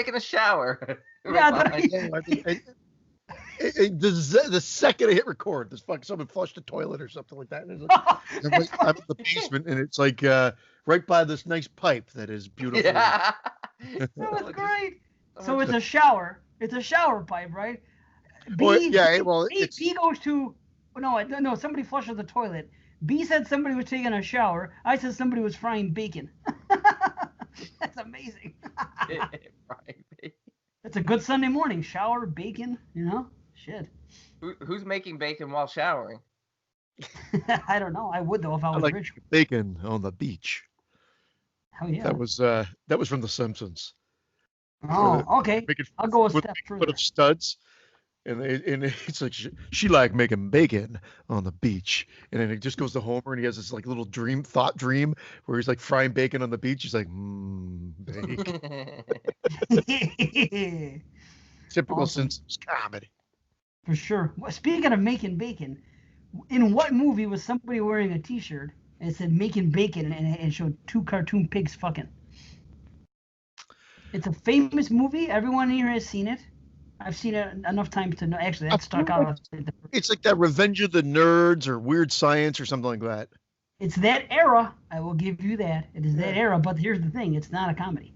taking a shower. Yeah, The second I hit record, this fucking someone flushed the toilet or something like that. And it's like, I'm in the basement, and it's like right by this nice pipe that is beautiful. Yeah. That was great. So it's a shower. It's a shower pipe, right? B goes to no. Somebody flushes the toilet. B said somebody was taking a shower. I said somebody was frying bacon. That's amazing. Frying bacon. It's a good Sunday morning. Shower, bacon, shit. Who's making bacon while showering? I don't know. I would, though, if I was like rich. Bacon on the beach. Hell yeah. That was from The Simpsons. Oh, okay. I'll go a step further. Put of studs. And it's like she liked making bacon on the beach, and then it just goes to Homer, and he has this like little thought dream where he's like frying bacon on the beach. He's like, bacon. Typical Simpsons comedy. For sure. Well, speaking of making bacon, in what movie was somebody wearing a T-shirt and it said "making bacon" and it showed two cartoon pigs fucking? It's a famous movie. Everyone here has seen it. I've seen it enough times to know. Actually, that stuck out. It's like that Revenge of the Nerds or Weird Science or something like that. It's that era. I will give you that. It is that era. But here's the thing: it's not a comedy.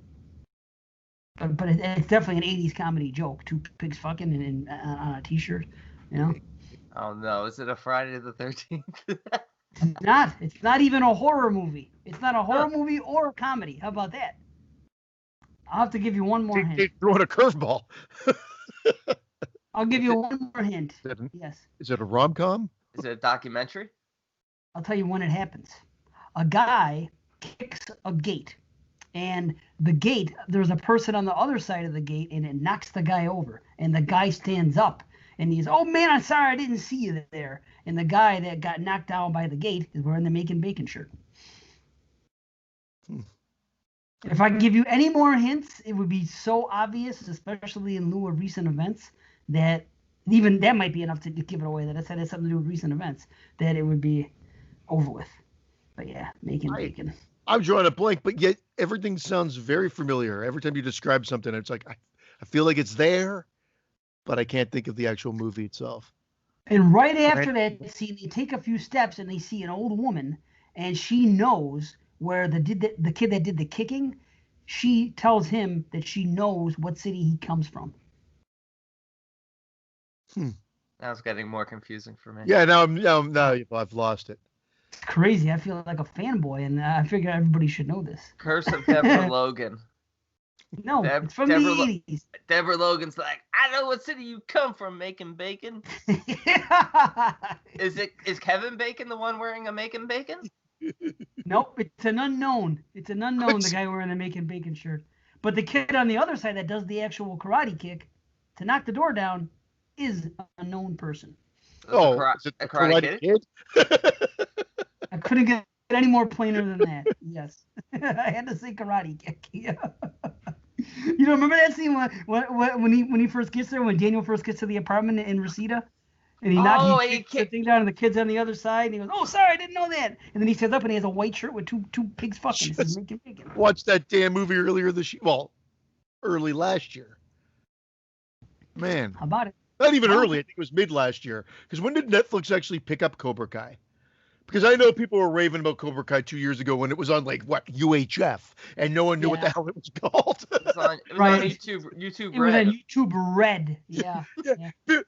But it's definitely an '80s comedy joke. Two pigs fucking and on a T-shirt, Oh no! Is it a Friday the 13th? It's not. It's not even a horror movie. It's not a horror movie or a comedy. How about that? I'll have to give you one more hint. They're throwing a curveball. I'll give you one more hint. Yes. Is it a rom-com? Is it a documentary? I'll tell you when it happens. A guy kicks a gate, and the gate, there's a person on the other side of the gate, and it knocks the guy over. And the guy stands up, and he's, "Oh man, I'm sorry, I didn't see you there." And the guy that got knocked down by the gate is wearing the Making Bacon shirt. If I can give you any more hints, it would be so obvious, especially in lieu of recent events, that even that might be enough to give it away, that it has something to do with recent events, that it would be over with. But yeah, Making Bacon. I'm drawing a blank, but yet everything sounds very familiar. Every time you describe something, it's like, I feel like it's there, but I can't think of the actual movie itself. And right after that scene, they take a few steps and they see an old woman, and she knows where the kid that did the kicking, she tells him that she knows what city he comes from. Now it's getting more confusing for me. Yeah, now I've lost it. It's crazy. I feel like a fanboy, and I figure everybody should know this. Curse of Deborah Logan. No, it's from the 80s. Deborah Logan's like, "I know what city you come from, Making Bacon." Is Kevin Bacon the one wearing a Making Bacon? Nope, it's an unknown. It's an unknown, the guy wearing the Making Bacon shirt. But the kid on the other side that does the actual karate kick to knock the door down is a known person. Is it a karate kid? I couldn't get any more plainer than that. Yes. I had to say karate kick. Yeah. You know, remember that scene when he first gets there, when Daniel first gets to the apartment in Reseda? And he kicks the thing down, and the kid's on the other side, and he goes, "Oh, sorry, I didn't know that." And then he stands up, and he has a white shirt with two pigs fucking. He says, "Making Bacon." Watched that damn movie early last year. Man. How about it? Not even early. I think it was mid last year. Because when did Netflix actually pick up Cobra Kai? Because I know people were raving about Cobra Kai 2 years ago when it was on UHF, and no one knew what the hell it was called. It was on YouTube It Red. was on YouTube Red. Yeah.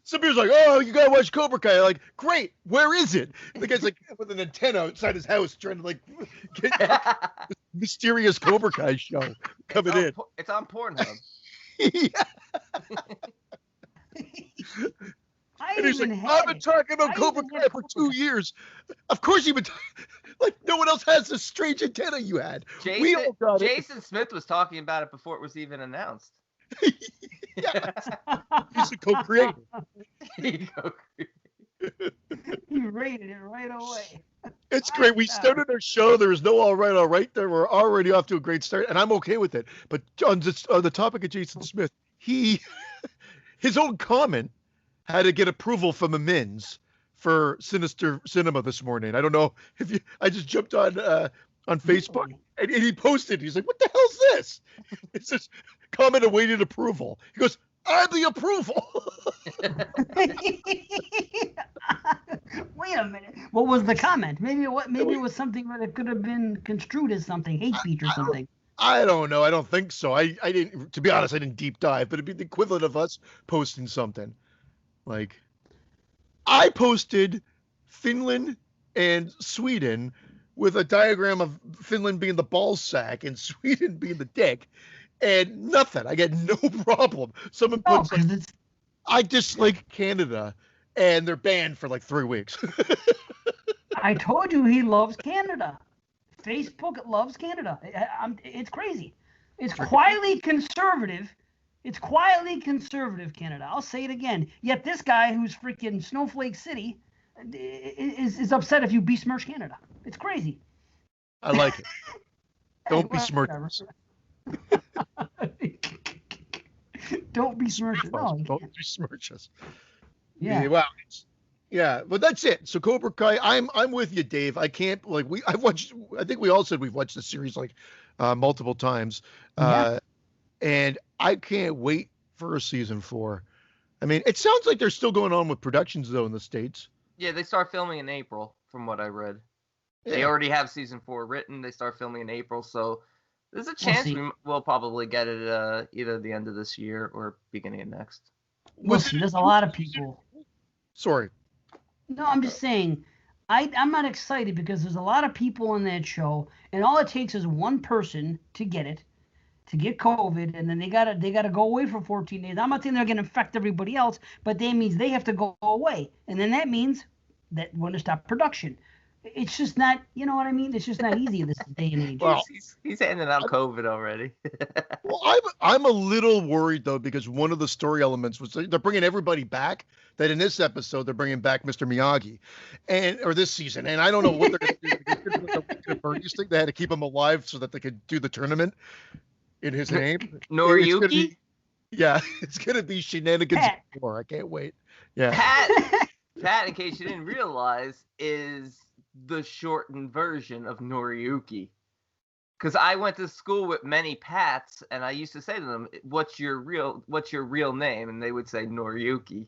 Some people's like, "Oh, you gotta watch Cobra Kai." Like, great. Where is it? The guy's like with an antenna outside his house trying to get this mysterious Cobra Kai show coming in. It's on Pornhub. And he's like, "I've been talking about Cobra Kai for 2 years." Of course you've been like, no one else has this strange antenna you had. We all got it. Jason Smith was talking about it before it was even announced. Yeah. He's a co-creator. He rated it right away. It's great. We started our show. There was no all right there. We're already off to a great start, and I'm okay with it. But on the topic of Jason Smith, his own comment had to get approval from the Mins for Sinister Cinema this morning. I don't know if I just jumped on Facebook and he posted. He's like, "What the hell's this?" It's just comment awaited approval. He goes, I'm the approval. Wait a minute. What was the comment? Maybe it was something that could have been construed as something, hate speech or something. I don't know. I don't think so. I didn't, to be honest, I didn't deep dive, but it'd be the equivalent of us posting something. Like, I posted Finland and Sweden with a diagram of Finland being the ball sack and Sweden being the dick, and nothing. I get no problem. Someone puts I dislike Canada, and they're banned for like 3 weeks. I told you he loves Canada. Facebook loves Canada. It's crazy. It's quietly conservative. It's quietly conservative, Canada. I'll say it again. Yet this guy who's freaking Snowflake City is upset if you besmirch Canada. It's crazy. I like it. Don't besmirch us. Don't besmirch us. No, don't besmirch us. Yeah. Wow. Yeah, but that's it. So Cobra Kai, I'm with you, Dave. I can't I've watched. I think we all said we've watched the series like multiple times, and I can't wait for a season 4. I mean, it sounds like they're still going on with productions though in the States. Yeah, they start filming in April, from what I read. They already have season 4 written. They start filming in April, so there's a chance we'll probably get it either the end of this year or beginning of next. We'll see. There's a lot of people. Sorry. No, I'm just saying, I'm not excited because there's a lot of people on that show, and all it takes is one person to get COVID, and then they gotta go away for 14 days. I'm not saying they're gonna infect everybody else, but that means they have to go away, and then that means that we're gonna stop production. It's just not, you know what I mean? It's just not easy in this day and age. Well, he's handing out COVID already. Well, I'm a little worried though because one of the story elements was they're bringing everybody back. That in this episode they're bringing back Mr. Miyagi, or this season, and I don't know what they're going to do. They had to keep him alive so that they could do the tournament in his name. Noriyuki. It's going to be shenanigans. I can't wait. Yeah. Pat, in case you didn't realize, is the shortened version of Noriyuki. Because I went to school with many Pats, and I used to say to them, "What's your real name?" And they would say Noriyuki.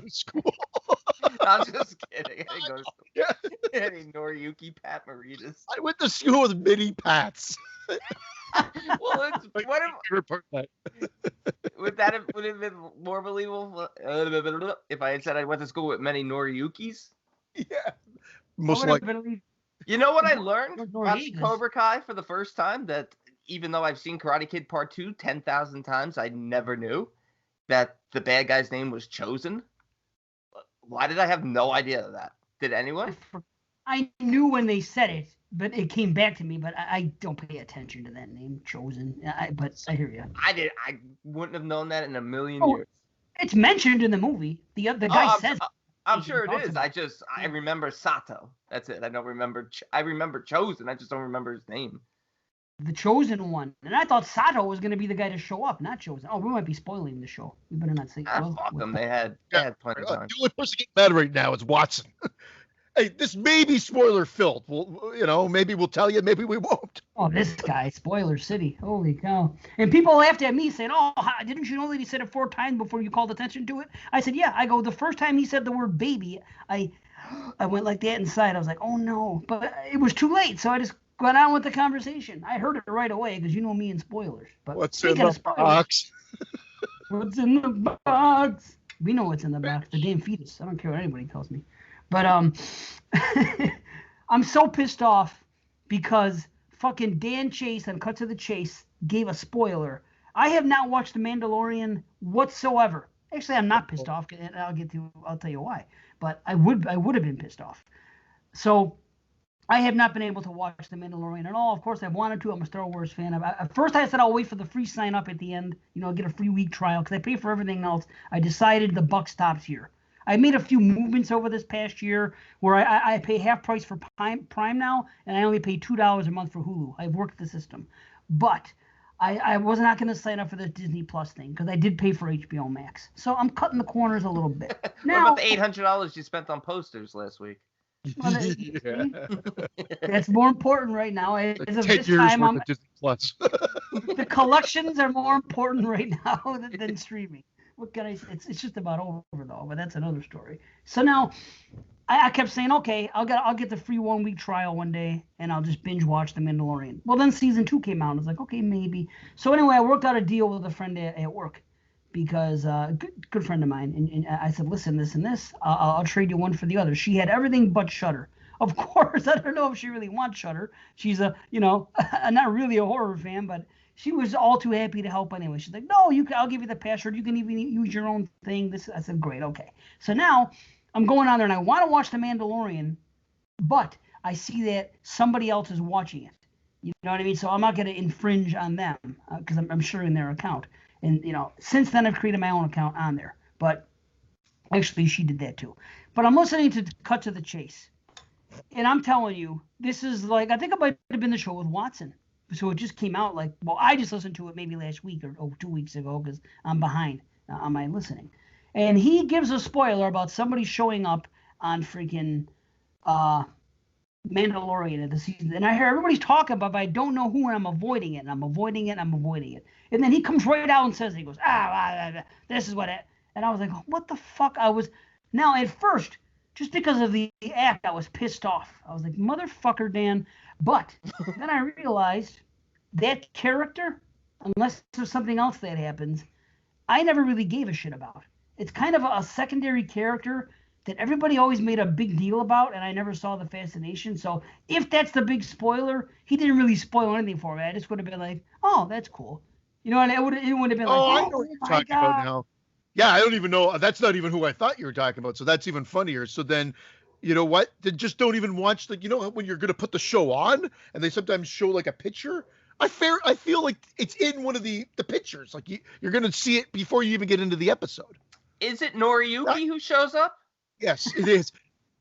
School. I'm just kidding. I didn't go to school. Any Noriyuki Pat Maritas. I went to school with many Pats. Well, would it have been more believable if I had said I went to school with many Noriyukis? Yeah, most likely. You know what I learned watching Cobra Kai for the first time? That even though I've seen Karate Kid Part 2 10,000 times, I never knew that the bad guy's name was Chosen. Why did I have no idea of that? Did anyone? I knew when they said it, but it came back to me. But I don't pay attention to that name, Chosen. But I hear you. I wouldn't have known that in a million years. It's mentioned in the movie. The guy says. I'm sure it is. I remember Sato. That's it. I don't remember. I remember Chosen. I just don't remember his name. The Chosen one. And I thought Sato was going to be the guy to show up, not Chosen. Oh, we might be spoiling the show. We better not say. Fuck them. They had plenty of time. The only person getting mad right now is Watson. Hey, this may be spoiler filled. Well, maybe we'll tell you, maybe we won't. Oh, this guy, Spoiler City. Holy cow. And people laughed at me saying, "Oh, didn't you know that he said it 4 times before you called attention to it?" I said, "Yeah." I go, the first time he said the word baby, I went like that inside. I was like, "Oh no." But it was too late, so I just went on with the conversation. I heard it right away because you know me and spoilers. But what's in the box? What's in the box? We know what's in the box. The damn fetus. I don't care what anybody tells me. But I'm so pissed off because fucking Dan Chase on Cut to the Chase gave a spoiler. I have not watched The Mandalorian whatsoever. Actually, I'm not pissed off, and I'll tell you why. But I would have been pissed off. So I have not been able to watch The Mandalorian at all. Of course, I wanted to. I'm a Star Wars fan. At first, I said I'll wait for the free sign up at the end. Get a free week trial because I pay for everything else. I decided the buck stops here. I made a few movements over this past year where I pay half price for Prime now, and I only pay $2 a month for Hulu. I've worked the system. But I was not going to sign up for the Disney Plus thing because I did pay for HBO Max. So I'm cutting the corners a little bit. Now, what about the $800 you spent on posters last week? Well, Yeah. that's more important right now. As Like of 10 this years time, worth of Disney Plus. the collections are more important right now than streaming. What can I say? It's just about over though, but that's another story. So now I kept saying, okay, I'll get the free 1 week trial one day and I'll just binge watch The Mandalorian. Well, then season 2 came out. I was like, okay, maybe. So anyway, I worked out a deal with a friend at work because good friend of mine, and I said, listen, this and this, I'll trade you one for the other. She had everything but Shudder. Of course, I don't know if she really wants Shudder. She's not really a horror fan, but she was all too happy to help anyway. She's like, no, I'll give you the password. You can even use your own thing. I said, great, okay. So now I'm going on there and I want to watch The Mandalorian, but I see that somebody else is watching it. You know what I mean? So I'm not going to infringe on them because I'm sharing their account. And, since then I've created my own account on there. But actually she did that too. But I'm listening to Cut to the Chase. And I'm telling you, this is like, I think it might have been the show with Watson. So it just came out I just listened to it maybe last week or 2 weeks ago because I'm behind on my listening. And he gives a spoiler about somebody showing up on freaking Mandalorian at the season. And I hear everybody's talking about it, but I don't know who, and I'm avoiding it, and I'm avoiding it, and I'm avoiding it. And then he comes right out and says, he goes, this is what it. And I was like, what the fuck? Now at first, just because of the act, I was pissed off. I was like, motherfucker, Dan. But then I realized that character, unless there's something else that happens, I never really gave a shit about. It's kind of a secondary character that everybody always made a big deal about, and I never saw the fascination. So if that's the big spoiler, he didn't really spoil anything for me. I just would have been like, oh, that's cool. And it would have been like, I know what you're talking about now. Yeah, I don't even know. That's not even who I thought you were talking about. So that's even funnier. So then, you know what? Then just don't even watch when you're going to put the show on and they sometimes show like a picture. I feel like it's in one of the pictures. Like you're going to see it before you even get into the episode. Is it Noriyuki who shows up? Yes, it is.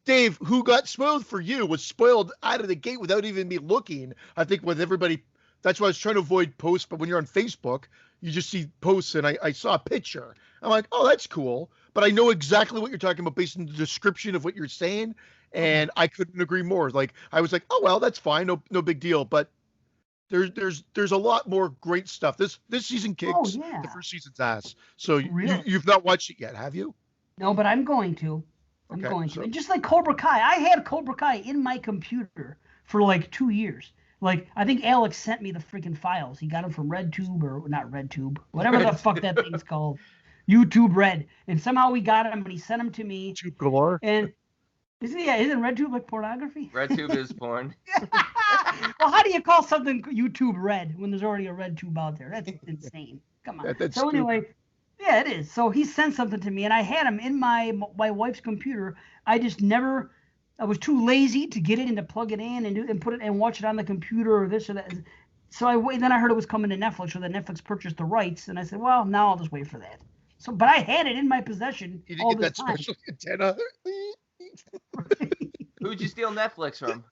Dave, who got spoiled for you, was spoiled out of the gate without even me looking. I think with everybody, that's why I was trying to avoid posts. But when you're on Facebook, you just see posts, and I saw a picture. I'm like, oh, that's cool. But I know exactly what you're talking about based on the description of what you're saying, and I couldn't agree more. Like I was like, oh well, that's fine, no big deal. But there's a lot more great stuff. This season kicks the first season's ass. So you've not watched it yet, have you? No, but I'm going to. And just like Cobra Kai, I had Cobra Kai in my computer for like 2 years. Like I think Alex sent me the freaking files. He got them from RedTube or not RedTube, whatever the fuck that thing's called, YouTube Red. And somehow we got them, and he sent them to me. YouTube galore. And isn't RedTube like pornography? RedTube is porn. Well, how do you call something YouTube Red when there's already a RedTube out there? That's insane. Come on. That's so anyway, stupid. yeah, it is. So he sent something to me, and I had him in my wife's computer. I was too lazy to get it and to plug it in and put it and watch it on the computer or this or that. So then I heard it was coming to Netflix, or that Netflix purchased the rights, and I said, well, now I'll just wait for that. So, but I had it in my possession. You didn't get that special antenna. Who'd you steal Netflix from?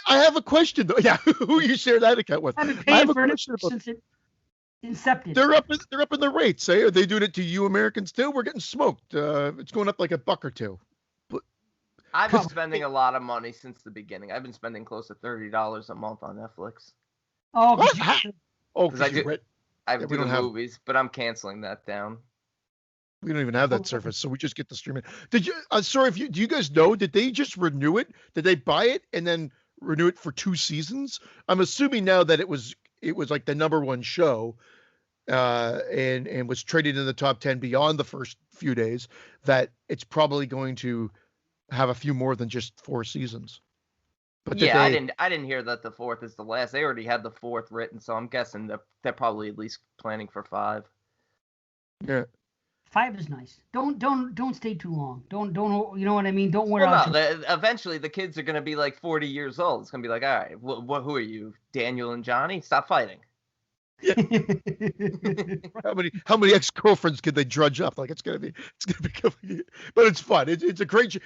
I have a question though. Yeah, who you share that account with? I've been paying for it since it incepted. They're up in the rates. Eh? Are they doing it to you Americans too? We're getting smoked. It's going up like $1 or $2. I've been spending a lot of money since the beginning. I've been spending close to $30 a month on Netflix. Oh, because I do the movies, but I'm canceling that down. We don't even have that service, so we just get the streaming. Did you? Sorry, do you guys know? Did they just renew it? Did they buy it and then renew it for 2 seasons? I'm assuming now that it was like the #1 show, and was traded in the top 10 beyond the first few days. That it's probably going to have a few more than just 4 seasons. But yeah, I didn't hear that the 4th is the last. They already had the 4th written, so I'm guessing they're probably at least planning for 5. Yeah. 5 is nice. Don't stay too long. Don't you know what I mean? Don't wear out. Eventually the kids are gonna be like 40 years old. It's gonna be like, all right, who are you, Daniel and Johnny? Stop fighting. Yeah. How many ex-girlfriends could they drudge up? Like it's gonna be but it's fun. It's a great.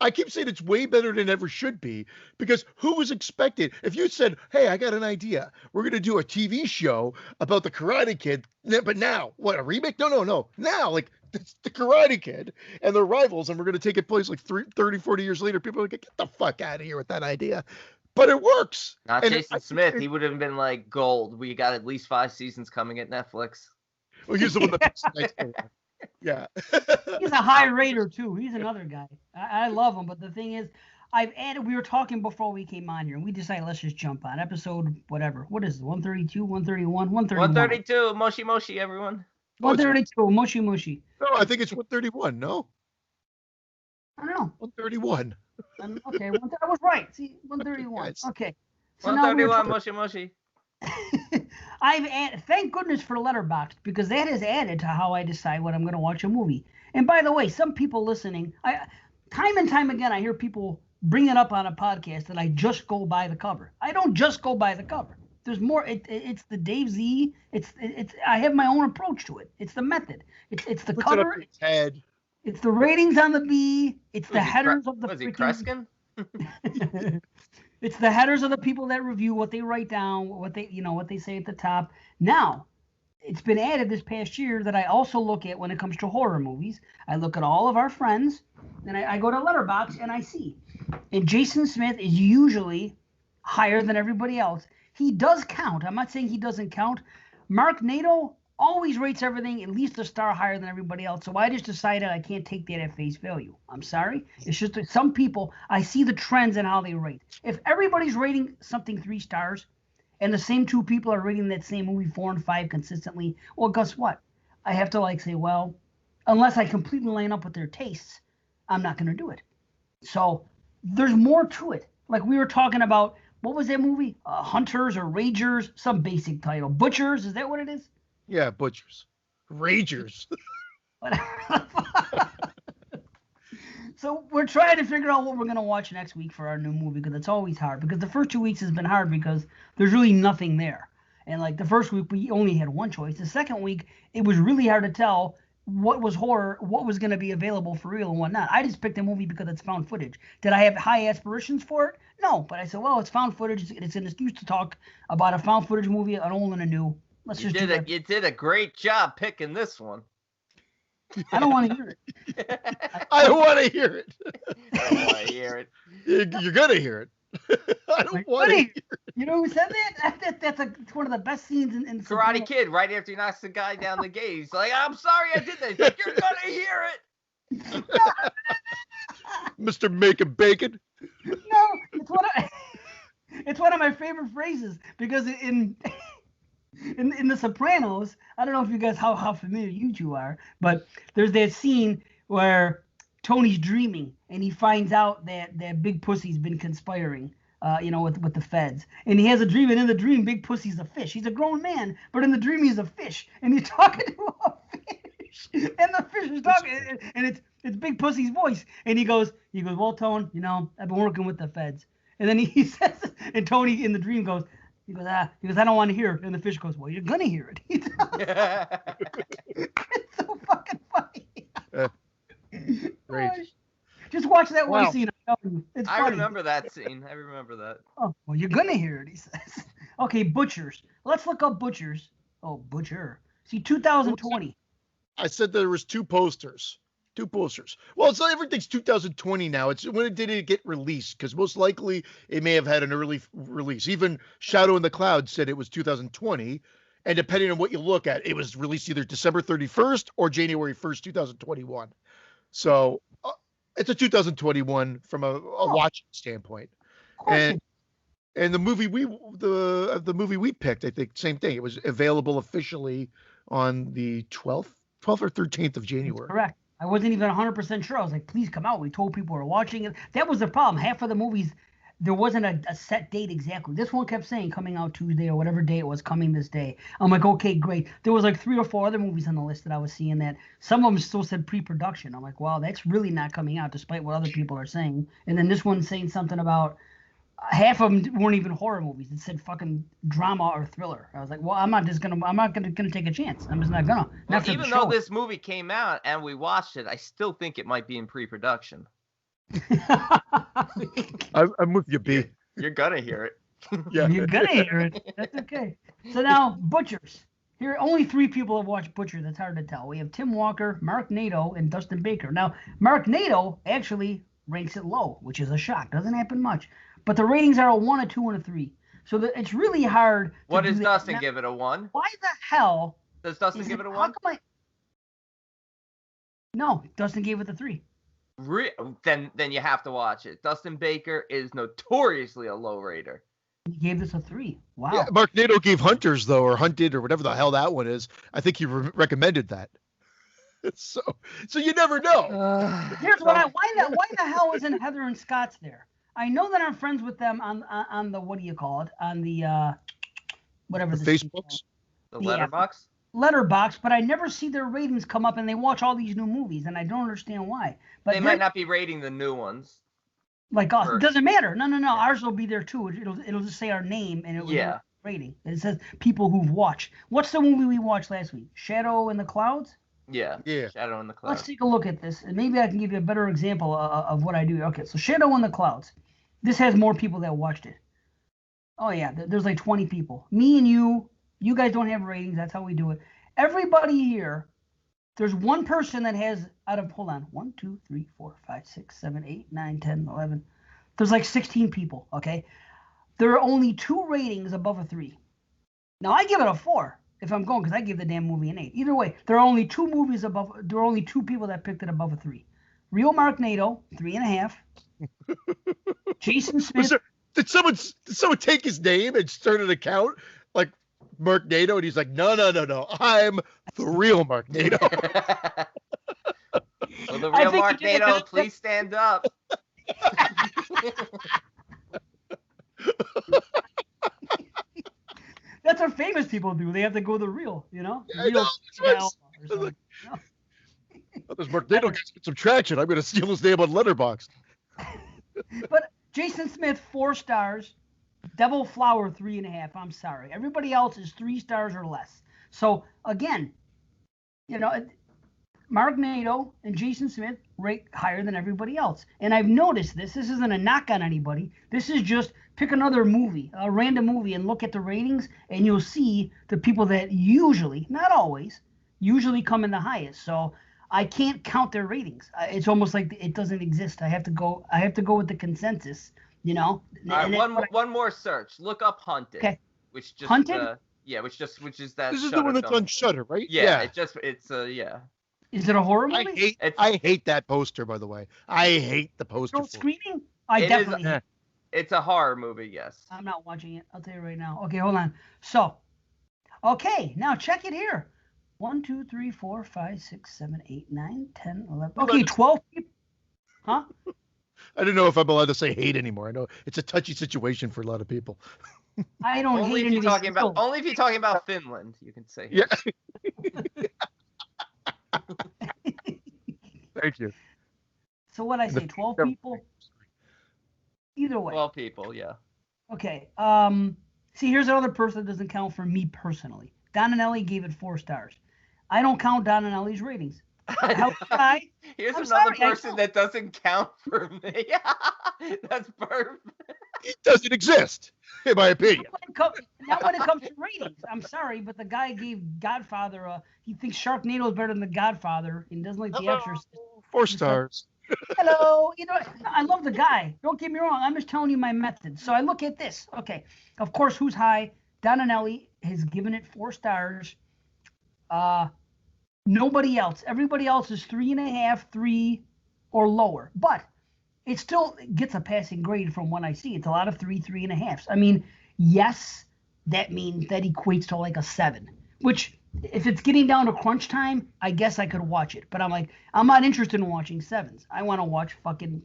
I keep saying it's way better than it ever should be, because who was expected? If you said, hey, I got an idea, we're gonna do a TV show about the Karate Kid, but now what, a remake? No. Now, like it's the Karate Kid, and they're rivals, and we're going to take it place like 30, 40 years later. People are like, get the fuck out of here with that idea. But it works. Not And Jason Smith. He would have been like gold. We got at least 5 seasons coming at Netflix. Well, he's the one that yeah. He's a high rater too. He's another guy. I love him, but the thing is, I've added. We were talking before we came on here, and we decided let's just jump on episode whatever. What is it? 132, 131, 131. 132. Moshi Moshi, everyone. 132. Moshi Moshi. No, I think it's 131. No. I don't know. 131. Okay, I was right. See, 131. Yes. Okay. So 131, Moshi Moshi. I've added, thank goodness for Letterboxd, because that has added to how I decide when I'm going to watch a movie. And by the way, some people listening, time and time again, I hear people bring it up on a podcast that I just go by the cover. I don't just go by the cover. There's more. It's the Dave Z. It's. I have my own approach to it. It's the method. It's the Puts cover. It up his head. It's the ratings on the B. It's the headers of the. Was he Kreskin? It's the headers of the people that review, what they write down, what they say at the top. Now, it's been added this past year that I also look at when it comes to horror movies. I look at all of our friends, and I go to Letterboxd and I see. And Jason Smith is usually higher than everybody else. He does count. I'm not saying he doesn't count. Mark Nato always rates everything at least a star higher than everybody else. So I just decided I can't take that at face value. I'm sorry. It's just that some people, I see the trends in how they rate. If everybody's rating something 3 stars and the same 2 people are rating that same movie 4 and 5 consistently, well, guess what? I have to say, well, unless I completely line up with their tastes, I'm not going to do it. So there's more to it. Like we were talking about, what was that movie? Hunters or Ragers, some basic title. Butchers, is that what it is? Yeah, Butchers. Ragers. So we're trying to figure out what we're going to watch next week for our new movie, because it's always hard. Because the first 2 weeks has been hard because there's really nothing there. And like the first week, we only had one choice. The second week, it was really hard to tell what was horror, what was going to be available for real and what not. I just picked a movie because it's found footage. Did I have high aspirations for it? No. But I said, well, it's found footage. It's an excuse to talk about a found footage movie, an old and a new. You did a great job picking this one. I don't want to hear it. I don't want to hear it. I don't want to hear it. You're going to hear it. I don't want to hear it. You know who said that? It's one of the best scenes in Karate Kid, right after he knocks the guy down the gate. He's like, I'm sorry I did that. He's like, you're going to hear it. Mr. Making Bacon. No, it's one of my favorite phrases, because in The Sopranos, I don't know if you guys how familiar you two are, but there's that scene where Tony's dreaming and he finds out that Big Pussy's been conspiring, with the feds, and he has a dream, and in the dream, Big Pussy's a fish. He's a grown man, but in the dream he's a fish, and he's talking to a fish, and the fish is talking, and it's Big Pussy's voice, and he goes, well, Tone, I've been working with the feds, and then he says, and Tony in the dream goes, He goes, I don't want to hear it. And the fish goes, well, you're going to hear it. It's so fucking funny. Great. Just watch that one scene. I'm telling you. It's funny. I remember that scene. I remember that. Oh, well, you're going to hear it, he says. Okay, Butchers. Let's look up Butchers. Oh, Butcher. See, 2020. I said there was 2 posters. 2 posters. Well, it's not everything's 2020 now. It's when did it get released? Because most likely it may have had an early release. Even Shadow in the Cloud said it was 2020. And depending on what you look at, it was released either December 31st or January 1st, 2021. So it's a 2021 from a watching standpoint. And the movie we picked, I think, same thing. It was available officially on the 12th or 13th of January. That's correct. I wasn't even 100% sure. I was like, please come out. We told people were watching it. That was the problem. Half of the movies, there wasn't a set date exactly. This one kept saying coming out Tuesday or whatever day it was, coming this day. I'm like, okay, great. There was like 3 or 4 other movies on the list that I was seeing that some of them still said pre-production. I'm like, wow, that's really not coming out despite what other people are saying. And then this one's saying something about half of them weren't even horror movies. It said fucking drama or thriller. I was like, well, I'm not gonna take a chance. I'm just not gonna. Well, even though this movie came out and we watched it, I still think it might be in pre-production. I'm with you, B. You're gonna hear it. Yeah. You're gonna hear it. That's okay. So now, Butchers. Here, only 3 people have watched Butcher. That's hard to tell. We have Tim Walker, Mark Nato, and Dustin Baker. Now, Mark Nato actually ranks it low, which is a shock. Doesn't happen much. But the ratings are a 1, a 2, and a 3. So it's really hard. What does Dustin give it, a 1? Why the hell? Does Dustin give it a 1? No, Dustin gave it a 3. Then you have to watch it. Dustin Baker is notoriously a low rater. He gave this a 3. Wow. Yeah, Mark Nato gave Hunters, though, or Hunted, or whatever the hell that one is. I think he recommended that. So you never know. Here's why the hell isn't Heather and Scott's there? I know that I'm friends with them on the, what do you call it? On the whatever the Facebooks? The letterbox? Letterbox, but I never see their ratings come up, and they watch all these new movies, and I don't understand why. But they might not be rating the new ones. Like us. It doesn't matter. No. Yeah. Ours will be there too. It'll just say our name, and it will be rating. It says people who've watched. What's the movie we watched last week? Shadow in the Clouds? Yeah. Shadow in the Clouds. Let's take a look at this, and maybe I can give you a better example of what I do. Okay, so Shadow in the Clouds. This has more people that watched it. Oh yeah, there's like 20 people. Me and you. You guys don't have ratings. That's how we do it. Everybody here, there's one person that has, hold on, 1, 2, 3, 4, 5, 6, 7, 8, 9, 10, 11. There's like 16 people, okay? There are only 2 ratings above a 3. Now, I give it a 4 if I'm going, because I give the damn movie an 8. Either way, there are only 2 movies above, there are only 2 people that picked it above a 3. Real Mark Nato, 3.5. Jason Smith. Did someone take his name and start an account like Mark Nato, and he's like, no, I'm the real Mark Nato. Well, the real Mark Nato, please stand up. That's what famous people do. They have to go the real, you know? Real This Mark Nato gets some traction. I'm going to steal his name on Letterboxd. But Jason Smith, 4 stars. Devil Flower, 3.5. I'm sorry. Everybody else is 3 stars or less. So, again, you know, Mark Nato and Jason Smith rate higher than everybody else. And I've noticed this. This isn't a knock on anybody. This is just pick another movie, a random movie, and look at the ratings, and you'll see the people that usually, not always, usually come in the highest. So I can't count their ratings. It's almost like it doesn't exist. I have to go with the consensus. You know. All right, one more search. Look up Hunted. Okay. Which just Hunted? Which is that. This is the one that's on Shudder, right? Yeah. It's Is it a horror movie? I hate that poster, by the way. I hate the poster. Screening? I definitely hate it. It's a horror movie, yes. I'm not watching it. I'll tell you right now. Okay, hold on. So, okay, now check it here. 1, 2, 3, 4, 5, 6, 7, 8, 9, 10, 11. Okay, 12 people. Huh? I don't know if I'm allowed to say hate anymore. I know it's a touchy situation for a lot of people. I don't only hate if you're talking about only if you're talking about Finland, you can say. Yeah. Thank you. So what I say, 12 people? Either way. 12 people, yeah. Okay. See, here's another person that doesn't count for me personally. Don and Ellie gave it 4 stars. I don't count Don and Ellie's ratings. Here's another person that doesn't count for me. That's perfect. It doesn't exist, in my opinion. Not when it comes to ratings. I'm sorry, but the guy gave Godfather he thinks Sharknado is better than The Godfather and doesn't like The Exorcist. 4 stars. Hello. You know, I love the guy. Don't get me wrong. I'm just telling you my method. So I look at this. Okay. Of course, who's high? Don and Ellie has given it 4 stars. Nobody else. Everybody else is 3.5, 3 or lower. But it still gets a passing grade from what I see. It's a lot of 3.5s. I mean, yes, that means that equates to like a 7, which if it's getting down to crunch time, I guess I could watch it. But I'm like, I'm not interested in watching 7s. I want to watch fucking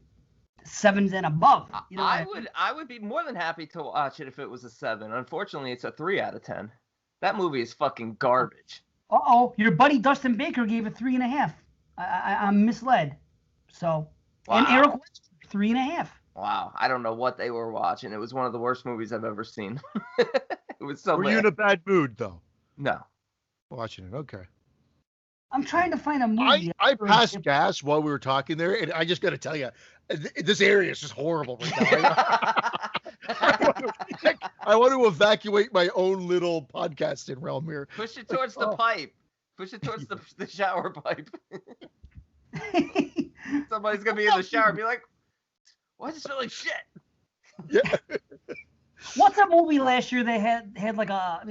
7s and above. You know I would be more than happy to watch it if it was a 7. Unfortunately, it's a 3 out of 10. That movie is fucking garbage. Uh-oh, your buddy Dustin Baker gave it 3.5. I'm misled. So, wow. And Eric West, 3.5. Wow, I don't know what they were watching. It was one of the worst movies I've ever seen. It was so bad. Were you in a bad mood, though? No. Watching it, okay. I'm trying to find a movie. I passed gas while we were talking there, and I just got to tell you, this area is just horrible right now. I want to evacuate my own little podcasting realm here. Push it towards the pipe. Push it towards the shower pipe. Somebody's gonna be in the shower and be like, "Why does it smell like shit?" Yeah. What's a movie last year that had like a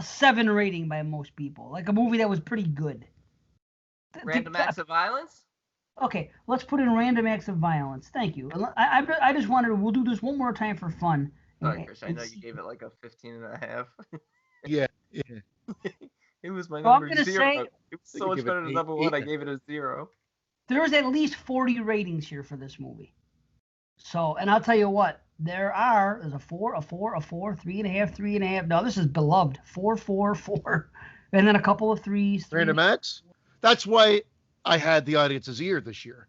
7 rating by most people? Like a movie that was pretty good. Random Acts of Violence? Okay, let's put in Random Acts of Violence. Thank you. I just wanted we'll do this one more time for fun. Sorry, Chris, I know you gave it like a 15.5. Yeah. It was my Well, number 0. It was so much better than number 1. I gave it a 0. There's at least 40 ratings here for this movie. So, and I'll tell you what, there's a 4, a 4, a 4, 3.5, 3.5. No, this is beloved. 4, 4, 4. And then a couple of 3s. Random Acts? That's why I had the audience's ear this year.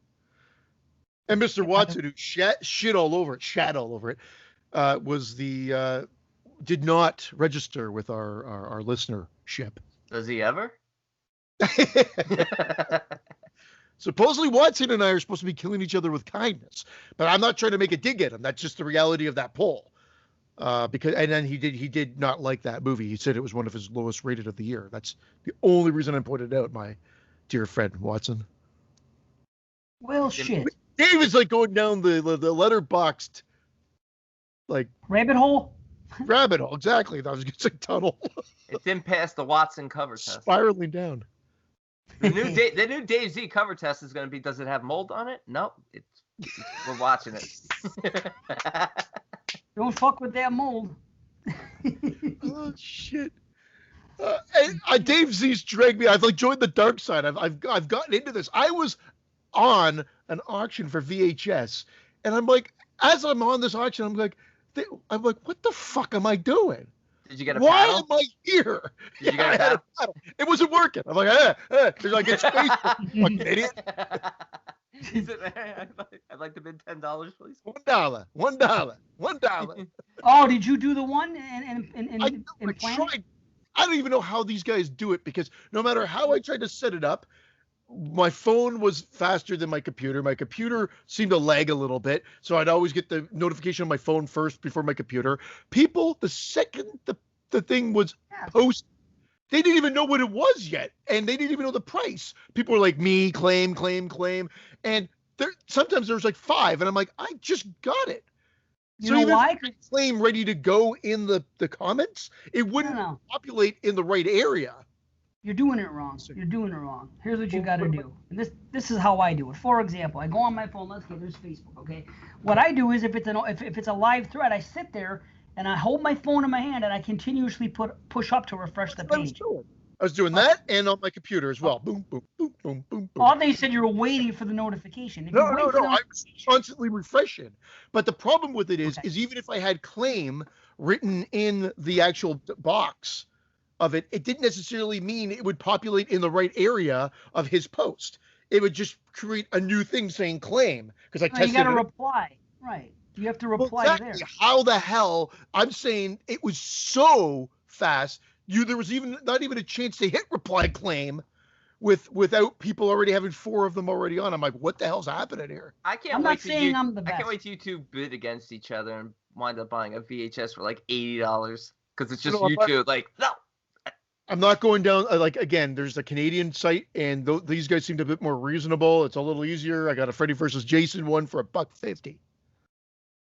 And Mr. Watson, who shat all over it, did not register with our listenership. Does he ever? Supposedly Watson and I are supposed to be killing each other with kindness, but I'm not trying to make a dig at him. That's just the reality of that poll. And then he did not like that movie. He said it was one of his lowest rated of the year. That's the only reason I pointed out, my dear friend Watson. Well, shit. Dave is like going down the letterboxed, like rabbit hole. Rabbit hole, exactly. That was just a tunnel. It didn't pass the Watson cover test. Spiraling down. The new Dave Z cover test is going to be: does it have mold on it? Nope. We're watching it. Don't fuck with that mold. Oh shit. Dave Z's dragged me. I've like joined the dark side. I've gotten into this. I was on an auction for VHS, and I'm like, as I'm on this auction, I'm like, what the fuck am I doing? Did you get a Why paddle? am I here? Did you get a paddle? It wasn't working. I'm like, There's like it's space. Fucking idiot. I'd like to bid $10, please. $1. Oh, did you do the one and I tried. I don't even know how these guys do it, because no matter how I tried to set it up, my phone was faster than my computer. My computer seemed to lag a little bit, so I'd always get the notification on my phone first before my computer. People, the second the thing was posted, they didn't even know what it was yet, and they didn't even know the price. People were like, me, claim, and sometimes there was like 5, and I'm like, I just got it. You know why? Claim ready to go in the comments, it wouldn't populate in the right area. You're doing it wrong. Here's what you got to do. And this is how I do it. For example, I go on my phone. Let's get there's Facebook. Okay. What I do is if it's a live thread, I sit there and I hold my phone in my hand and I continuously push up to refresh the page. I was doing that and on my computer as well. Boom, boom, boom, boom, boom, boom. Oh, they said you were waiting for the notification. No. I was constantly refreshing. But the problem with it is even if I had claim written in the actual box of it, it didn't necessarily mean it would populate in the right area of his post. It would just create a new thing saying claim, because I tested it. You got to reply. Right. You have to reply there. How the hell? I'm saying it was so fast. There was not even a chance to hit reply claim without people already having 4 of them already on. I'm like, what the hell's happening here? I can't wait till you two bid against each other and wind up buying a VHS for like $80, because it's just you two like, no. I'm not going down. Again, there's a Canadian site, and these guys seemed a bit more reasonable. It's a little easier. I got a Freddy versus Jason one for $1.50.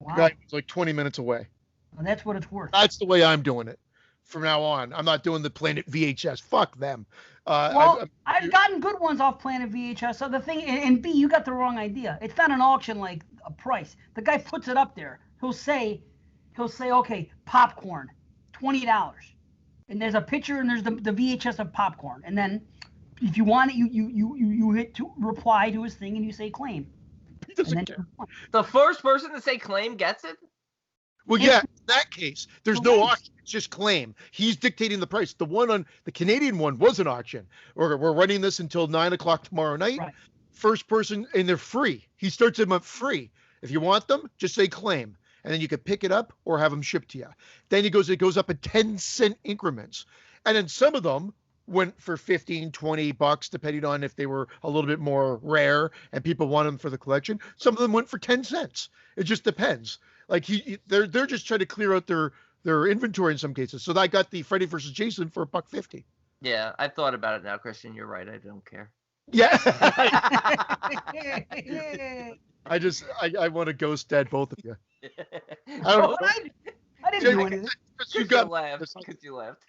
Wow. Guy was like 20 minutes away. Well, that's what it's worth. That's the way I'm doing it from now on. I'm not doing the Planet VHS. Fuck them. I've gotten good ones off Planet VHS. So the thing, and B, you got the wrong idea. It's not an auction like a price. The guy puts it up there. He'll say, okay, popcorn, $20. And there's a picture and there's the VHS of popcorn. And then if you want it, you hit to reply to his thing and you say claim. He doesn't care. The first person to say claim gets it? Well, yeah, in that case, there's no auction. It's just claim. He's dictating the price. The one on the Canadian one was an auction. We're running this until 9:00 tomorrow night. Right. First person, and they're free. He starts them up free. If you want them, just say claim. And then you can pick it up or have them shipped to you. Then it goes up in 10-cent increments. And then some of them went for $15, $20, depending on if they were a little bit more rare and people want them for the collection. Some of them went for 10 cents. It just depends. Like they're just trying to clear out their inventory in some cases. So I got the Freddy versus Jason for $1.50. Yeah, I thought about it now, Christian. You're right. I don't care. Yeah. I want to ghost dead both of you. I don't know. I didn't do anything. You laughed.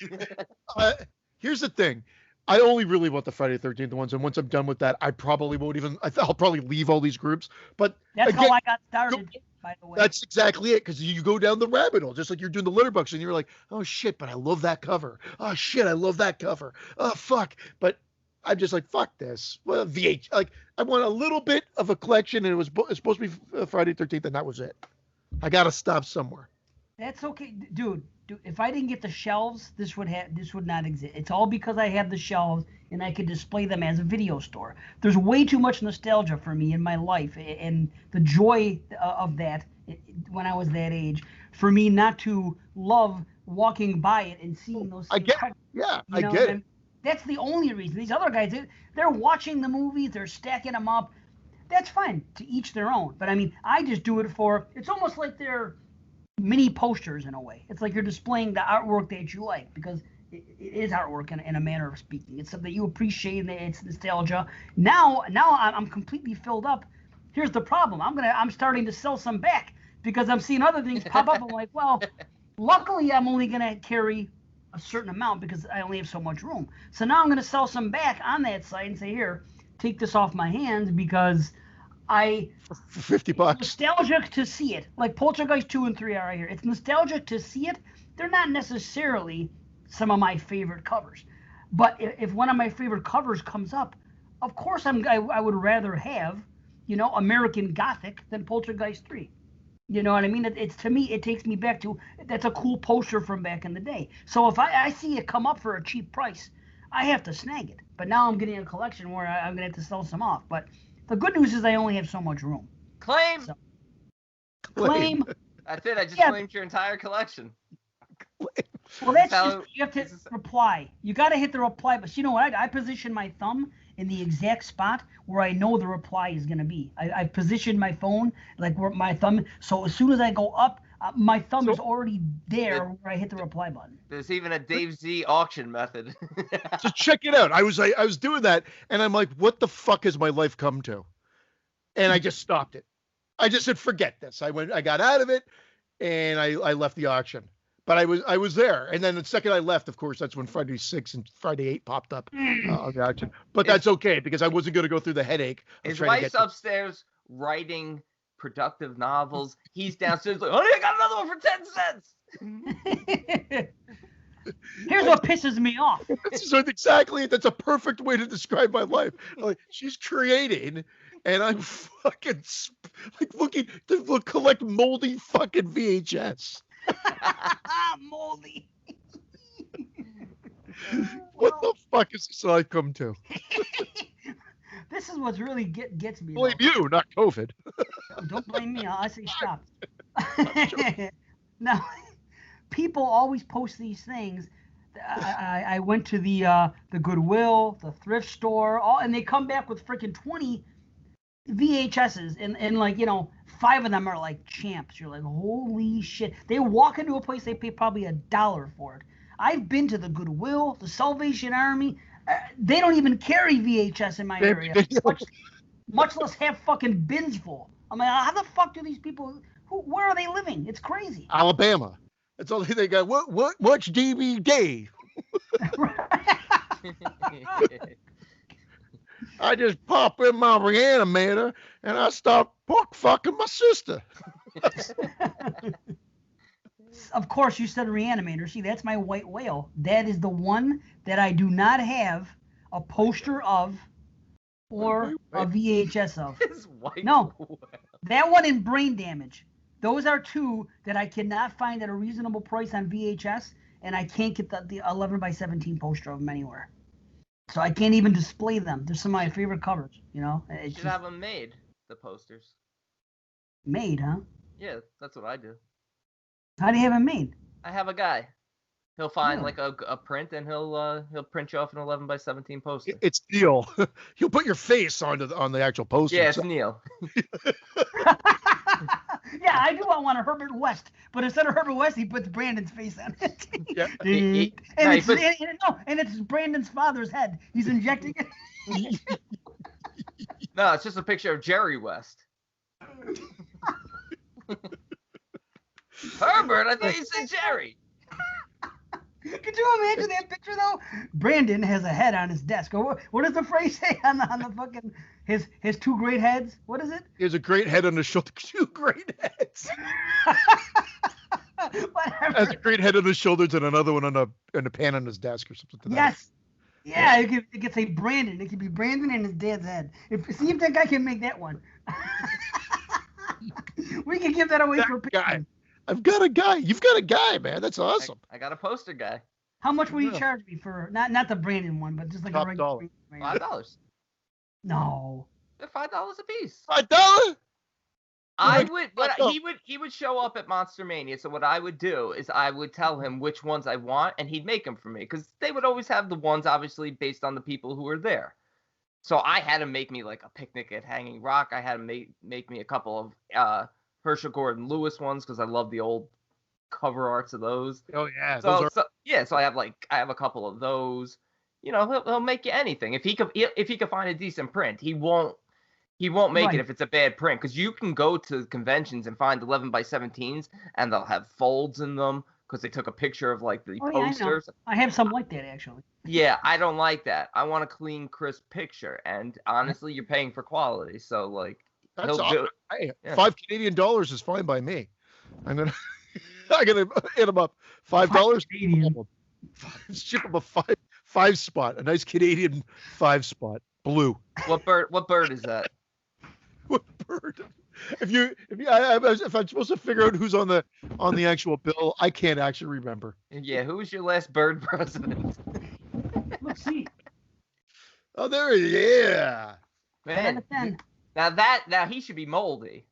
Here's the thing. I only really want the Friday the 13th ones, and once I'm done with that, I probably won't even. I'll probably leave all these groups. But that's how I got started. By the way, that's exactly it, because you go down the rabbit hole, just like you're doing the Litterbucks, and you're like, oh shit, but I love that cover. Oh shit, I love that cover. Oh fuck, but I'm just like, fuck this. Well, like I want a little bit of a collection, and it's supposed to be Friday 13th, and that was it. I gotta stop somewhere. That's okay, dude. If I didn't get the shelves, this would not exist. It's all because I have the shelves and I could display them as a video store. There's way too much nostalgia for me in my life, and the joy of that when I was that age, for me not to love walking by it and seeing those. I get it. That's the only reason. These other guys, they're watching the movies, they're stacking them up. That's fine, to each their own. But I mean, I just do it for. It's almost like they're mini posters in a way. It's like you're displaying the artwork that you like, because it is artwork in a manner of speaking. It's something you appreciate, and it's nostalgia. Now I'm completely filled up. Here's the problem. I'm starting to sell some back because I'm seeing other things pop up. I'm like, well, luckily I'm only gonna carry a certain amount because I only have so much room. So now I'm gonna sell some back on that site and say, here, take this off my hands, because for $50. Nostalgic to see it. Like Poltergeist 2 and 3 are right here. It's nostalgic to see it. They're not necessarily some of my favorite covers. But if one of my favorite covers comes up, of course I would rather have, American Gothic than Poltergeist 3. You know what I mean? It's to me, it takes me back to, that's a cool poster from back in the day. So if I see it come up for a cheap price, I have to snag it. But now I'm getting a collection where I'm going to have to sell some off. But the good news is I only have so much room. Claim. So, claim. That's it. I just claimed your entire collection. Well, that's just, you have to reply. You got to hit the reply. But you know what? I position my thumb in the exact spot where I know the reply is going to be. I positioned my phone like where my thumb. So as soon as I go up, my thumb is already there where I hit the reply button. There's even a Dave Z auction method. So check it out. I was doing that, and I'm like, what the fuck has my life come to? And I just stopped it. I just said, forget this. I got out of it, and I left the auction. But I was there, and then the second I left, of course, that's when Friday 6 and Friday 8 popped up on the auction. But that's okay, because I wasn't going to go through the headache. His wife's upstairs writing productive novels. He's downstairs like, honey, I got another one for 10 cents. Here's what pisses me off. Exactly. That's a perfect way to describe my life. Like, she's creating, and I'm fucking like looking to collect moldy fucking VHS. Moldy. What the fuck is this life come to? This is what's really gets me. Blame you, not COVID. Don't blame me. I say stop. Now, people always post these things. I went to the Goodwill, the thrift store, and they come back with freaking 20 VHSs, and like, 5 of them are like champs. You're like, holy shit. They walk into a place, they pay probably $1 for it. I've been to the Goodwill, the Salvation Army. They don't even carry VHS in my area, much less have fucking bins full. I'm like, how the fuck do these people? Where are they living? It's crazy. Alabama. That's all they got. What's DVD? I just pop in my reanimator and I start fucking my sister. Of course, you said reanimator. See, that's my white whale. That is the one that I do not have a poster of or a VHS of. No, that one and Brain Damage. Those are two that I cannot find at a reasonable price on VHS, and I can't get the 11x17 poster of them anywhere. So I can't even display them. They're some of my favorite covers, You should have them made, the posters. Made, huh? Yeah, that's what I do. How do you have them made? I have a guy. He'll find like a print, and he'll print you off an 11x17 poster. It's Neil. He'll put your face on the actual poster. Yeah, it's Neil. Yeah, I do. I want a Herbert West, but instead of Herbert West, he puts Brandon's face on it. Yeah. And it's Brandon's father's head. He's injecting it. No, it's just a picture of Jerry West. Herbert, I thought you said Jerry. Could you imagine that picture though? Brandon has a head on his desk. Or what does the phrase say on the fucking his two great heads? What is it? He has a great head on his shoulder. 2 great heads. Whatever. Has a great head on his shoulders and another one on a pan on his desk or something. To that. Yes. Yeah, it could say Brandon. It could be Brandon and his dad's head. See if that guy can make that one. We can give that away for a picture. Guy. I've got a guy. You've got a guy, man. That's awesome. I got a poster guy. How much will you charge me for not the Brandon one, but just like Top a regular dollar. $5. No. They're $5 a piece. $5? I would, but he would show up at Monster Mania. So what I would do is I would tell him which ones I want, and he'd make them for me because they would always have the ones obviously based on the people who were there. So I had him make me like a Picnic at Hanging Rock. I had him make me a couple of Herschel Gordon Lewis ones because I love the old cover arts of those. Oh yeah. So I have a couple of those. You know, he'll make you anything if he could find a decent print. He won't make it if it's a bad print because you can go to conventions and find 11x17s and they'll have folds in them because they took a picture of like the posters. Yeah, I have some like that actually. Yeah, I don't like that. I want a clean, crisp picture, and honestly, you're paying for quality, so like. That's awesome. Hey, $5 Canadian is fine by me. I'm gonna hit him up. $5. Ship him a five spot, a nice Canadian 5 spot, blue. What bird is that? What bird? If I'm supposed to figure out who's on the actual bill, I can't actually remember. Yeah, who was your last bird president? Let's see. Oh, there he is. Yeah. Man. Now he should be moldy.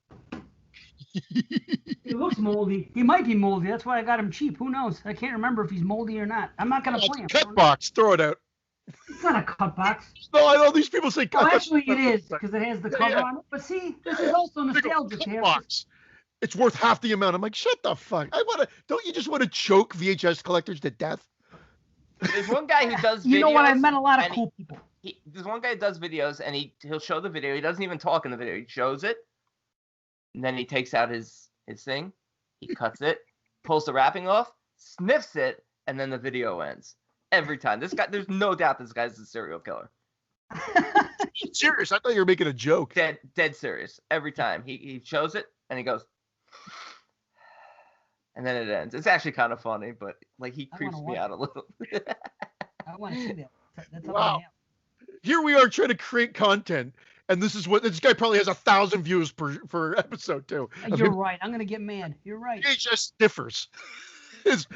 He looks moldy. He might be moldy. That's why I got him cheap. Who knows? I can't remember if he's moldy or not. I'm not gonna play him. Cut box. Throw it out. It's not a cut box. No, I know these people say cut box. Actually, it is because it has the cover on it. But see, this is also nostalgic. Cut box. It's worth half the amount. I'm like, shut the fuck. Don't you just want to choke VHS collectors to death? There's one guy who does videos. You know what? I met a lot of cool people. There's one guy who does videos, and he'll show the video. He doesn't even talk in the video. He shows it, and then he takes out his thing. He cuts it, pulls the wrapping off, sniffs it, and then the video ends. Every time. This guy, there's no doubt this guy's a serial killer. Serious? I thought you were making a joke. Dead serious. Every time. He shows it, and he goes, and then it ends. It's actually kind of funny, but like he creeps me out a little. I want to see that. That's wow. Here we are trying to create content, and this guy probably has 1,000 views per episode too. You're right. I'm gonna get mad. You're right. VHS sniffers. It's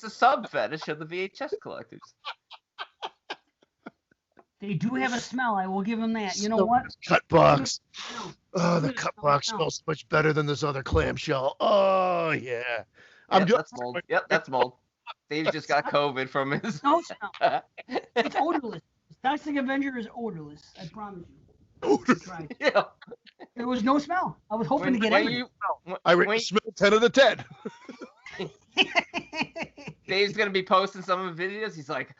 a sub fetish of the VHS collectors. They do have a smell. I will give them that. You know what? Cut box. Oh, the cut box smells much better than this other clamshell. Oh yeah. That's mold. Yep, that's mold. Dave just got COVID from his. No smell. It's odorless. Toxic Avenger is odorless. I promise you. Odorless. Right. Yeah. There was no smell. I was hoping to get everything. I rate smell 10 out of 10. Dave's gonna be posting some of the videos. He's like,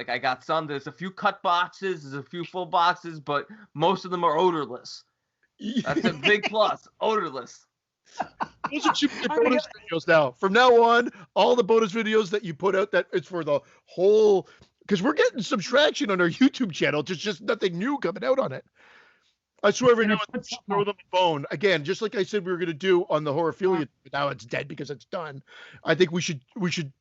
I got some. There's a few cut boxes. There's a few full boxes, but most of them are odorless. That's a big plus. Odorless. Those are cheap bonus videos now. From now on, all the bonus videos that you put out, that it's for the whole, because we're getting some traction on our YouTube channel. There's just nothing new coming out on it. I swear every now and then throw them a bone. Again, just like I said we were going to do on the Horophilia, but now it's dead because it's done. I think we should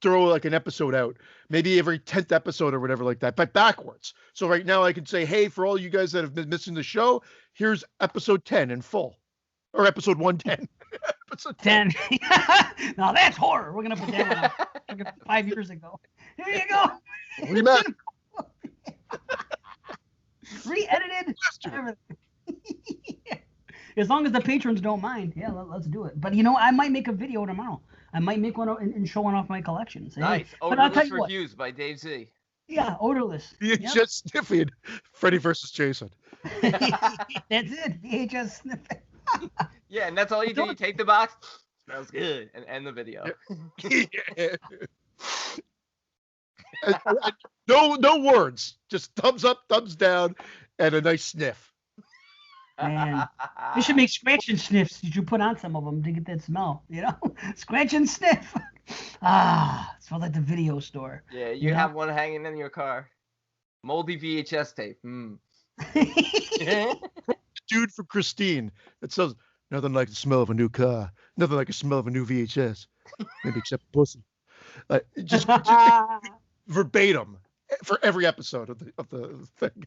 throw like an episode out, maybe every 10th episode or whatever like that, but backwards. So right now I can say, hey, for all you guys that have been missing the show, here's episode 10 in full, or episode 110. Episode 10. Now that's horror. We're going to put that one up 5 years ago. Here you go. Rematch. Re-edited. As long as the patrons don't mind, yeah, let's do it. But you know, I might make a video tomorrow. I might make one and showing off my collection. Say, nice. Hey, but I'll tell you reviews by Dave Z. Yeah, odorless. VHS sniffing. Freddy versus Jason. That's it. VHS sniffing. Yeah, and that's all you do. You take the box, smells good, and end the video. Yeah. No words. Just thumbs up, thumbs down, and a nice sniff. Man, they should make scratch and sniffs. You should put on some of them to get that smell, Scratch and sniff. It smells like the video store. Yeah, you have one hanging in your car. Moldy VHS tape. Dude from Christine. It says, nothing like the smell of a new car. Nothing like the smell of a new VHS. Maybe except pussy. Just verbatim for every episode of the thing.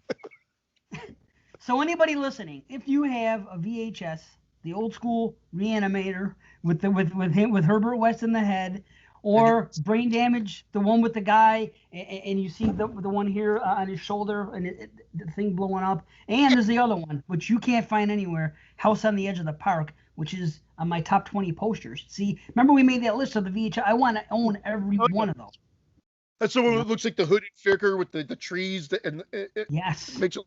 So anybody listening, if you have a VHS, the old school Reanimator with Herbert West in the head, or Brain Damage, the one with the guy, and you see the one here on his shoulder and the thing blowing up, and there's the other one which you can't find anywhere, House on the Edge of the Park, which is on my top 20 posters. See, remember we made that list of the VHS? I want to own every one of those. That's the one that looks like the hooded figure with the trees Yes. Makes it,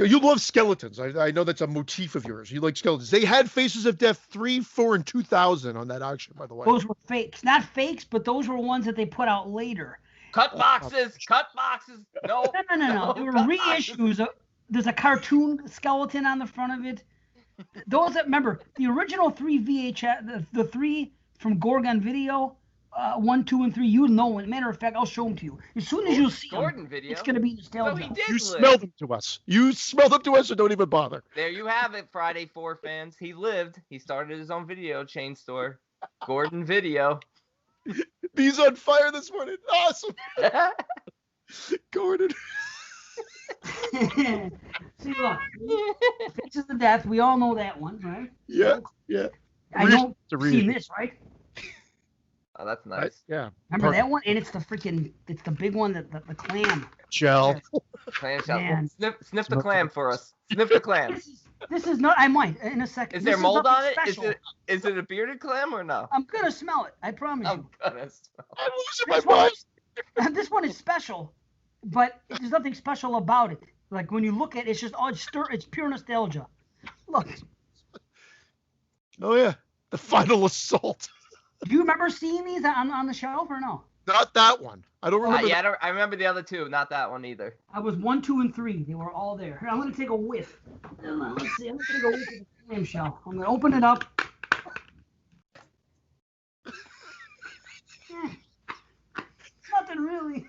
you love skeletons. I know that's a motif of yours. You like skeletons. They had Faces of Death 3, 4, and 2000 on that auction, by the way. Those were fakes. Not fakes, but those were ones that they put out later. Cut boxes. No. No. They were reissues. There's a cartoon skeleton on the front of it. Those that remember the original 3 VHS, the 3 from Gorgon Video, 1, 2, and 3. You know, as a matter of fact, I'll show them to you. As soon as you see Gordon them, Video. it's gonna be nostalgia. You smell them to us. You smell them to us, or don't even bother. There you have it, Friday 4 fans. He lived. He started his own video chain store, Gordon Video. Bees on fire this morning. Awesome. Gordon. See, look, Faces of Death. We all know that one, right? Yeah. I know you've seen this, right? Oh, that's nice. Yeah. Remember that one? And it's the big one, the clam. Shell. Clam shell. Man. Sniff the clam for us. Sniff the clam. This is not. I might in a second. Is there mold on it? Special. Is it a bearded clam or no? I'm gonna smell it. I promise I'm you. gonna smell it. I'm losing my mind. This one is special, but there's nothing special about it. Like when you look at it, it's just it's pure nostalgia. Look. Oh yeah, the final assault. Do you remember seeing these on the shelf or no? Not that one. I don't remember. I remember the other two. Not that one either. I was 1, 2, and 3. They were all there. Here, I'm gonna take a whiff. Let's see. I'm gonna take a whiff of the clam shell. I'm gonna open it up. Nothing really.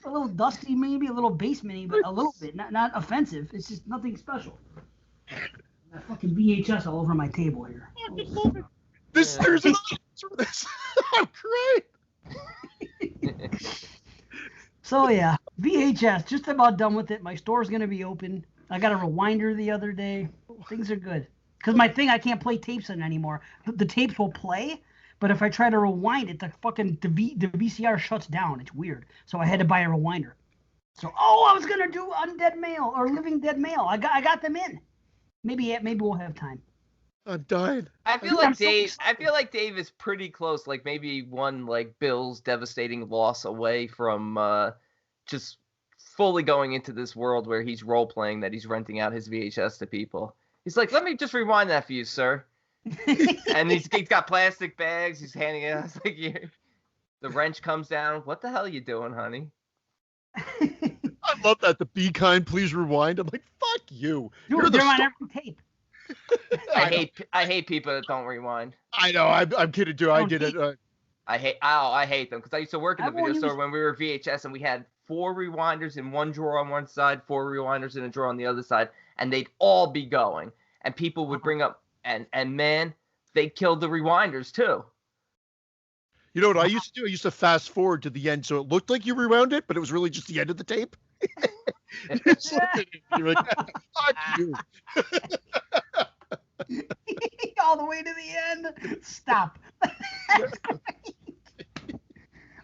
A little dusty, maybe a little basementy, but a little bit. Not offensive. It's just nothing special. That fucking VHS all over my table here. There's another for this. I'm crying. So yeah, VHS. Just about done with it. My store's gonna be open. I got a rewinder the other day. Things are good. Cause my thing, I can't play tapes in anymore. The tapes will play, but if I try to rewind it, the VCR shuts down. It's weird. So I had to buy a rewinder. So I was gonna do Undead Mail or Living Dead Mail. I got them in. Maybe we'll have time. I'm dying. I feel like Dave is pretty close. Like maybe one like Bill's devastating loss away from just fully going into this world where he's role playing that he's renting out his VHS to people. He's like, let me just rewind that for you, sir. And he's got plastic bags. He's handing it. I was like, the wrench comes down. What the hell are you doing, honey? I love that. The Be Kind, Please Rewind. I'm like, fuck you. Dude, they're on every tape. I hate people that don't rewind. I know. I'm kidding too. I did it. I hate them because I used to work in the video store when we were VHS and we had 4 rewinders in one drawer on one side, 4 rewinders in a drawer on the other side, and they'd all be going. And people would bring up and man, they killed the rewinders too. You know what I used to do? I used to fast forward to the end so it looked like you rewound it, but it was really just the end of the tape. You're like, fuck you. All the way to the end. Stop. That's great.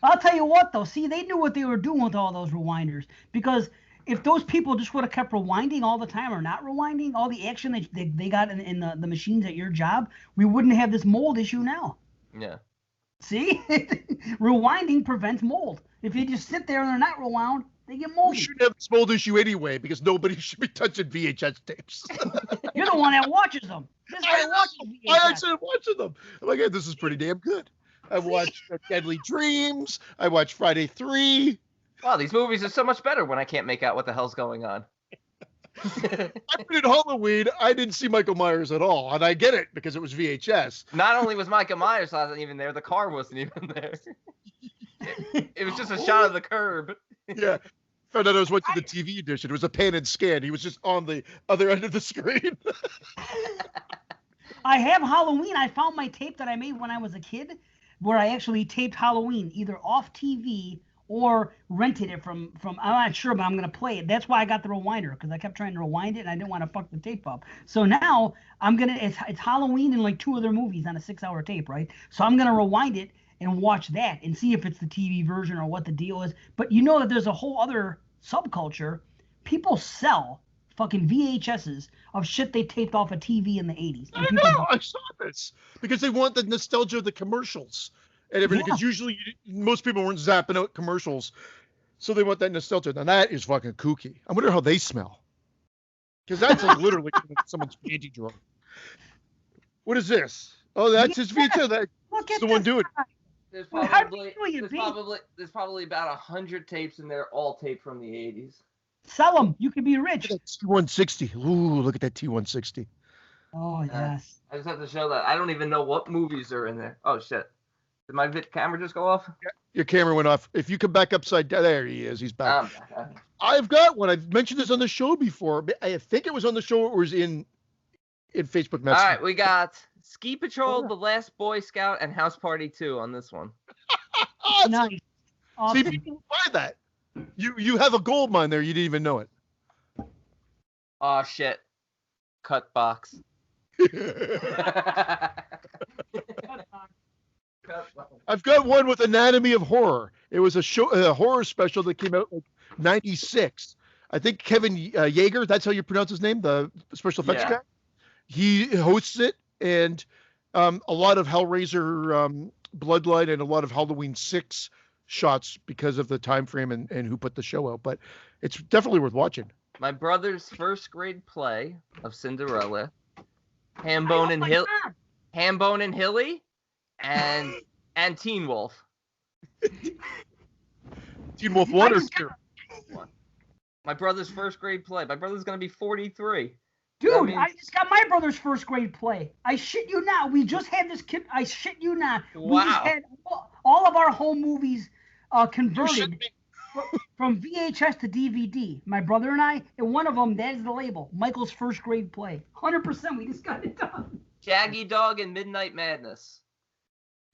I'll tell you what, though. See, they knew what they were doing with all those rewinders. Because if those people just would have kept rewinding all the time or not rewinding, all the action they got in the machines at your job, we wouldn't have this mold issue now. Yeah. See? Rewinding prevents mold. If you just sit there and they're not rewound, they get We moldy. shouldn't have this mold issue anyway because nobody should be touching VHS tapes. You're the one that watches them. This guy watches VHS. I actually watching them. I'm like, hey, this is pretty damn good. I watched Deadly Dreams. I watched Friday 3. Wow, these movies are so much better when I can't make out what the hell's going on. I put in Halloween. I didn't see Michael Myers at all, and I get it because it was VHS. Not only was Michael Myers not even there, the car wasn't even there. It was just a shot of the curb. Yeah. Found out I was watching the TV edition. It was a pan and scan. He was just on the other end of the screen. I have Halloween. I found my tape that I made when I was a kid where I actually taped Halloween either off TV or rented it from I'm not sure, but I'm going to play it. That's why I got the rewinder, because I kept trying to rewind it and I didn't want to fuck the tape up. So now it's Halloween and like 2 other movies on a 6-hour tape, right? So I'm going to rewind it and watch that and see if it's the TV version or what the deal is. But you know that there's a whole other subculture. People sell fucking VHSs of shit they taped off a TV in the 80s. I know. I saw this because they want the nostalgia of the commercials and everything. Because usually most people weren't zapping out commercials, so they want that nostalgia. Now that is fucking kooky. I wonder how they smell. Because that's like literally someone's panty drawer. What is this? Oh, that's his VHS. That's the one doing it. There's How do probably, you do it, there's probably about 100 tapes in there, all taped from the 80s. Sell them. You can be rich. T160. Ooh, look at that T160. Oh, yes. I just have to show that. I don't even know what movies are in there. Oh, shit. Did my camera just go off? Your camera went off. If you come back upside down, there he is. He's back. Okay. I've got one. I've mentioned this on the show before. I think it was on the show or it was in Facebook Messenger. All right, we got Ski Patrol, The Last Boy Scout, and House Party 2 on this one. Awesome. Nice. Awesome. See, people buy that. You have a gold mine there. You didn't even know it. Oh, shit. Cut box. I've got one with Anatomy of Horror. It was a horror special that came out in '96. I think Kevin Yeager, that's how you pronounce his name, the special effects guy. He hosts it, and a lot of Hellraiser Bloodline and a lot of Halloween 6 shots because of the time frame and who put the show out. But it's definitely worth watching. My brother's first grade play of Cinderella, Hambone and Hilly, and Teen Wolf. Teen Wolf 1 or 2? My brother's first grade play. My brother's gonna be 43. Dude, I just got my brother's first grade play. I shit you not. We just had this kid. I shit you not. Wow. We just had all of our home movies converted from VHS to DVD. My brother and I, and one of them, that is the label. Michael's first grade play. 100%. We just got it done. Shaggy Dog and Midnight Madness.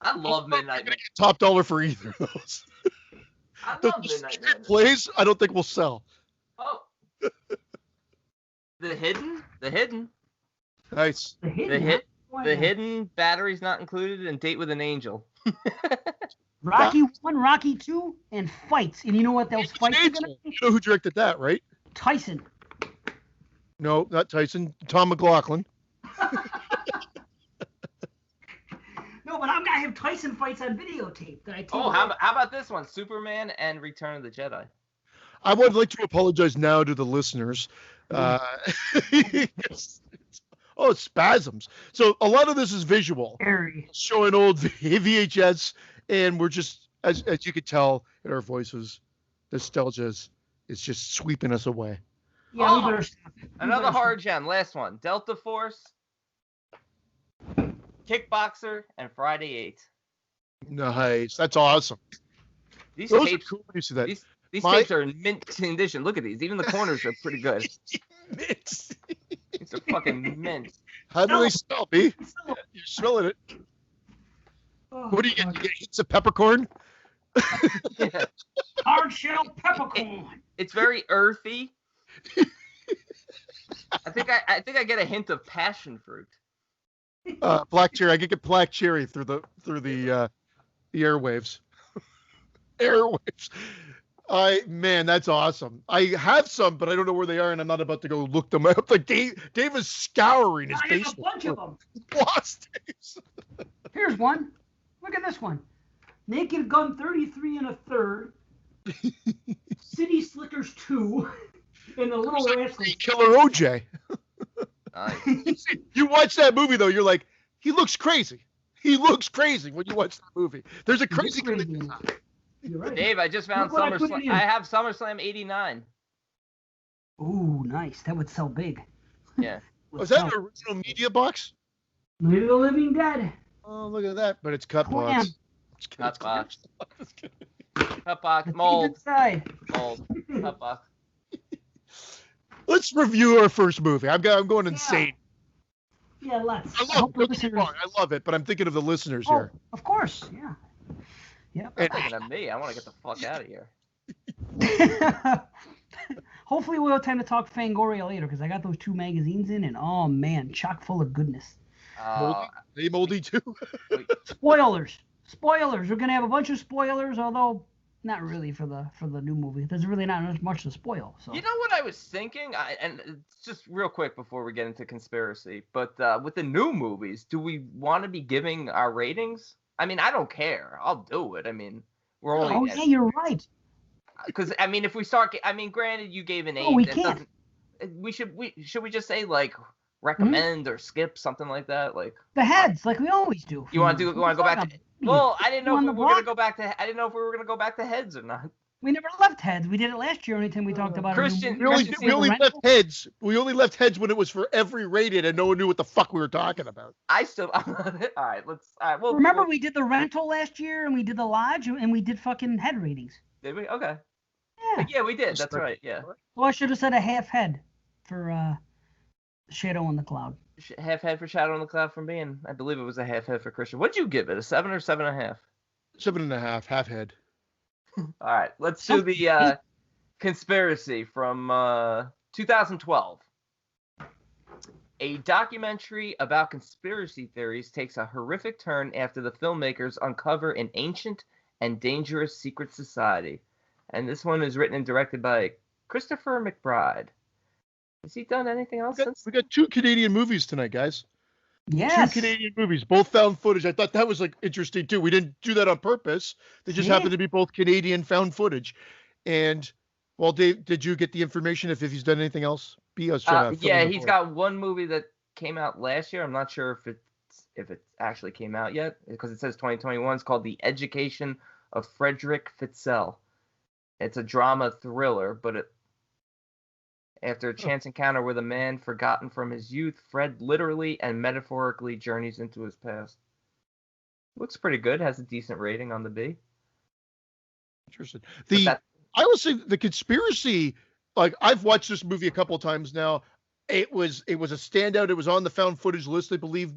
I love Midnight Madness. Top dollar for either of those. I love Midnight Madness. Plays, I don't think will sell. Oh. The Hidden. Nice. The Hidden, Batteries Not Included, and Date with an Angel. Rocky 1, Rocky 2, and Fights. And you know what those fights are going to be? You know who directed that, right? Tyson. No, not Tyson. Tom McLaughlin. No, but I'm going to have Tyson fights on videotape. How about this one? Superman and Return of the Jedi. I would like to apologize now to the listeners. Spasms. So a lot of this is visual. Showing old VHS, and we're just, as you could tell in our voices, nostalgia is just sweeping us away. Yeah, we better stop. Another horror gem. Last one. Delta Force, Kickboxer, and Friday 8. Nice. That's awesome. These Those tapes, are cool when you see that. These tapes are in mint condition. Look at these. Even the corners are pretty good. Mint. These are fucking mint. How do they smell, B? You're smelling it. Oh, What do you get? You get hits of peppercorn? Yeah. Hard shell peppercorn. It's very earthy. I think I get a hint of passion fruit. Black cherry. I could get black cherry through the airwaves. Airwaves. Man, that's awesome. I have some, but I don't know where they are, and I'm not about to go look them up. Like Dave is scouring his I have basement. a bunch of them. Lost tapes. Here's one. Look at this one. Naked Gun 33 1/3, City Slickers 2, and The Little Rascals. Killer OJ. Nice. You watch that movie though, you're like, he looks crazy. He looks crazy when you watch that movie. There's a crazy guy. You're right. Dave, I just found Look what I put SummerSlam. in. I have SummerSlam '89. Ooh, nice. That would sell big. Yeah. Was that an original media box? Night of the Living Dead. Oh, look at that. But it's cut Wham. box. Cut box. Cut box. The Mold. favorite side. Mold. Cut box. Let's review our first movie. I'm going insane. Yeah, let's. I love it. Don't get me wrong, I love it, but I'm thinking of the listeners here. Of course, yeah. Yep. I'm thinking of me. I want to get the fuck out of here. Hopefully we'll have time to talk Fangoria later because I got those 2 magazines in and oh man, chock full of goodness. They moldy too. Spoilers. We're gonna have a bunch of spoilers, although not really for the new movie. There's really not much to spoil. So You know what I was thinking? And it's just real quick before we get into conspiracy, but with the new movies, do we want to be giving our ratings? I mean, I don't care. I'll do it. I mean, we're only. Oh yeah, you're right. Because I mean, if we start, I mean, granted, you gave an 8. we that can't. Should we just say like recommend or skip something like that? Like The heads, like we always do. you want to go back to? Well, I didn't know if we were gonna go back to. I didn't know if we were gonna go back to heads or not. We never left heads. We did it last year. Anytime we talked about Christian- it. We only left heads. We only left heads when it was for every rated, and no one knew what the fuck we were talking about. I still. All right. Well, Remember we did the rental last year, and we did the lodge, and we did fucking head ratings. Did we? Okay. Yeah. Yeah, we did. That's right. Yeah. Well, I should have said a half head for Shadow on the Cloud. Half head for Shadow on the Cloud from me, and I believe it was a half head for Christian. What'd you give it? A 7 or 7.5? 7.5, half head. All right, let's do the conspiracy from 2012. A documentary about conspiracy theories takes a horrific turn after the filmmakers uncover an ancient and dangerous secret society. And this one is written and directed by Christopher McBride. Has he done anything else since? We got 2 Canadian movies tonight, guys. Yes. 2 Canadian movies, both found footage. I thought that was like interesting too. We didn't do that on purpose. They just happened to be both Canadian found footage. And well, Dave, did you get the information if he's done anything else? Yeah, he's got one movie that came out last year. I'm not sure if it actually came out yet because it says 2021. It's called The Education of Frederick Fitzel. It's a drama thriller, but after a chance encounter with a man forgotten from his youth, Fred literally and metaphorically journeys into his past. Looks pretty good. Has a decent rating on the B. Interesting. I will say the conspiracy. Like I've watched this movie a couple of times now. It was a standout. It was on the found footage list, I believe.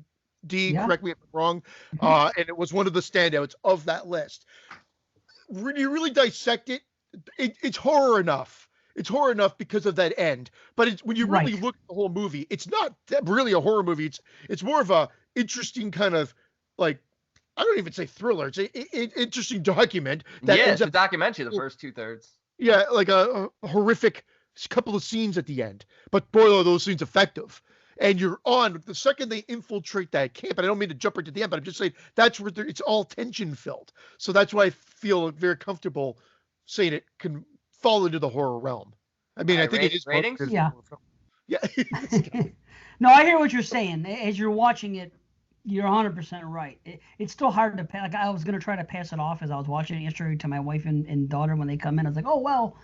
D, correct me if I'm wrong. And it was one of the standouts of that list. When you really dissect it, it's horror enough. It's horror enough because of that end. But when you really look at the whole movie, it's not really a horror movie. It's more of a interesting kind of like, I don't even say thriller. It's an interesting document. It's a documentary, the first 2/3. Yeah, like a horrific couple of scenes at the end. But boy, are those scenes effective. And you're on the second they infiltrate that camp. And I don't mean to jump right to the end, but I'm just saying that's where it's all tension filled. So that's why I feel very comfortable saying it can fall into the horror realm. I mean, I think it is ratings. Yeah. Yeah. No, I hear what you're saying. As you're watching it, you're 100% right. It's still hard to pass. Like I was gonna try to pass it off as I was watching it yesterday to my wife and daughter when they come in. I was like, oh well,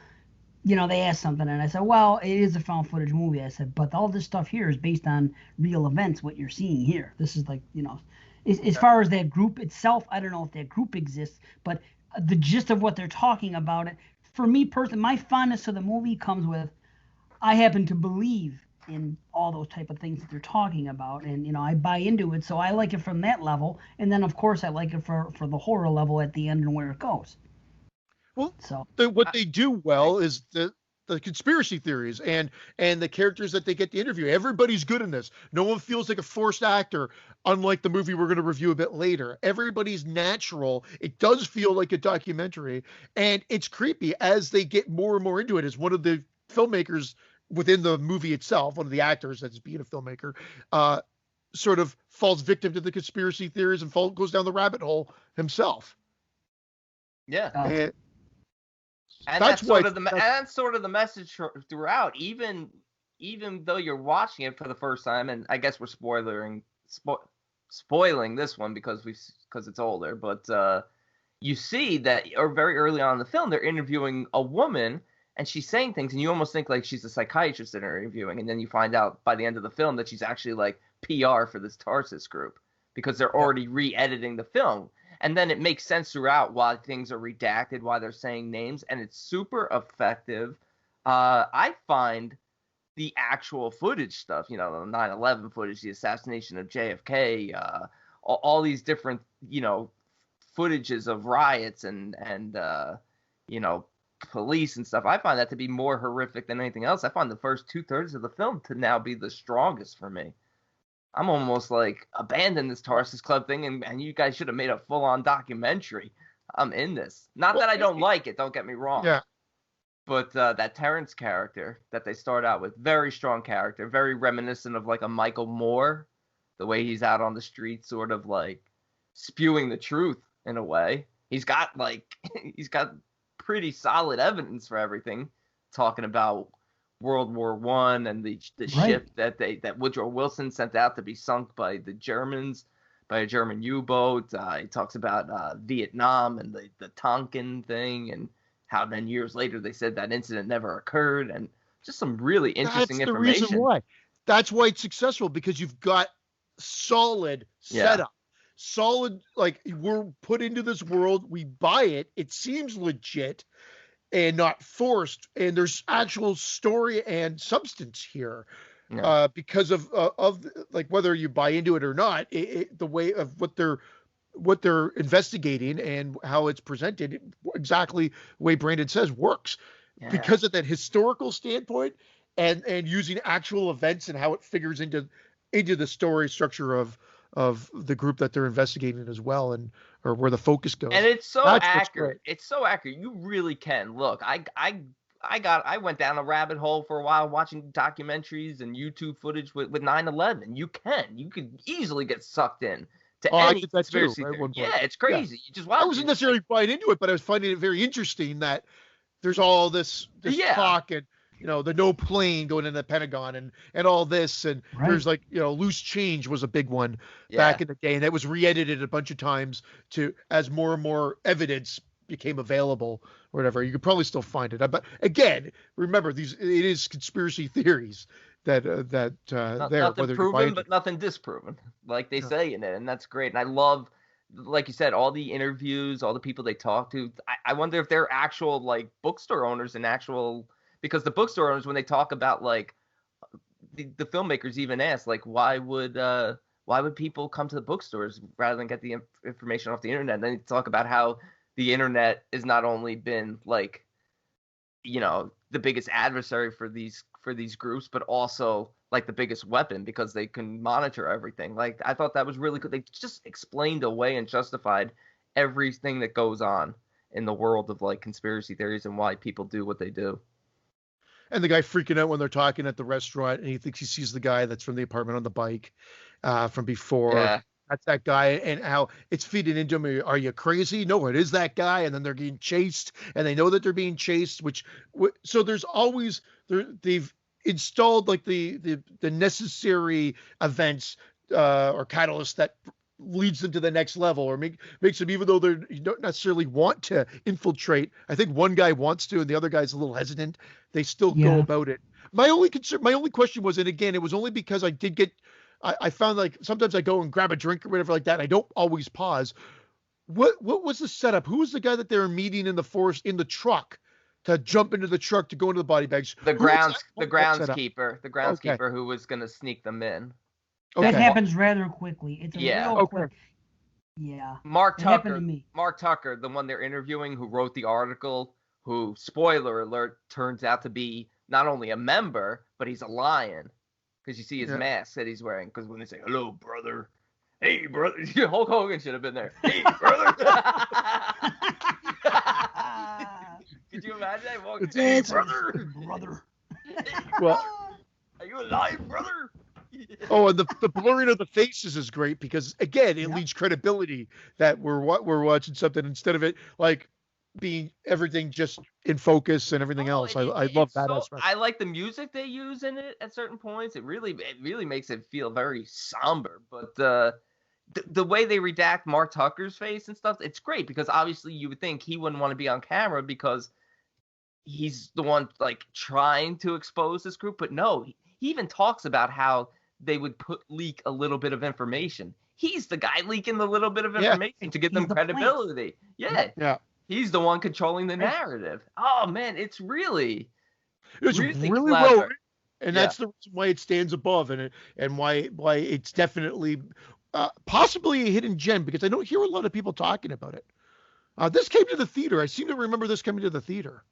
they asked something, and I said, well, it is a found footage movie. I said, but all this stuff here is based on real events. What you're seeing here, this is like, as far as that group itself, I don't know if that group exists, but the gist of what they're talking about it. For me personally, my fondness to the movie comes with, I happen to believe in all those type of things that they're talking about, and I buy into it, so I like it from that level, and then of course I like it for the horror level at the end and where it goes. Well, so what they do well is the conspiracy theories and the characters that they get to interview. Everybody's good in this. No one feels like a forced actor, unlike the movie we're going to review a bit later. Everybody's natural. It does feel like a documentary, and it's creepy as they get more and more into it. As one of the filmmakers within the movie itself, one of the actors that's being a filmmaker, sort of falls victim to the conspiracy theories and goes down the rabbit hole himself. Yeah. And that's sort of the message throughout. Even though you're watching it for the first time, and I guess we're spoiling this one because it's older, but you see that, or very early on in the film, they're interviewing a woman, and she's saying things, and you almost think like she's a psychiatrist that they're interviewing, and then you find out by the end of the film that she's actually like PR for this Tarsus group because they're already re-editing the film. And then it makes sense throughout why things are redacted, why they're saying names, and it's super effective. I find the actual footage stuff, the 9/11 footage, the assassination of JFK, all these different, footages of riots and police and stuff. I find that to be more horrific than anything else. I find the first 2/3 of the film to now be the strongest for me. I'm almost like, abandon this Tarsus Club thing, and you guys should have made a full-on documentary. I'm in this. Not that I don't like it, don't get me wrong. Yeah. But that Terrence character that they start out with, very strong character, very reminiscent of like a Michael Moore, the way he's out on the street sort of like spewing the truth in a way. He's got pretty solid evidence for everything, talking about World War I and the ship that Woodrow Wilson sent out to be sunk by the Germans, by a German U-boat. He talks about Vietnam and the Tonkin thing, and how then years later they said that incident never occurred, and just some really interesting information. That's the reason why. That's why it's successful, because you've got solid setup. Solid, like, we're put into this world, we buy it, it seems legit and not forced, and there's actual story and substance here. Because of like, whether you buy into it or not, the way of what they're investigating and how it's presented, exactly the way Brandon says, works because of that historical standpoint and using actual events and how it figures into the story structure of the group that they're investigating as well, or where the focus goes. And it's so accurate. It's so accurate. You really can look. I went down a rabbit hole for a while watching documentaries and YouTube footage with 9/11. You could easily get sucked in to any conspiracy theory. Yeah, it's crazy. You just watch. I wasn't necessarily buying into it, but I was finding it very interesting that there's all this talk and the no plane going into the Pentagon and all this, and there's like, loose change was a big one back in the day, and it was re-edited a bunch of times as more and more evidence became available or whatever. You could probably still find it, but again, remember, it is conspiracy theories that nothing proven but nothing disproven, like they say in it, and that's great. And I love, like you said, all the interviews, all the people they talk to. I wonder if they're actual like bookstore owners and actual. Because the bookstore owners, when they talk about like the filmmakers, even ask like, why would people come to the bookstores rather than get the information off the internet? And then they talk about how the internet has not only been like, the biggest adversary for these groups, but also like the biggest weapon because they can monitor everything. Like, I thought that was really good. They just explained away and justified everything that goes on in the world of like conspiracy theories and why people do what they do. And the guy freaking out when they're talking at the restaurant, and he thinks he sees the guy that's from the apartment on the bike from before. Yeah. That's that guy, and how it's feeding into him. Are you crazy? No, it is that guy. And then they're getting chased, and they know that they're being chased. So there's always they've installed like the necessary events or catalysts that leads them to the next level, or makes them, even though you don't necessarily want to infiltrate. I think one guy wants to, and the other guy's a little hesitant. They still go about it. My only question was, and again, it was only because I found like sometimes I go and grab a drink or whatever like that. I don't always pause. What was the setup? Who was the guy that they were meeting in the forest in the truck to jump into the truck to go into the body bags? The groundskeeper who was going to sneak them in. Okay. That happens rather quickly. It's real quick. Yeah. Mark Tucker, the one they're interviewing, who wrote the article, who, spoiler alert, turns out to be not only a member, but he's a lion. Because you see his mask that he's wearing. Because when they say, "Hello, brother," "Hey, brother," Hulk Hogan should have been there. "Hey, brother." Could you imagine that? "Hey, brother." "Hey, well, are you alive, brother?" Oh, and the blurring of the faces is great because, again, it leads credibility that we're watching something instead of it like being everything just in focus and everything else. I love that aspect. I like the music they use in it at certain points. It really makes it feel very somber. But the way they redact Mark Tucker's face and stuff, it's great because obviously you would think he wouldn't want to be on camera because he's the one like trying to expose this group. But no, he even talks about how they would leak a little bit of information. He's the guy leaking the little bit of information to give them credibility. Yeah. He's the one controlling the narrative. Oh man, it's really really clever. Well written. And that's the reason why it stands above and why it's definitely possibly a hidden gem, because I don't hear a lot of people talking about it. This came to the theater. I seem to remember this coming to the theater.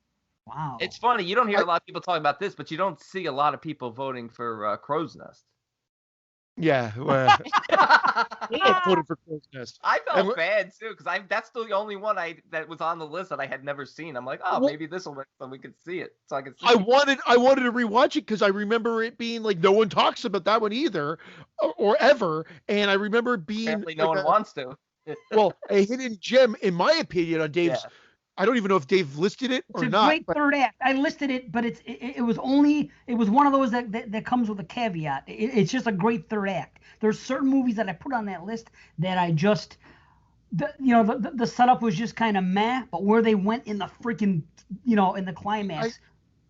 Wow. It's funny. You don't hear a lot of people talking about this, but you don't see a lot of people voting for Crow's Nest. Yeah. I voted for Crow's Nest. I felt bad, too, because that's the only one that was on the list that I had never seen. I'm like, maybe this will work so we could see it. So I could see I wanted to rewatch it because I remember it being like no one talks about that one either or ever. And I remember it being apparently no one wants to. Well, a hidden gem, in my opinion, on Dave's. Yeah. I don't even know if Dave listed it or not. It's a great third act. I listed it, but it was one of those that comes with a caveat. It's just a great third act. There's certain movies that I put on that list that I just, the setup was just kind of meh, but where they went in the freaking, in the climax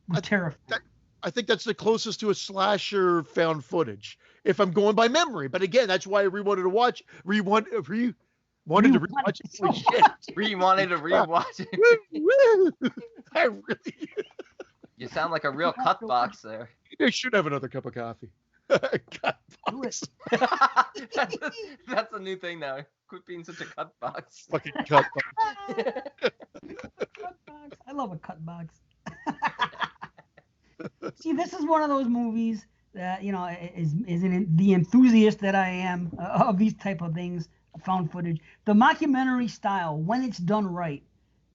was terrifying. I think that's the closest to a slasher found footage, if I'm going by memory. But again, that's why I wanted to rewatch it. Wanted to rewatch it. I really. You sound like a real cut box there. They should have another cup of coffee. Cut box. That's a new thing now. Quit being such a cut box. Fucking cut box. Cut box. I love a cut box. See, this is one of those movies that the enthusiast that I am of these type of things. Found footage. The mockumentary style, when it's done right,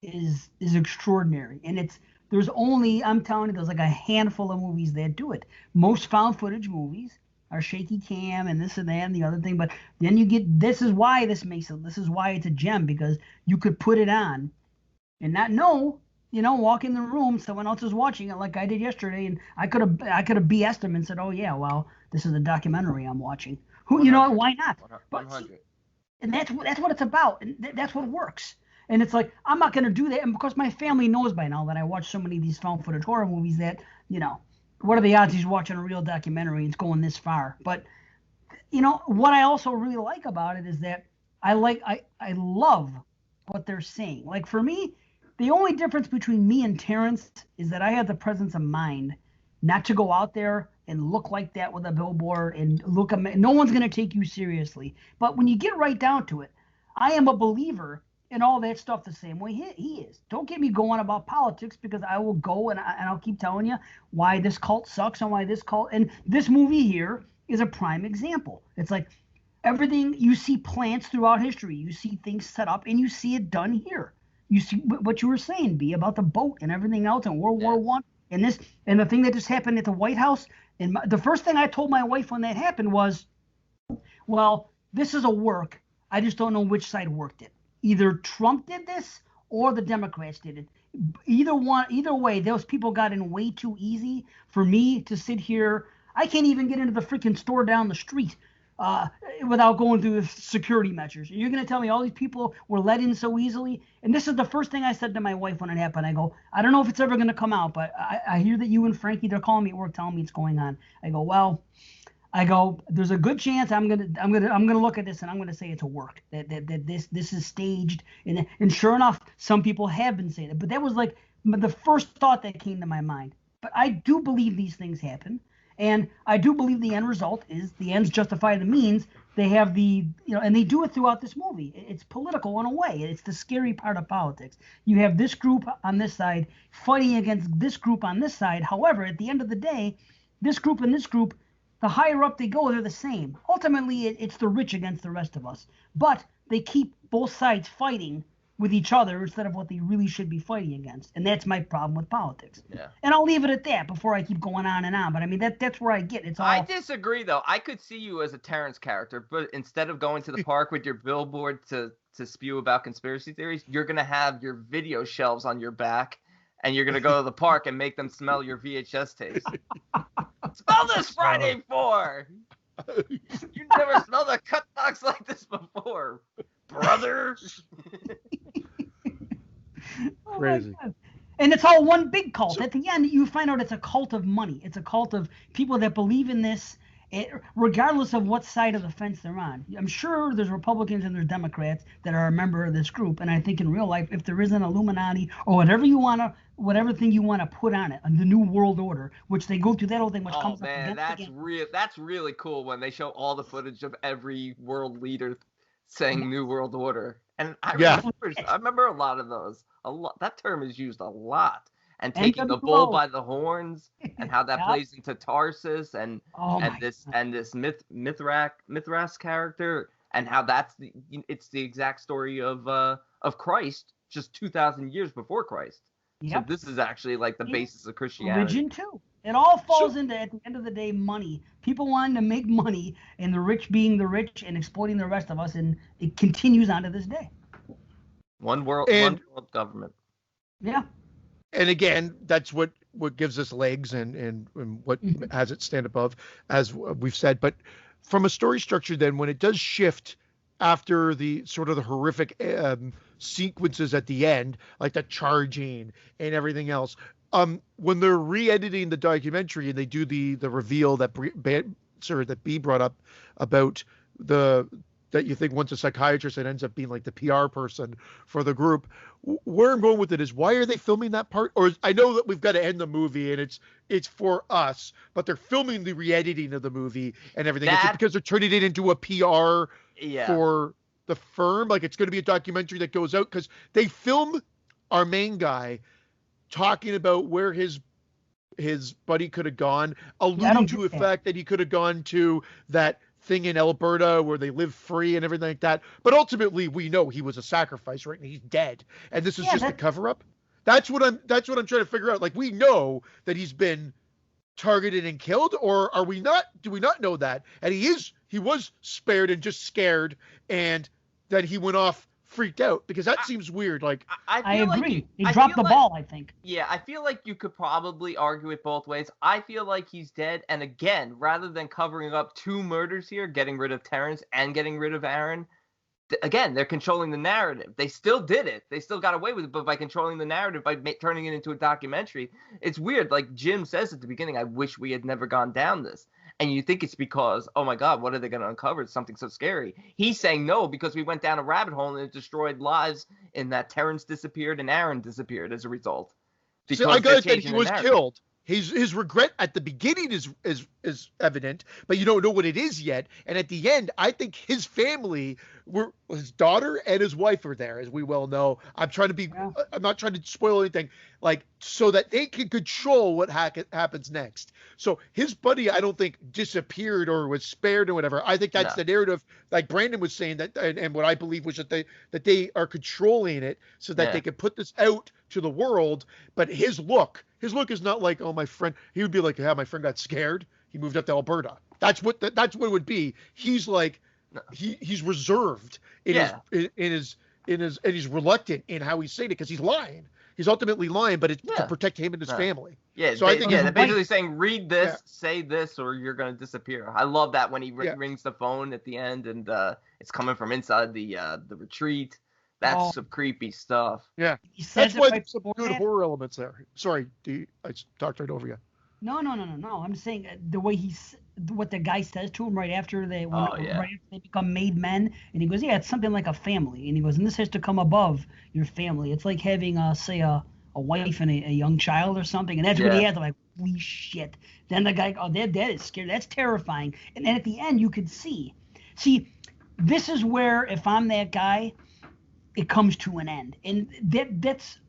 is extraordinary. And I'm telling you, there's like a handful of movies that do it. Most found footage movies are shaky cam and this and that and the other thing. But then you get, this is why it's a gem, because you could put it on and not know, walk in the room, someone else is watching it like I did yesterday, and I could have BS'd them and said, oh yeah, well, this is a documentary I'm watching. Why not? 100. And that's what it's about, and that's what works. And it's like, I'm not going to do that, and because my family knows by now that I watch so many of these found footage horror movies that, what are the odds he's watching a real documentary and it's going this far? But, what I also really like about it is that I love what they're saying. Like, for me, the only difference between me and Terrence is that I have the presence of mind not to go out there and look like that with a billboard and no one's going to take you seriously. But when you get right down to it, I am a believer in all that stuff the same way he is. Don't get me going about politics, because I will go and I'll keep telling you why this cult sucks and why this cult, and this movie here is a prime example. It's like everything, you see plants throughout history, you see things set up, and you see it done here. You see what you were saying, B, about the boat and everything else in World War I. And the thing that just happened at the White House, and the first thing I told my wife when that happened was, well, this is a work. I just don't know which side worked it. Either Trump did this or the Democrats did it. Either way, those people got in way too easy for me to sit here. I can't even get into the freaking store down the street without going through the security measures. You're going to tell me all these people were let in so easily? And this is the first thing I said to my wife when it happened. I go, I don't know if it's ever going to come out, but I hear that you and Frankie, they're calling me at work telling me it's going on. I go, there's a good chance I'm gonna look at this and I'm gonna say it's a work, that this is staged, and sure enough, some people have been saying it. But that was like the first thought that came to my mind. But I do believe these things happen. And I do believe the end result is the ends justify the means. They have and they do it throughout this movie. It's political in a way. It's the scary part of politics. You have this group on this side fighting against this group on this side. However, at the end of the day, this group and this group, the higher up they go, they're the same. Ultimately, it's the rich against the rest of us. But they keep both sides fighting with each other instead of what they really should be fighting against. And that's my problem with politics. Yeah. And I'll leave it at that before I keep going on and on. But I mean, that's where I get it. I disagree, though. I could see you as a Terrence character, but instead of going to the park with your billboard to to spew about conspiracy theories, you're gonna have your video shelves on your back, and you're gonna go to the park and make them smell your VHS tapes. Smell this Friday 4. You never smelled a cut box like this before, brother. Crazy. And it's all one big cult. At the end, you find out it's a cult of money. It's a cult of people that believe in this, regardless of what side of the fence they're on. I'm sure there's Republicans and there's Democrats that are a member of this group. And I think in real life, if there is an Illuminati or whatever thing you want to put on it, the New World Order, which they go through that whole thing, which comes up against that's really cool when they show all the footage of every world leader saying New World Order. And I remember a lot of those. That term is used a lot. And taking the bull by the horns, and how that plays into Tarsus and this Mithras character, and how it's the exact story of Christ just 2,000 years before Christ. Yep. So this is actually like the basis of Christianity. Religion too. It all falls into, at the end of the day, money. People wanting to make money, and the rich being the rich and exploiting the rest of us, and it continues on to this day. One world government. Yeah. And again, that's what gives us legs and what has it stand above, as we've said. But from a story structure, then, when it does shift after the sort of the horrific sequences at the end, like the charging and everything else, when they're re-editing the documentary and they do the reveal that B brought up about that you think once a psychiatrist, it ends up being like the PR person for the group. Where I'm going with it is, why are they filming that part? Or I know that we've got to end the movie and it's for us, but they're filming the re-editing of the movie and everything. Is it because they're turning it into a PR for the firm? Like, it's going to be a documentary that goes out, because they film our main guy talking about where his buddy could have gone, alluding to the fact that he could have gone to that thing in Alberta where they live free and everything like that. But ultimately, we know he was a sacrifice, right? And he's dead. And this is just a cover up. That's what I'm trying to figure out. Like, we know that he's been targeted and killed, or are we not? Do we not know that? And he was spared and just scared, and then he went off freaked out, because that seems weird. Like, I agree. He dropped the ball, I think. Yeah, I feel like you could probably argue it both ways. I feel like he's dead, and again, rather than covering up 2 murders here, getting rid of Terrence and getting rid of Aaron, again, they're controlling the narrative. They still did it. They still got away with it, but by controlling the narrative, by turning it into a documentary, it's weird. Like Jim says at the beginning, I wish we had never gone down this. And you think it's because, oh my God, what are they going to uncover? It's something so scary. He's saying no, because we went down a rabbit hole and it destroyed lives, in that Terrence disappeared and Aaron disappeared as a result. So I got that he was killed. His regret at the beginning is evident, but you don't know what it is yet. And at the end, I think his family his daughter and his wife are there, as we well know. I'm not trying to spoil anything, like, so that they can control what happens next. So his buddy, I don't think disappeared or was spared or whatever. I think that's the narrative, like Brandon was saying, that, and what I believe was that they are controlling it so that they can put this out to the world. But his look is not like, oh, my friend. He would be like, yeah, my friend got scared, he moved up to Alberta. That's what it would be. He's like, he's reserved in his and he's reluctant in how he's saying it, because he's lying. He's ultimately lying, but it's to protect him and his family. Yeah, so I think they're basically saying, read this, say this, or you're going to disappear. I love that when he rings the phone at the end, and it's coming from inside the retreat. That's some creepy stuff. Yeah, that's why there's some good horror elements there. Sorry, I talked right over you. No. I'm saying the way what the guy says to him right after right after they become made men, and he goes, yeah, it's something like a family, and he goes, and this has to come above your family. It's like having say a wife and a young child or something, and that's what he has. I'm like, holy shit. Then the guy, that is scary. That's terrifying. And then at the end, you could see, this is where, if I'm that guy, it comes to an end. And that's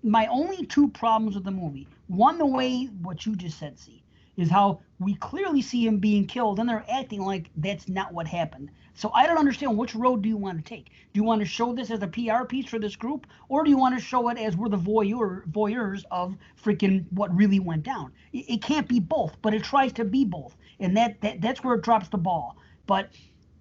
my only 2 problems with the movie. One, the way what you just said, is how we clearly see him being killed, and they're acting like that's not what happened. So I don't understand, which road do you want to take? Do you want to show this as a PR piece for this group, or do you want to show it as we're the voyeurs of freaking what really went down? It can't be both, but it tries to be both, and that's where it drops the ball. But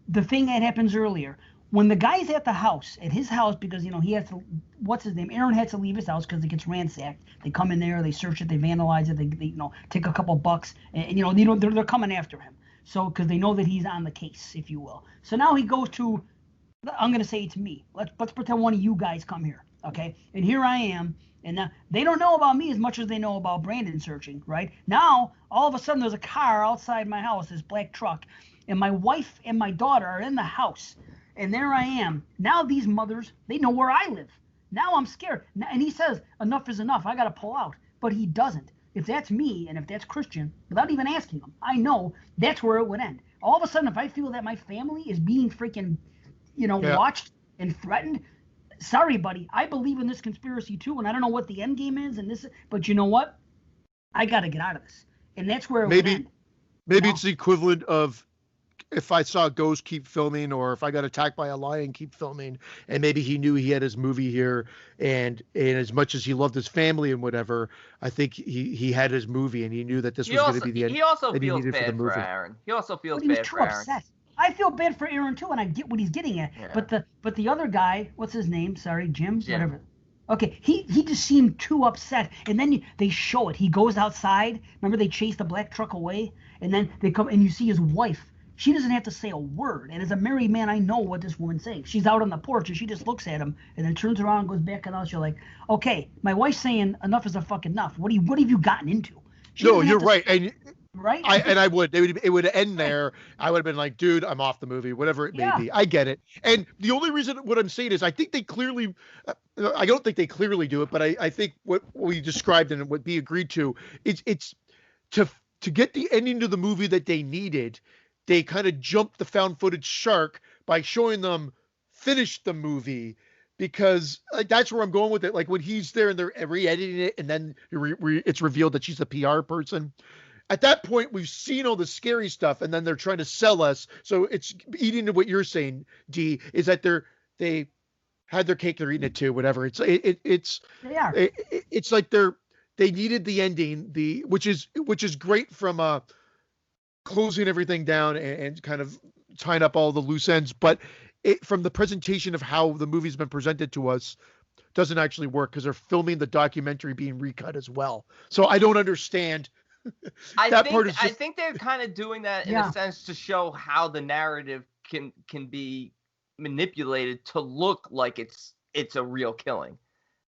the thing that happens earlier, when the guy's at the house, at his house, because, he has to, what's his name? Aaron had to leave his house because it gets ransacked. They come in there, they search it, they vandalize it, they take a couple bucks, and, they're coming after him. So, because they know that he's on the case, if you will. So now he goes to, I'm going to say it's me. Let's pretend one of you guys come here, okay? And here I am, and now they don't know about me as much as they know about Brandon searching, right? Now, all of a sudden, there's a car outside my house, this black truck, and my wife and my daughter are in the house. And there I am. Now these mothers, they know where I live. Now I'm scared. And he says, enough is enough. I got to pull out. But he doesn't. If that's me and if that's Christian, without even asking him, I know that's where it would end. All of a sudden, if I feel that my family is being freaking, watched and threatened, sorry, buddy. I believe in this conspiracy too, and I don't know what the end game is. But you know what? I got to get out of this. And that's where it would end. Maybe it's the equivalent of, if I saw a ghost, keep filming, or if I got attacked by a lion, keep filming. And maybe he knew he had his movie here, and as much as he loved his family and whatever, I think he had his movie, and he knew that this was going to be the end. He also that he feels needed bad for the movie. for Aaron. He also feels But he was bad too for Aaron. upset. I feel bad for Aaron too, and I get what he's getting at. Yeah. But the other guy, what's his name? Sorry, Jim. Whatever. Okay, he just seemed too upset, and then they show it. He goes outside. Remember, they chase the black truck away, and then they come, and you see his wife. She doesn't have to say a word, and as a married man, I know what this woman's saying. She's out on the porch, and she just looks at him, and then turns around and goes back in the house. You're like, okay, my wife's saying enough is a fuck enough. What have you gotten into? No, you're right, right. It would end there. I would have been like, dude, I'm off the movie, whatever it may be. I get it. And the only reason what I'm saying is I think they clearly, I don't think they clearly do it, but I think what we described and would be agreed to, it's to get the ending to the movie that they needed. They kind of jumped the found footage shark by showing them finish the movie, because that's where I'm going with it. Like when he's there and they're re-editing it, and then it's revealed that she's a PR person. At that point, we've seen all the scary stuff, and then they're trying to sell us. So it's eating to what you're saying, D, is that they had their cake, they're eating it too, whatever. It's like they needed the ending, which is great from closing everything down and kind of tying up all the loose ends, but from the presentation of how the movie's been presented to us, doesn't actually work because they're filming the documentary being recut as well. So I don't understand. I think they're kind of doing that in a sense to show how the narrative can be manipulated to look like it's a real killing.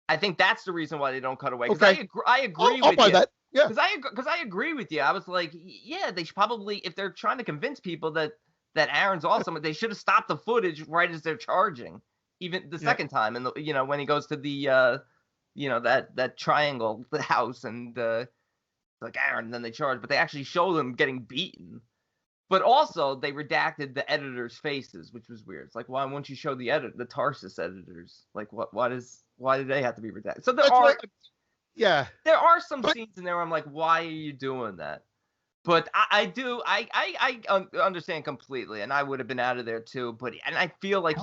I think that's the reason why they don't cut away. Because I agree with you. That. Yeah. Because I agree with you. I was like, yeah, they should probably, if they're trying to convince people that Aaron's awesome, they should have stopped the footage right as they're charging, even the second time. And when he goes to the that triangle, the house, and like Aaron, and then they charge, but they actually show them getting beaten. But also they redacted the editors' faces, which was weird. It's like, why won't you show the Tarsus editors? Like, why do they have to be redacted? So there are some scenes in there where I'm like, why are you doing that? But I understand completely, and I would have been out of there too. And I feel like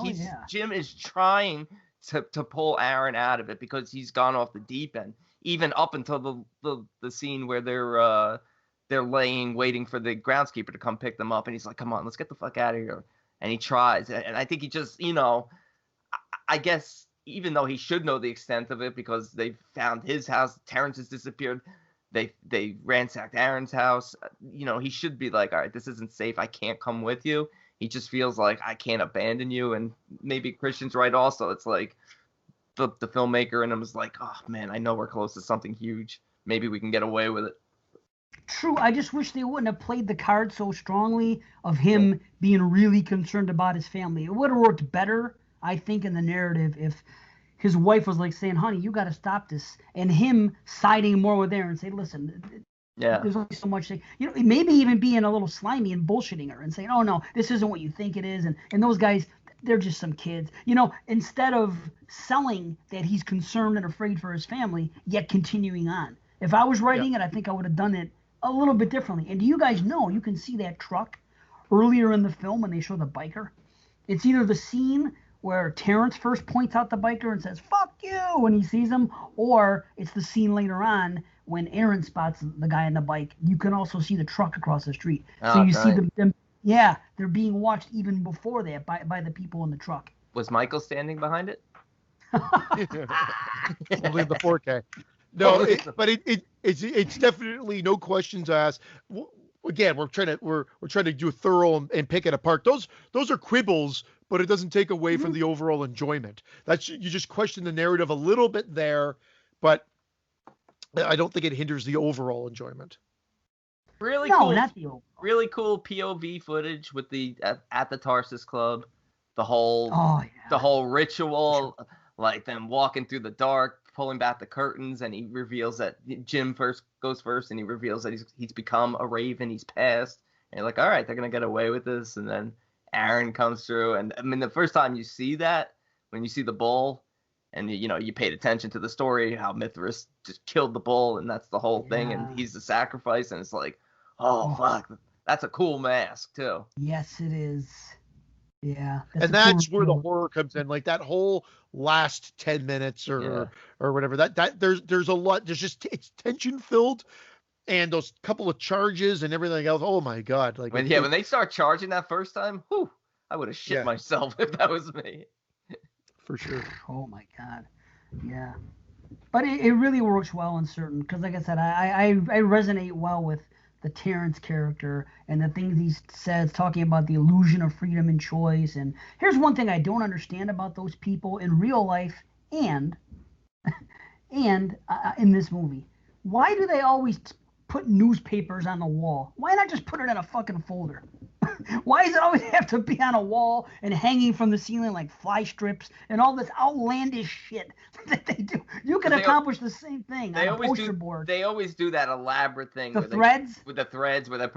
Jim is trying to pull Aaron out of it because he's gone off the deep end, even up until the scene where they're waiting for the groundskeeper to come pick them up, and he's like, come on, let's get the fuck out of here. And he tries, and I think he just, I guess, even though he should know the extent of it because they found his house, Terrence has disappeared, they ransacked Aaron's house, he should be like, all right, this isn't safe, I can't come with you. He just feels like I can't abandon you. And maybe Christian's right also. It's like the filmmaker in him is like, oh man, I know we're close to something huge, maybe we can get away with it. True. I just wish they wouldn't have played the card so strongly of him being really concerned about his family. It would have worked better, I think, in the narrative if his wife was like saying, honey, you got to stop this, and him siding more with Aaron and say, listen, there's only so much, maybe even being a little slimy and bullshitting her and saying, oh no, this isn't what you think it is. And those guys, they're just some kids, instead of selling that he's concerned and afraid for his family, yet continuing on. If I was writing it, I think I would have done it a little bit differently. And do you guys know, you can see that truck earlier in the film when they show the biker. It's either the scene where Terrence first points out the biker and says, fuck you, when he sees him, or it's the scene later on when Aaron spots the guy on the bike. You can also see the truck across the street. So you see them Yeah, they're being watched even before that by the people in the truck. Was Michael standing behind it? Only the 4K. No, it's definitely no questions asked. Again, we're trying to do a thorough and pick it apart. Those are quibbles, but it doesn't take away from the overall enjoyment. You just question the narrative a little bit there, but I don't think it hinders the overall enjoyment. Really no, cool. Not the overall. Really cool POV footage with the at the Tarsus Club, the whole ritual, like them walking through the dark, pulling back the curtains, and he reveals that Jim goes first, and he reveals that he's become a raven, he's passed, and you're like, all right, they're gonna get away with this, and then Aaron comes through, and I mean the first time you see that, when you see the bull, and you paid attention to the story, how Mithras just killed the bull, and that's the whole thing, and he's the sacrifice, and it's like, oh fuck, that's a cool mask too. Yes, it is. Yeah, that's where the horror comes in, like that whole last 10 minutes or whatever. That there's a lot. There's just, it's tension filled, and those couple of charges and everything else. Oh my god! Like when they start charging that first time, whew, I would have shit myself if that was me. For sure. Oh my god. Yeah, but it really works well in certain, because like I said, I resonate well with the Terrence character and the things he says, talking about the illusion of freedom and choice. And here's one thing I don't understand about those people in real life and in this movie. Why do they always put newspapers on the wall? Why not just put it in a fucking folder? Why does it always have to be on a wall and hanging from the ceiling like fly strips and all this outlandish shit that they do? You can accomplish the same thing on a poster board. They always do that elaborate thing. With the threads where they're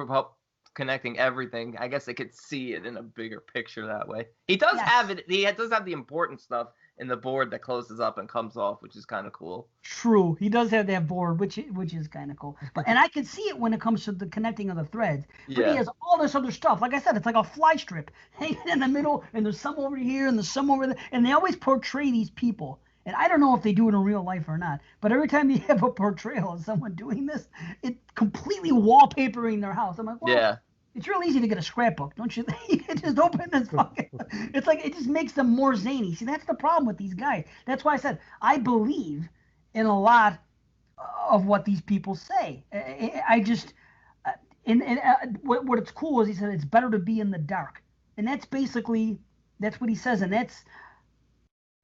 connecting everything. I guess they could see it in a bigger picture that way. He does have it. He does have the important stuff in the board that closes up and comes off, which is kind of cool. True, he does have that board, which is kind of cool. And I can see it when it comes to the connecting of the threads. But he has all this other stuff. Like I said, it's like a fly strip hanging in the middle, and there's some over here and there's some over there. And they always portray these people. And I don't know if they do it in real life or not, but every time you have a portrayal of someone doing this, it completely wallpapering their house. I'm like, well, it's real easy to get a scrapbook, don't you think? Just open this fucking... It's like, it just makes them more zany. See, that's the problem with these guys. That's why I said I believe in a lot of what these people say. I just... what it's cool is he said it's better to be in the dark. And that's basically... That's what he says, and that's...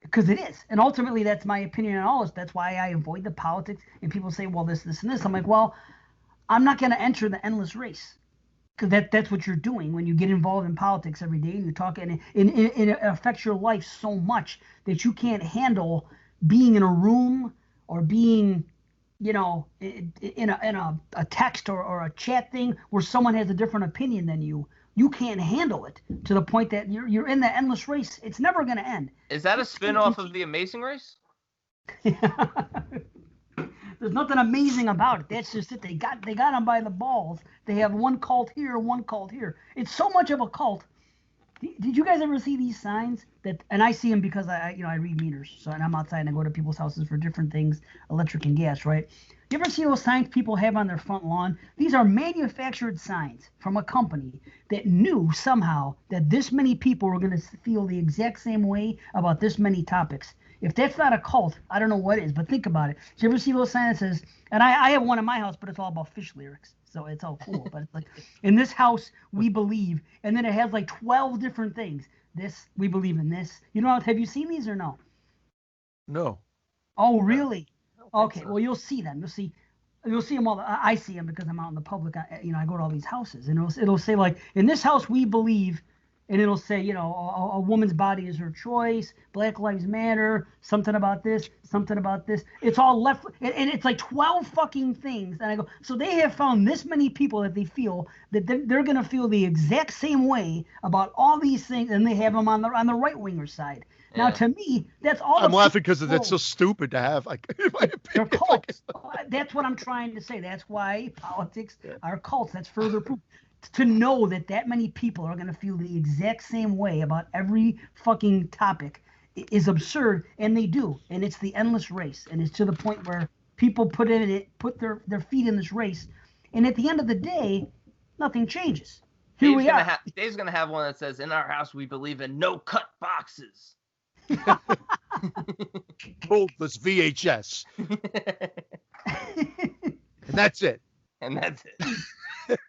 Because it is. And ultimately, that's my opinion on all this. That's why I avoid the politics. And people say, well, this, and this. I'm like, well, I'm not going to enter the endless race. Because that's what you're doing when you get involved in politics every day, and you talk, and it affects your life so much that you can't handle being in a room or being, in a text or a chat thing where someone has a different opinion than you. You can't handle it to the point that you're in the endless race. It's never going to end. Is that a spin-off of The Amazing Race? There's nothing amazing about it. That's just it. They got them by the balls. They have one cult here, one cult here. It's so much of a cult. Did you guys ever see these signs? And I see them because I read meters. So, and I'm outside and I go to people's houses for different things, electric and gas, right? You ever see those signs people have on their front lawn? These are manufactured signs from a company that knew somehow that this many people were going to feel the exact same way about this many topics. If that's not a cult, I don't know what is, but think about it. Did you ever see those signs that says, and I have one in my house, but it's all about fish lyrics, so it's all cool. But it's like, in this house, we believe, and then it has like 12 different things. This, we believe in this. Have you seen these or no? No. Oh, really? Okay, well, you'll see them. You'll see them all. I see them because I'm out in the public. I go to all these houses, and it'll say, like, in this house, we believe... And it'll say, a woman's body is her choice, Black Lives Matter, something about this, something about this. It's all left, and it's like 12 fucking things. And I go, so they have found this many people that they feel that they're going to feel the exact same way about all these things, and they have them on the right-winger side. Yeah. Now, to me, that's all. I'm laughing because that's so stupid to have. They're cults. That's what I'm trying to say. That's why politics are cults. That's further proof. To know that many people are going to feel the exact same way about every fucking topic is absurd, and they do. And it's the endless race, and it's to the point where people put their feet in this race, and at the end of the day, nothing changes. Here we are. Dave's gonna have one that says, "In our house, we believe in no cut boxes." Coldless VHS. And that's it. And that's it.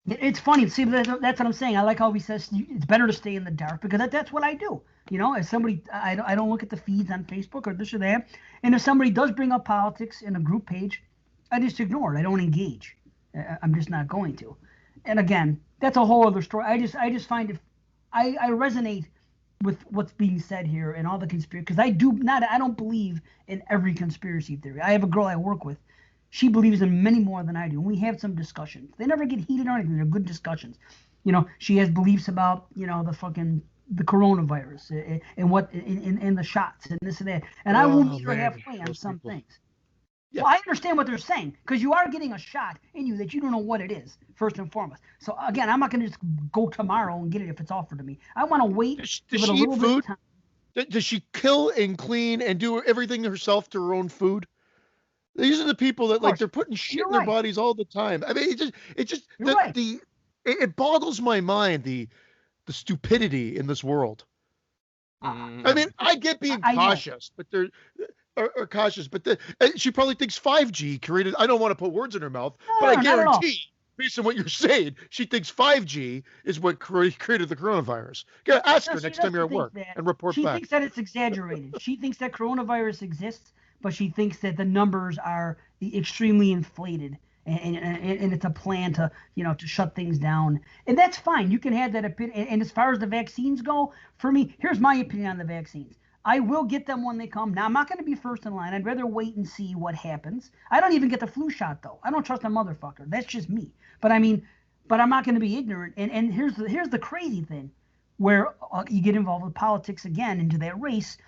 It's funny. See, that's what I'm saying. I like how he says it's better to stay in the dark because that's what I do. You know, as somebody, I don't look at the feeds on Facebook or this or that. And if somebody does bring up politics in a group page, I just ignore it. I don't engage. I'm just not going to. And again, that's a whole other story. I just find it. I resonate with what's being said here and all the conspiracy because I don't believe in every conspiracy theory. I have a girl I work with. She believes in many more than I do. And we have some discussions. They never get heated or anything. They're good discussions. You know, she has beliefs about, you know, the coronavirus and what in the shots and this and that. And I will meet her halfway on some things. Yeah. Well, I understand what they're saying because you are getting a shot in you that you don't know what it is, first and foremost. So, again, I'm not going to just go tomorrow and get it if it's offered to me. I want to wait. Does she eat food? Does she kill and clean and do everything herself to her own food? These are the people that like they're putting shit in their bodies all the time. I mean, it boggles my mind the stupidity in this world. I mean, I get being cautious, but they're cautious, but she probably thinks 5G created. I don't want to put words in her mouth, but I guarantee, based on what you're saying, she thinks 5G is what created the coronavirus. Ask her next time you're at work and report back. She thinks that it's exaggerated. She thinks that coronavirus exists, but she thinks that the numbers are extremely inflated, and it's a plan to, you know, to shut things down. And that's fine. You can have that opinion. And as far as the vaccines go, for me, here's my opinion on the vaccines. I will get them when they come. Now, I'm not going to be first in line. I'd rather wait and see what happens. I don't even get the flu shot, though. I don't trust a motherfucker. That's just me. But I'm not going to be ignorant. And here's the crazy thing, where you get involved with politics again into that race.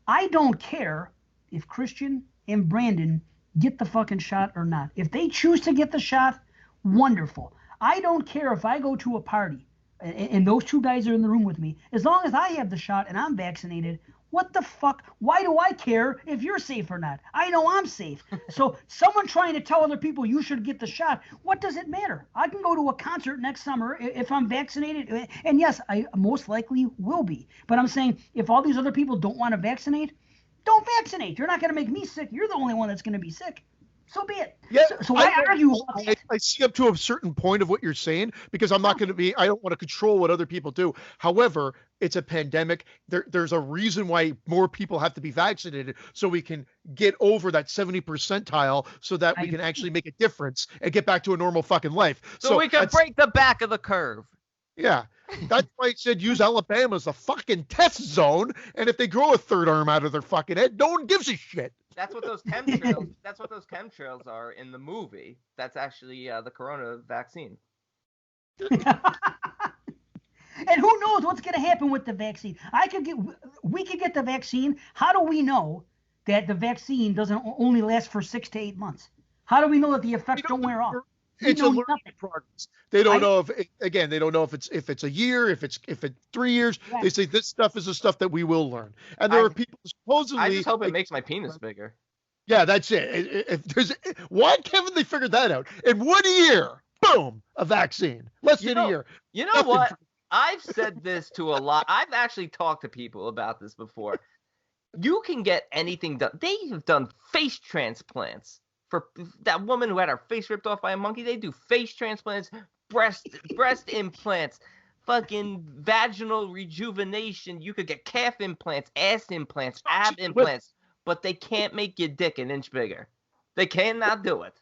I don't care if Christian and Brandon get the fucking shot or not. If they choose to get the shot, wonderful. I don't care if I go to a party and those two guys are in the room with me. As long as I have the shot and I'm vaccinated, what the fuck? Why do I care if you're safe or not? I know I'm safe. So someone trying to tell other people you should get the shot, what does it matter? I can go to a concert next summer if I'm vaccinated. And yes, I most likely will be. But I'm saying if all these other people don't want to vaccinate, don't vaccinate. You're not going to make me sick. You're the only one that's going to be sick. So be it. Yeah, so I argue. I see up to a certain point of what you're saying because I'm not going to be. I don't want to control what other people do. However, it's a pandemic. There's a reason why more people have to be vaccinated so we can get over that 70 percentile so that we can actually make a difference and get back to a normal fucking life. So we can break the back of the curve. Yeah. That's why I said use Alabama as a fucking test zone, and if they grow a third arm out of their fucking head, no one gives a shit. That's what those chemtrails. That's what those chemtrails are in the movie. That's actually the corona vaccine. And who knows what's going to happen with the vaccine? We could get the vaccine. How do we know that the vaccine doesn't only last for 6 to 8 months? How do we know that the effects don't wear off? It's a learning progress. They don't know they don't know if it's a year, if it's 3 years. Right. They say this stuff is the stuff that we will learn. And there are people supposedly. I just hope it makes my penis bigger. Yeah, that's it. Why haven't they figured that out? In 1 year, boom, a vaccine. Less than a year. You know what? I've said this to a lot. I've actually talked to people about this before. You can get anything done. They have done face transplants. For that woman who had her face ripped off by a monkey, they do face transplants, breast implants, fucking vaginal rejuvenation. You could get calf implants, ass implants, ab implants, but they can't make your dick an inch bigger. They cannot do it.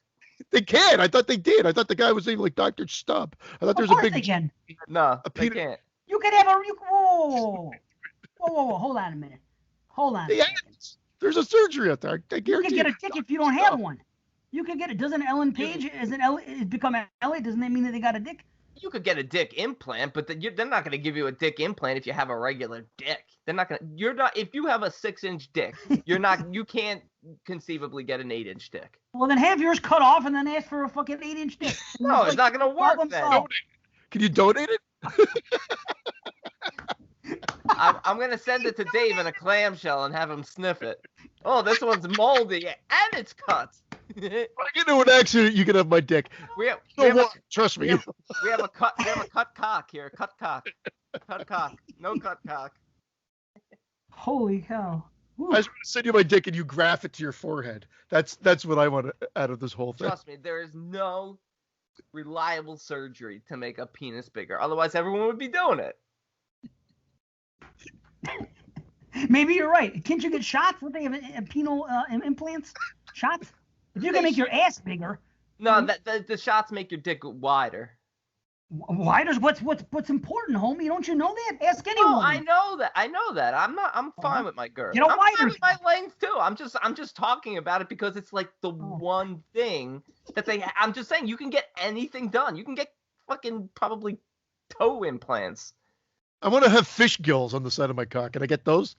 They can. I thought they did. I thought the guy was named like Dr. Stubb. I thought there's a big. They can. No, they can't. You could have whoa. Hold on a minute. There's a surgery out there. I guarantee you can get a dick if you don't have one. You could get it. Doesn't Ellen Page become Ellie? Doesn't that mean that they got a dick? You could get a dick implant, but they're not going to give you a dick implant if you have a regular dick. They're not going to. You're not. If you have a 6-inch dick, you're not. You can't conceivably get an 8-inch dick. Well, then have yours cut off and then ask for a fucking 8-inch dick. No, it's not going to work then. Can you donate it? I'm going to send it to Dave in a clamshell and have him sniff it. Oh, this one's moldy and it's cut. When I get into an accident, you can have my dick. Trust me. We have a cut cock here. Cut cock. Cut cock. No cut cock. Holy cow. Woo. I just want to send you my dick and you graph it to your forehead. That's what I want out of this whole thing. Trust me, there is no reliable surgery to make a penis bigger. Otherwise, everyone would be doing it. Maybe you're right. Can't you get shots? Don't they have penile implants? Shots? If you can make your ass bigger. No, the shots make your dick wider. Wider? What's important, homie? Don't you know that? Ask anyone. No, I know that. I'm fine with my girth. You know, I'm wider. fine with my length too. I'm just talking about it because it's like the one thing that I'm just saying you can get anything done. You can get fucking probably toe implants. I want to have fish gills on the side of my cock. Can I get those?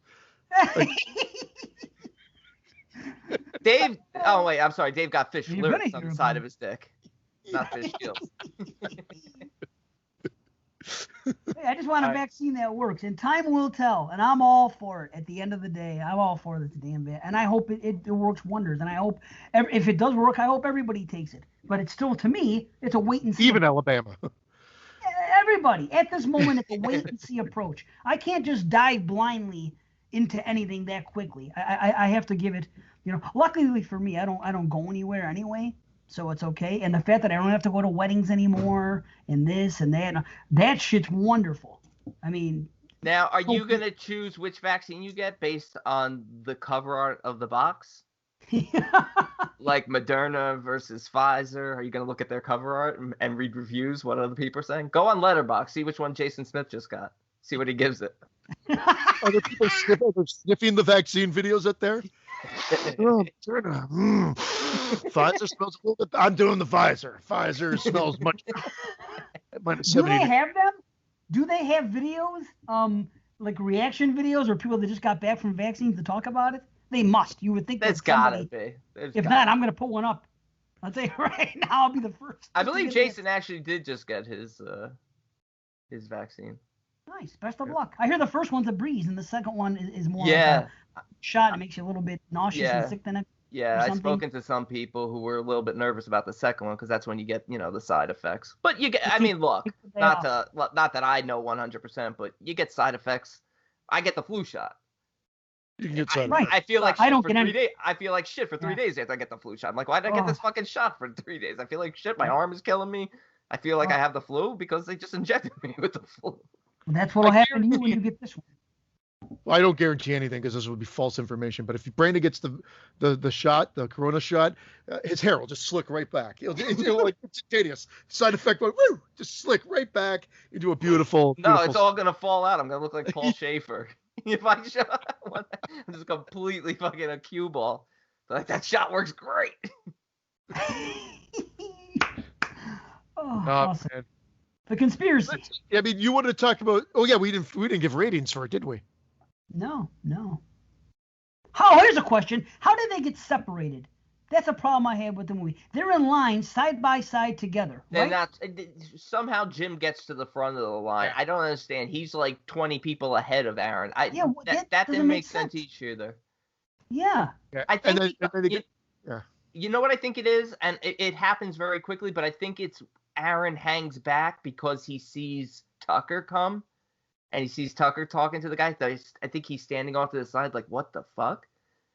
Dave. Oh wait, I'm sorry. Dave got fish lips on the side of his dick, not fish gills. Hey, I just want a vaccine that works, and time will tell. And I'm all for it. At the end of the day, I'm all for this damn bit, and I hope it works wonders. And I hope if it does work, I hope everybody takes it. But it's still, to me, it's a wait and see. Even Alabama. Everybody at this moment, it's a wait and see approach. I can't just dive blindly into anything that quickly. I have to give it. You know, luckily for me, I don't go anywhere anyway. So it's okay. And the fact that I don't have to go to weddings anymore and this and that shit's wonderful. I mean. Now, are you going to choose which vaccine you get based on the cover art of the box? Like Moderna versus Pfizer? Are you going to look at their cover art and read reviews, what other people are saying? Go on Letterboxd, see which one Jason Smith just got. See what he gives it. Are there people sniffing the vaccine videos out there? Pfizer smells a little bit. I'm doing the Pfizer. Pfizer smells much. Do they have them? Do they have videos, like reaction videos, or people that just got back from vaccines to talk about it? They must. You would think that's gotta be. If not, I'm gonna put one up. I'll tell you right now. I'll be the first. I believe Jason actually did just get his vaccine. Nice. Best of luck. I hear the first one's a breeze, and the second one is more like a shot. It makes you a little bit nauseous and sick the next. Yeah, I've spoken to some people who were a little bit nervous about the second one because that's when you get, the side effects. But you get, I mean, look, not that I know 100%, but you get side effects. I get the flu shot. You can get side effects. I feel like shit for 3 days. I feel like shit for 3 Yeah. days after I get the flu shot. I'm like, why did I get this fucking shot for 3 days? I feel like shit. My arm is killing me. I feel like I have the flu because they just injected me with the flu. That's what will happen to you when you get this one. Well, I don't guarantee anything because this would be false information. But if Brandon gets the shot, the corona shot, his hair will just slick right back. It'll like instantaneous side effect. Woo, just slick right back into a beautiful. No, it's all gonna fall out. I'm gonna look like Paul Schaefer if I shot. I'm just completely fucking a cue ball. Like that shot works great. Awesome. Man. The conspiracy. I mean, you wanted to talk about. Oh yeah, we didn't give ratings for it, did we? No. Here's a question. How did they get separated? That's a problem I had with the movie. They're in line side by side together. Right? Somehow Jim gets to the front of the line. I don't understand. He's like 20 people ahead of Aaron. That didn't make sense either. Yeah. I think you know what I think it is, and it happens very quickly, but I think it's Aaron hangs back because he sees Tucker come. And he sees Tucker talking to the guy. I think he's standing off to the side, like, what the fuck?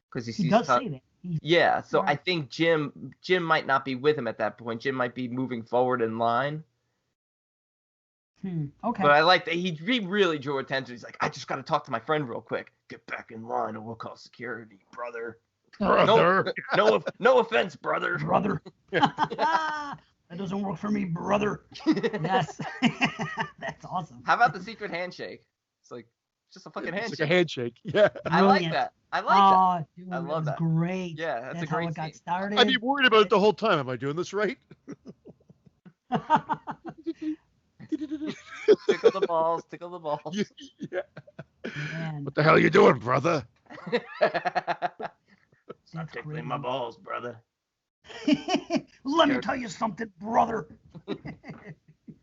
Because he sees does say that. Yeah, so right. I think Jim might not be with him at that point. Jim might be moving forward in line. Okay. But I like that he really drew attention. He's like, I just got to talk to my friend real quick. Get back in line, or we'll call security, brother. No offense, brother. Brother. That doesn't work for me, brother. Yes. That's awesome. How about the secret handshake? It's like just a fucking handshake. It's like a handshake. Yeah. I like that. I love that. Great. Yeah, that's a how great it got scene. started. I'd be worried about it the whole time. Am I doing this right? Tickle the balls. Yeah. Man. What the hell are you doing, brother? Stop tickling my balls, brother. Let me tell you something, brother.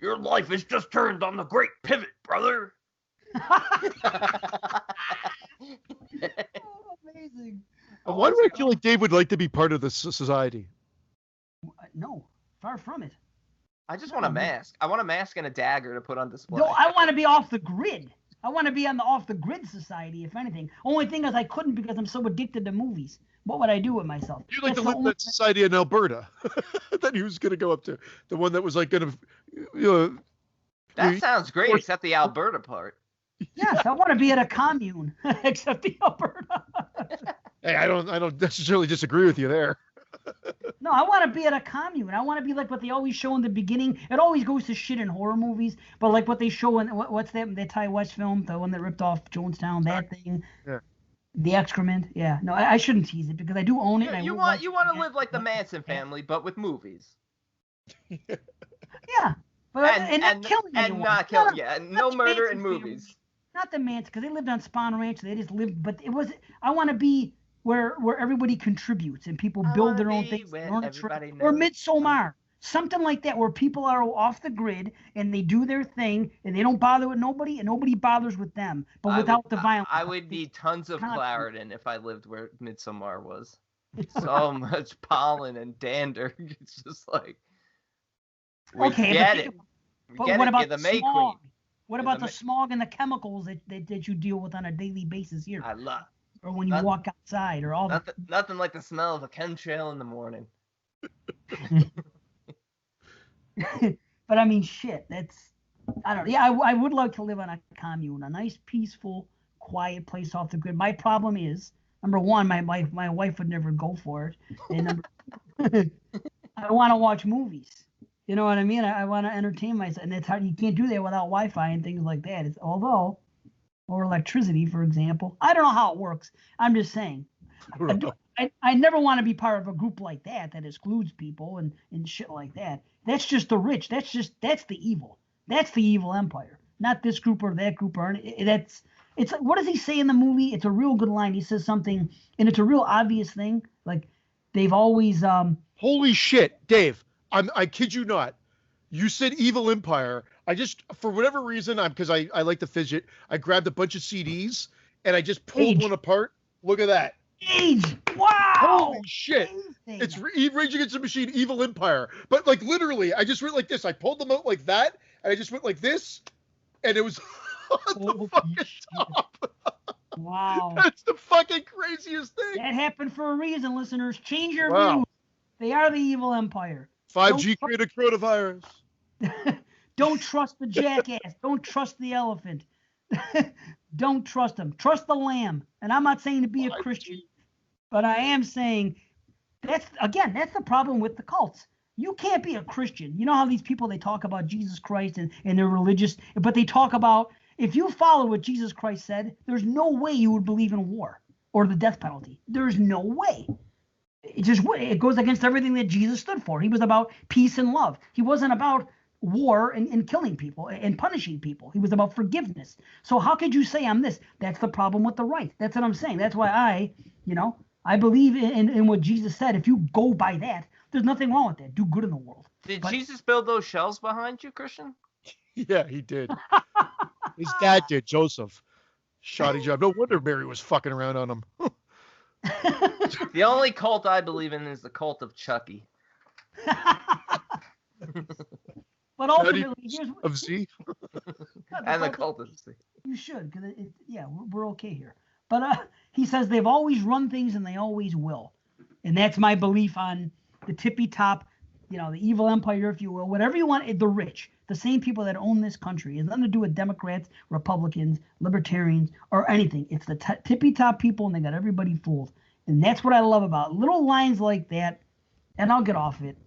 Your life has just turned on the great pivot, brother. Amazing. Why do I feel like Dave would like to be part of this society? No, far from it. I just want a mask. I want a mask and a dagger to put on display. No, I want to be off the grid. I want to be on the off the grid society, if anything. Only thing is I couldn't because I'm so addicted to movies. What would I do with myself? You'd like to live in that society in Alberta that he was going to go up to. The one that was like going to... that sounds great, except the Alberta part. Yes, I want to be at a commune, except the Alberta. Hey, I don't necessarily disagree with you there. No, I want to be at a commune. I want to be like what they always show in the beginning. It always goes to shit in horror movies, but like what they show in what's that Ty West film, the one that ripped off Jonestown, that thing. Yeah. The excrement. Yeah. No, I shouldn't tease it because I do own it. You want to live like the Manson family, but with movies. Yeah. But and not killing anyone. And not killing. Yeah. No murder in movies. Family. Not the Manson, because they lived on Spawn Ranch. They just lived, but it was. I want to be where everybody contributes and people build their own things. Or Midsommar, something like that, where people are off the grid and they do their thing and they don't bother with nobody and nobody bothers with them, but without the violence. I would need tons of Claritin if I lived where Midsommar was. So much pollen and dander. It's just like we get it. But what about the smog? What about the smog and the chemicals that you deal with on a daily basis here? I love. Or when you walk outside, or all nothing like the smell of a chemtrail in the morning. But I mean, shit. I don't know. Yeah, I would like to live on a commune, a nice, peaceful, quiet place off the grid. My problem is, number one, my wife would never go for it, and number, I want to watch movies. You know what I mean? I want to entertain myself, and that's how you can't do that without Wi-Fi and things like that. Or electricity, for example. I don't know how it works. I'm just saying. I never want to be part of a group like that excludes people and shit like that. That's just the rich. That's the evil. That's the evil empire. Not this group or that group or it's what does he say in the movie? It's a real good line. He says something, and it's a real obvious thing. Like they've always Holy shit, Dave! I kid you not. You said evil empire. I just, for whatever reason, because I like to fidget, I grabbed a bunch of CDs and I just pulled one apart. Look at that. Age. Wow. Holy shit. It's Rage Against the Machine, Evil Empire. But like literally, I just went like this. I pulled them out like that, and I just went like this, and it was on the fucking top. Wow. That's the fucking craziest thing. That happened for a reason, listeners. Change your views. They are the evil empire. 5G created coronavirus. Don't trust the jackass. Don't trust the elephant. Don't trust him. Trust the lamb. And I'm not saying to be a Christian, but I am saying that's the problem with the cults. You can't be a Christian. You know how these people, they talk about Jesus Christ and they're religious, but they talk about, if you follow what Jesus Christ said, there's no way you would believe in war or the death penalty. There's no way. It goes against everything that Jesus stood for. He was about peace and love. He wasn't about war and killing people and punishing people. He was about forgiveness. So how could you say I'm this? That's the problem with the right. That's what I'm saying. That's why I believe in what Jesus said. If you go by that, there's nothing wrong with that. Do good in the world. Did Jesus build those shells behind you, Christian? Yeah, he did. His dad did, Joseph. Shoddy job. No wonder Mary was fucking around on him. The only cult I believe in is the cult of Chucky. But ultimately, of Z. And the cult of Z. You should, because we're okay here. But he says they've always run things and they always will, and that's my belief on the tippy top, the evil empire, if you will, whatever you want. The rich, the same people that own this country. It's nothing to do with Democrats, Republicans, Libertarians, or anything. It's the tippy top people, and they got everybody fooled. And that's what I love about little lines like that. And I'll get off it.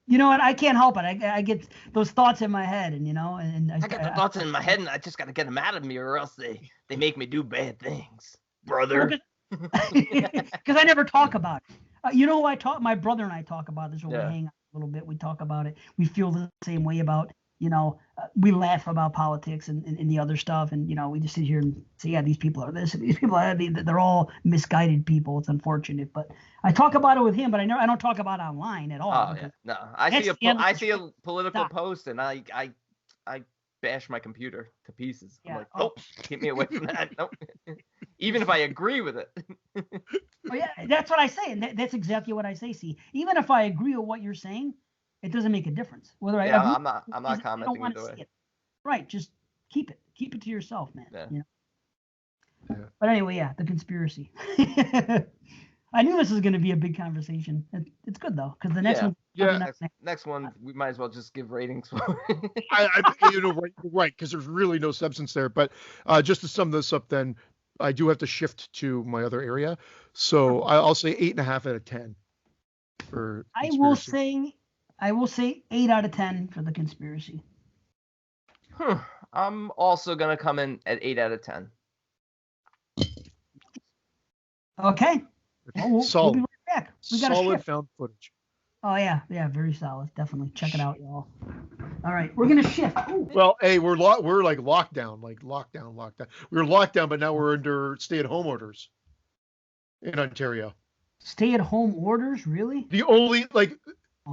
You know what? I can't help it. I get those thoughts in my head, and I get the thoughts in my head, and I just got to get them out of me, or else they make me do bad things, brother. Because I never talk about it. You know who I talk? My brother and I talk about this when we hang out a little bit. We talk about it. We feel the same way about. We laugh about politics and the other stuff, and we just sit here and say, yeah, these people are this, and these people are that. They're all misguided people. It's unfortunate, but I talk about it with him, but I don't talk about it online at all. Oh yeah, no. I see a political post, and I bash my computer to pieces. Yeah. I'm like, nope, keep me away from that. Nope. Even if I agree with it. Oh yeah, that's what I say, and that's exactly what I say. See, even if I agree with what you're saying, it doesn't make a difference. Whether I Yeah, agree, I'm not I don't commenting want to either see way. it. Right, just keep it to yourself, man. Yeah. You know? Yeah. But anyway, yeah, the conspiracy. I knew this was going to be a big conversation. It's good though, because the next one. Yeah. Next one, we might as well just give ratings for. Right, because there's really no substance there. But just to sum this up, then I do have to shift to my other area. So I'll say 8.5 out of 10 for. I Conspiracy. will say 8 out of 10 for the conspiracy. I'm also gonna come in at 8 out of 10. Okay. Well, we'll be right back. We got a solid shift. found footage. Oh yeah, very solid. Definitely check it out, y'all. All right, we're gonna shift. Ooh. Well, hey, we're like lockdown. We were locked down, but now we're under stay-at-home orders in Ontario. Stay-at-home orders, really? The only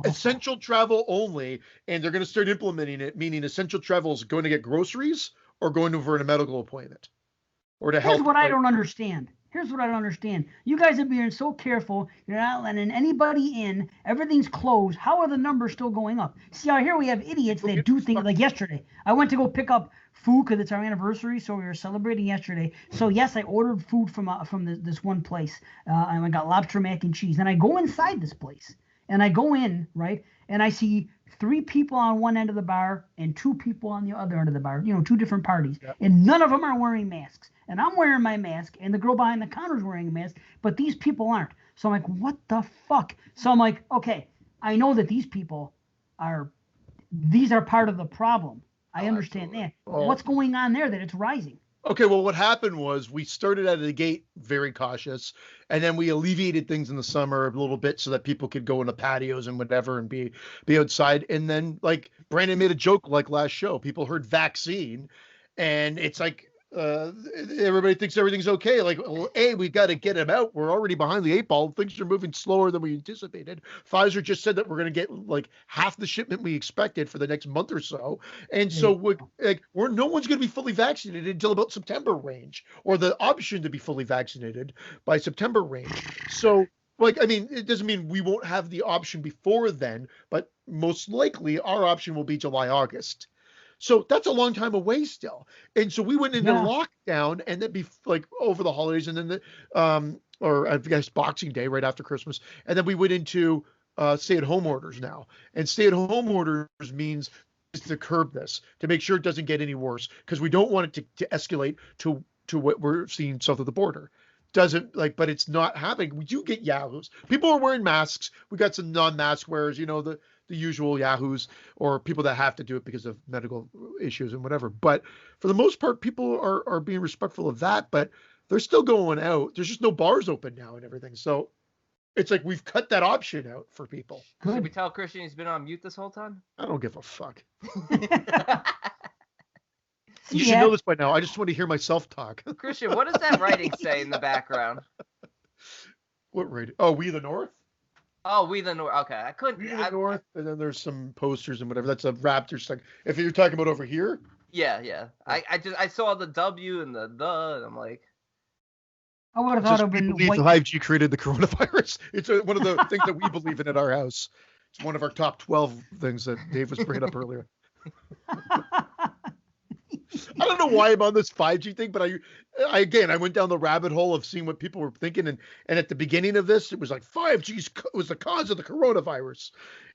essential travel only, and they're going to start implementing it. Meaning, essential travel is going to get groceries or going over a medical appointment or to help. Here's what I don't understand. You guys are being so careful. You're not letting anybody in. Everything's closed. How are the numbers still going up? See, out here we have idiots that do things like yesterday. I went to go pick up food because it's our anniversary, so we were celebrating yesterday. So yes, I ordered food from this one place, and I got lobster mac and cheese. And I go inside this place, and I go in, right, and I see 3 people on one end of the bar and 2 people on the other end of the bar. 2 different parties, and none of them are wearing masks. And I'm wearing my mask, and the girl behind the counter is wearing a mask, but these people aren't. So I'm like, what the fuck? So I'm like, okay, I know that these are part of the problem. I understand that. But what's going on there that it's rising? Okay, well, what happened was we started out of the gate very cautious, and then we alleviated things in the summer a little bit so that people could go in the patios and whatever and be outside. And then, like Brandon made a joke like last show, people heard vaccine, and it's like everybody thinks everything's okay. Like, well, we got to get them out. We're already behind the 8 ball. Things are moving slower than we anticipated. Pfizer just said that we're going to get like half the shipment we expected for the next month or so. And so no one's going to be fully vaccinated until about September range, or the option to be fully vaccinated by September range. So it doesn't mean we won't have the option before then, but most likely our option will be July, August. So that's a long time away still. And so we went into lockdown, and that'd be like over the holidays, and then or I guess Boxing Day right after Christmas. And then we went into stay-at-home orders now. And stay-at-home orders means to curb this, to make sure it doesn't get any worse, because we don't want it to escalate to what we're seeing south of the border. But it's not happening. We do get yahoos. People are wearing masks. We got some non-mask wearers, the usual yahoos, or people that have to do it because of medical issues and whatever. But for the most part, people are being respectful of that, but they're still going out. There's just no bars open now and everything. So it's like we've cut that option out for people. Should we tell Christian he's been on mute this whole time? I don't give a fuck. You should know this by now. I just want to hear myself talk. Christian, what does that writing say in the background? What writing? Oh, We the North? Oh, We the North. Okay, I couldn't. We the North, and then there's some posters and whatever. That's a Raptors thing. If you're talking about over here. Yeah. I saw the W and the and I'm like. I would have thought it would have been white. 5G created the coronavirus. It's one of the things that we believe in at our house. It's one of our top 12 things that Dave was bringing up earlier. I don't know why I'm on this 5G thing, but I went down the rabbit hole of seeing what people were thinking, and at the beginning of this, it was like 5G was the cause of the coronavirus,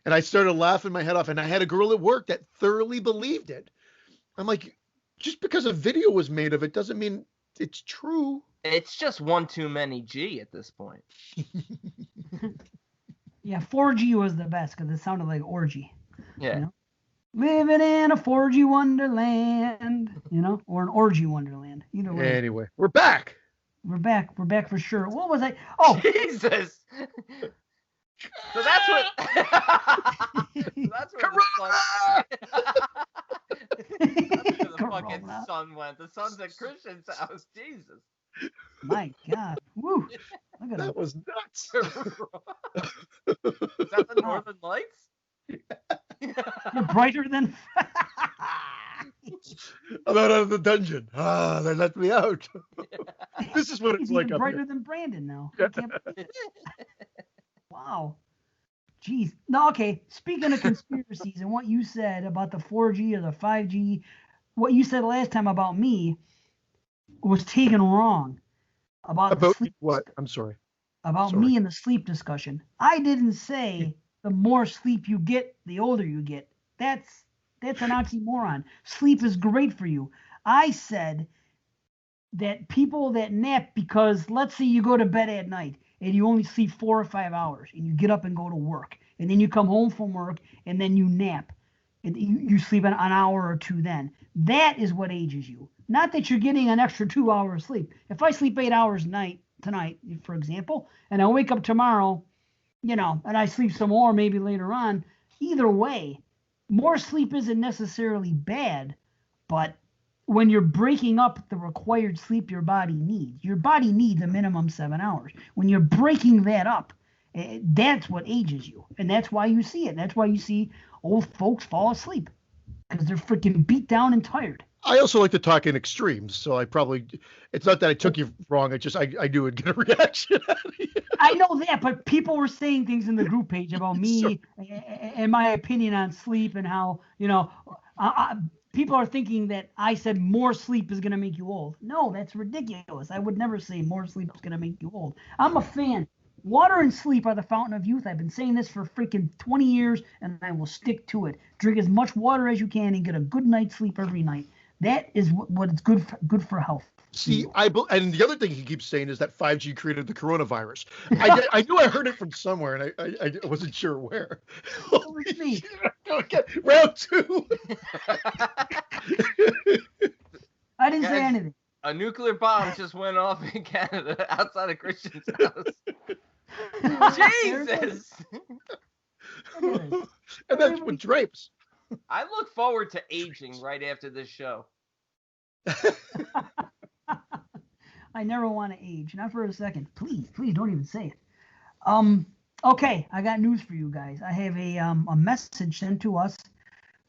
and I started laughing my head off, and I had a girl at work that thoroughly believed it. I'm like, just because a video was made of it doesn't mean it's true. It's just one too many G at this point. Yeah, 4G was the best because it sounded like orgy. Yeah. Living in a 4G wonderland, or an orgy wonderland. Either way. Anyway, we're back. We're back for sure. What was I? Oh, Jesus. So that's what. That's where the fucking sun went. The sun's at Christian's house. Jesus. My God. Woo. Look at that. Was nuts. Is that the Northern Lights? You're brighter than. I'm out of the dungeon. They let me out. This is what it's He's like even up brighter here. than Brandon now. I can't believe it. Wow. Jeez. No, okay. Speaking of conspiracies and what you said about the 4G or the 5G, what you said last time about me was taken wrong about the About sleep. what? I'm sorry. About Sorry. me and the sleep discussion. I didn't say the more sleep you get, the older you get. That's an oxymoron. Sleep is great for you. I said that people that nap, because let's say you go to bed at night and you only sleep 4 or 5 hours and you get up and go to work and then you come home from work and then you nap and you sleep an hour or two then. That is what ages you. Not that you're getting an extra 2 hours sleep. If I sleep 8 hours tonight, for example, and I wake up tomorrow, and I sleep some more maybe later on, either way, more sleep isn't necessarily bad, but when you're breaking up the required sleep your body needs a minimum 7 hours. When you're breaking that up, that's what ages you. And that's why you see it. That's why you see old folks fall asleep, because they're freaking beat down and tired. I also like to talk in extremes, so it's not that I took you wrong. It's just I knew it'd get a reaction out of you. I know that, but people were saying things in the group page about me and my opinion on sleep and how, people are thinking that I said more sleep is going to make you old. No, that's ridiculous. I would never say more sleep is going to make you old. I'm a fan. Water and sleep are the fountain of youth. I've been saying this for freaking 20 years, and I will stick to it. Drink as much water as you can and get a good night's sleep every night. That is what is good for health. See, and the other thing he keeps saying is that 5G created the coronavirus. I knew I heard it from somewhere, and I wasn't sure where. It was me. Okay, round 2. I didn't say anything. A nuclear bomb just went off in Canada outside of Christian's house. Jesus! And that's with drapes. I look forward to aging right after this show. I never want to age, not for a second. Please don't even say it. Okay, I got news for you guys. I have a message sent to us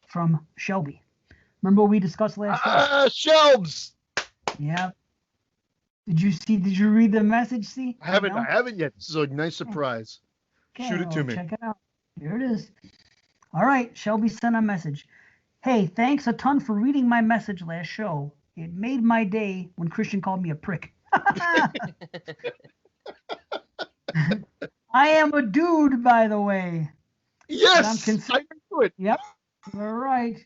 from Shelby. Remember what we discussed last week? Shelves. Yeah. Did you read the message, see? I haven't yet. This is a nice surprise. Okay, Shoot it to me. Check it out. Here it is. All right, Shelby sent a message. Hey, thanks a ton for reading my message last show. It made my day when Christian called me a prick. I am a dude, by the way. Yes, I knew it. Yep, you're right.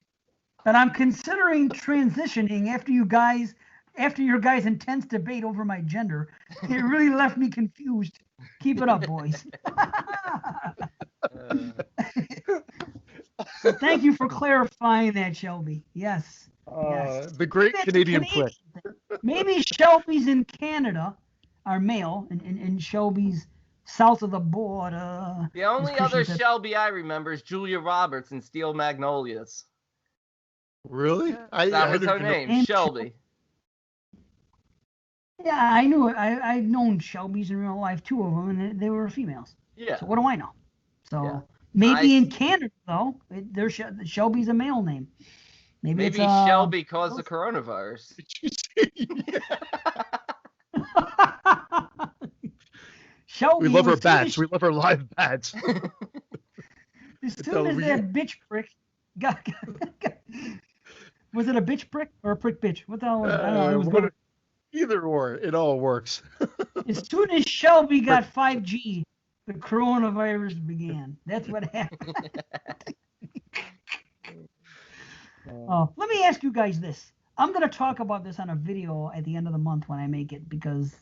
But I'm considering transitioning after your guys' intense debate over my gender. It really left me confused. Keep it up, boys. So thank you for clarifying that, Shelby. Yes. Yes. The great Canadian prick. Maybe Shelby's in Canada are male, and Shelby's south of the border. The only other Shelby I remember is Julia Roberts in Steel Magnolias. Really? That was her name, Shelby. Yeah, I knew it. I've known Shelby's in real life, 2 of them, and they were females. Yeah. So what do I know? So yeah. maybe in Canada, though, Shelby's a male name. Maybe it's, Shelby caused the coronavirus. Did you say? Shelby, we love her bats. We love her live bats. As soon as that bitch prick got was it a bitch prick or a prick bitch? What the hell was it? I don't know. Either or, it all works. As soon as Shelby got 5G, the coronavirus began. That's what happened. Let me ask you guys this. I'm going to talk about this on a video at the end of the month when I make it because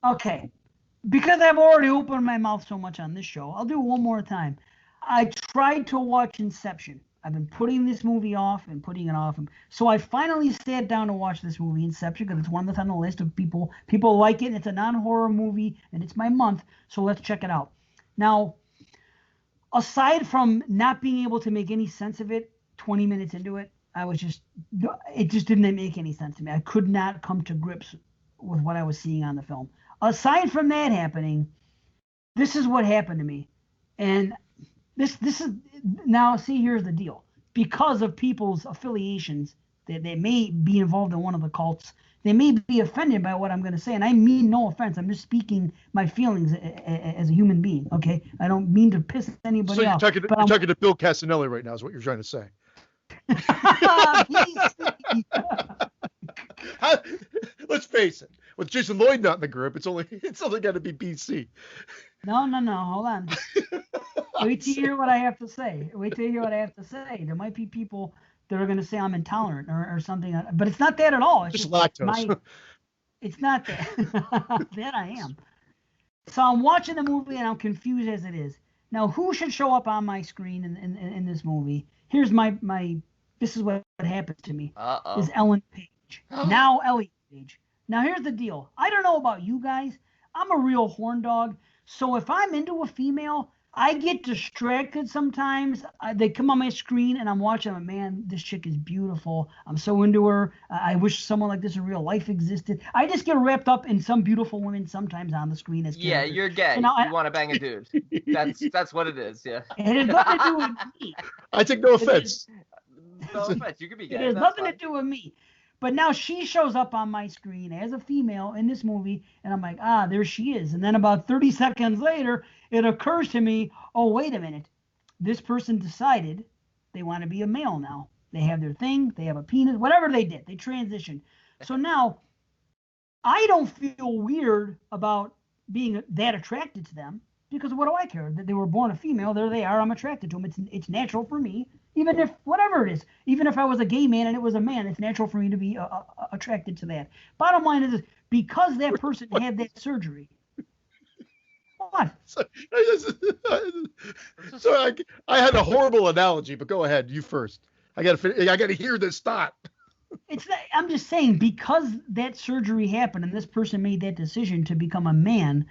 I've already opened my mouth so much on this show. I'll do it one more time. I tried to watch Inception. I've been putting this movie off and putting it off. So I finally sat down to watch this movie, Inception, because it's one that's on the list of people. People like it. It's a non-horror movie, and it's my month. So let's check it out. Now, aside from not being able to make any sense of it 20 minutes into it, it just didn't make any sense to me. I could not come to grips with what I was seeing on the film. Aside from that happening, this is what happened to me. And this is now, see, here's the deal. Because of people's affiliations, They may be involved in one of the cults. They may be offended by what I'm going to say, and I mean no offense. I'm just speaking my feelings as a human being. Okay, I don't mean to piss anybody So you're off. talking to Bill Casanelli right now, is what you're trying to say. Let's face it. With Jason Lloyd not in the group, it's only got to be BC. No. Hold on. Wait till you hear what I have to say. There might be people that are going to say I'm intolerant or something, but it's not that at all. It's just lactose. It's not that. That I am. So I'm watching the movie and I'm confused as it is. Now, who should show up on my screen in this movie? Here's this is what happens to me. Is Ellen Page. Now Elliot Page. Now here's the deal. I don't know about you guys. I'm a real horn dog. So if I'm into a female, I get distracted sometimes. They come on my screen and I'm watching them. Man, this chick is beautiful. I'm so into her. I wish someone like this in real life existed. I just get wrapped up in some beautiful women sometimes on the screen as characters. Yeah, you're gay. So now you want to bang a dude. That's what it is. Yeah. It has nothing to do with me. I take no offense. No offense. You could be gay. It has nothing to do with me. But now she shows up on my screen as a female in this movie, and I'm like, there she is. And then about 30 seconds later, it occurs to me, oh, wait a minute. This person decided they want to be a male now. They have their thing. They have a penis. Whatever they did, they transitioned. So now I don't feel weird about being that attracted to them because what do I care? That they were born a female. There they are. I'm attracted to them. It's natural for me. Even if, whatever it is, even if I was a gay man and it was a man, it's natural for me to be attracted to that. Bottom line is, because that person had that surgery. What? So I had a horrible analogy, but go ahead, you first. I got to hear this thought. I'm just saying, because that surgery happened and this person made that decision to become a man,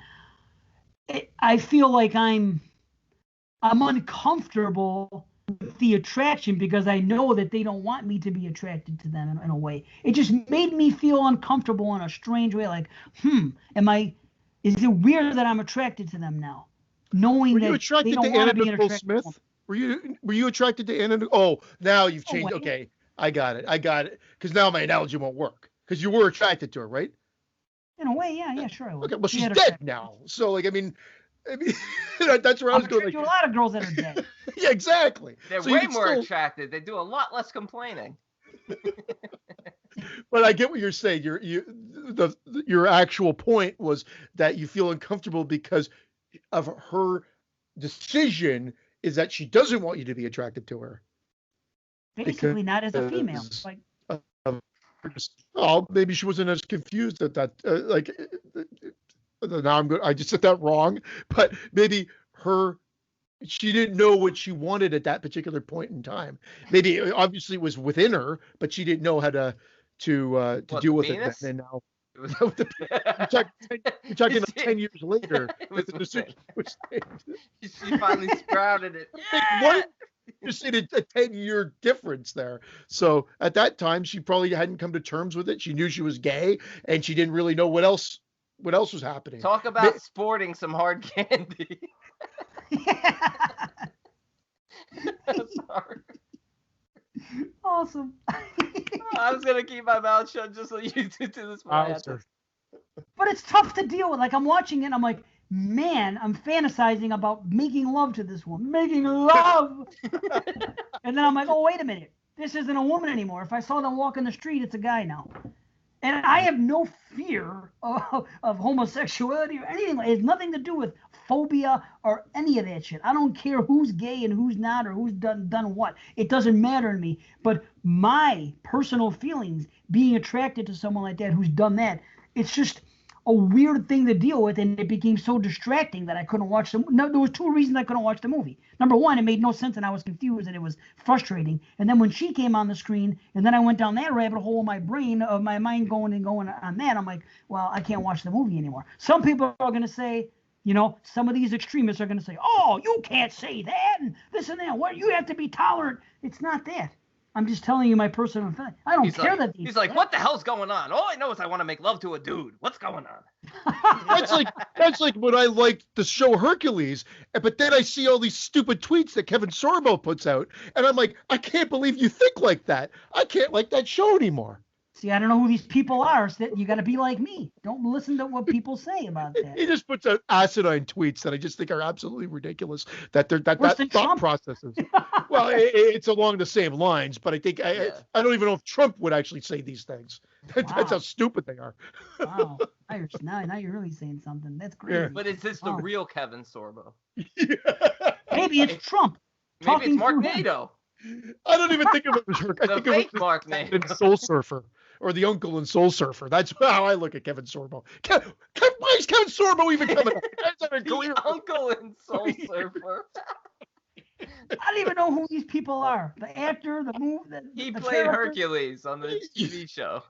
I feel like I'm uncomfortable with the attraction because I know that they don't want me to be attracted to them in a way. It just made me feel uncomfortable in a strange way. Like, is it weird that I'm attracted to them now? Knowing were that you attracted they don't to want Anna to be Nicole attracted Smith? to them. Were you attracted to Anna? Oh, now you've changed. wait. Okay, I got it. Because now my analogy won't work. Because you were attracted to her, right? In a way, yeah, sure I was. Okay, well she's dead now. So like, I mean, that's where I was going. Like, to a lot of girls that are dead. Yeah, exactly. They're so way more attracted. They do a lot less complaining. But I get what you're saying. Your actual point was that you feel uncomfortable because of her decision is that she doesn't want you to be attracted to her. Basically, not as a female. Like, maybe she wasn't as confused at that. Now I just said that wrong. But maybe she didn't know what she wanted at that particular point in time. Maybe obviously it was within her, but she didn't know how to deal with it. And now you're talking 10 years later. It the decision was made. She finally sprouted it. What? You see a 10-year difference there. So at that time, she probably hadn't come to terms with it. She knew she was gay, and she didn't really know what else was happening. Talk about sporting some hard candy. That's hard. Awesome. I was gonna keep my mouth shut just so you do this. But it's tough to deal with. Like, I'm watching it and I'm like, man, I'm fantasizing about making love to this woman. Making love! And then I'm like, oh, wait a minute. This isn't a woman anymore. If I saw them walk in the street, it's a guy now. And I have no fear of homosexuality or anything. It has nothing to do with phobia or any of that shit. I don't care who's gay and who's not or who's done what. It doesn't matter to me. But my personal feelings, being attracted to someone like that who's done that, it's just a weird thing to deal with, and it became so distracting that I couldn't watch the movie. No, there was two reasons I couldn't watch the movie. Number one, it made no sense and I was confused and it was frustrating. And then when she came on the screen, and then I went down that rabbit hole in my brain of my mind going on that, I'm like, well, I can't watch the movie anymore. Some people are going to say, some of these extremists are going to say, oh, you can't say that and this and that. What? You have to be tolerant. It's not that. I'm just telling you my personal opinion. I don't care that he's like, what the hell's going on? All I know is I want to make love to a dude. What's going on? that's like when I liked the show Hercules, but then I see all these stupid tweets that Kevin Sorbo puts out, and I'm like, I can't believe you think like that. I can't like that show anymore. See, I don't know who these people are, so that you got to be like me. Don't listen to what people say about that. He just puts out asinine tweets that I just think are absolutely ridiculous. That thought Trump. processes. Well, it's along the same lines, but I think I don't even know if Trump would actually say these things. Wow. That's how stupid they are. Wow. Now you're really saying something. That's crazy. Yeah. But is this the real Kevin Sorbo? Yeah. Maybe it's Trump. Maybe it's Mark Nato. I don't even think of it as Herc. I think of it as Mark Nato. Soul Surfer. Or the uncle in Soul Surfer. That's how I look at Kevin Sorbo. Why is Kevin Sorbo even coming up? The uncle in Soul Surfer. I don't even know who these people are. The actor, the movie. He played Hercules on the TV show.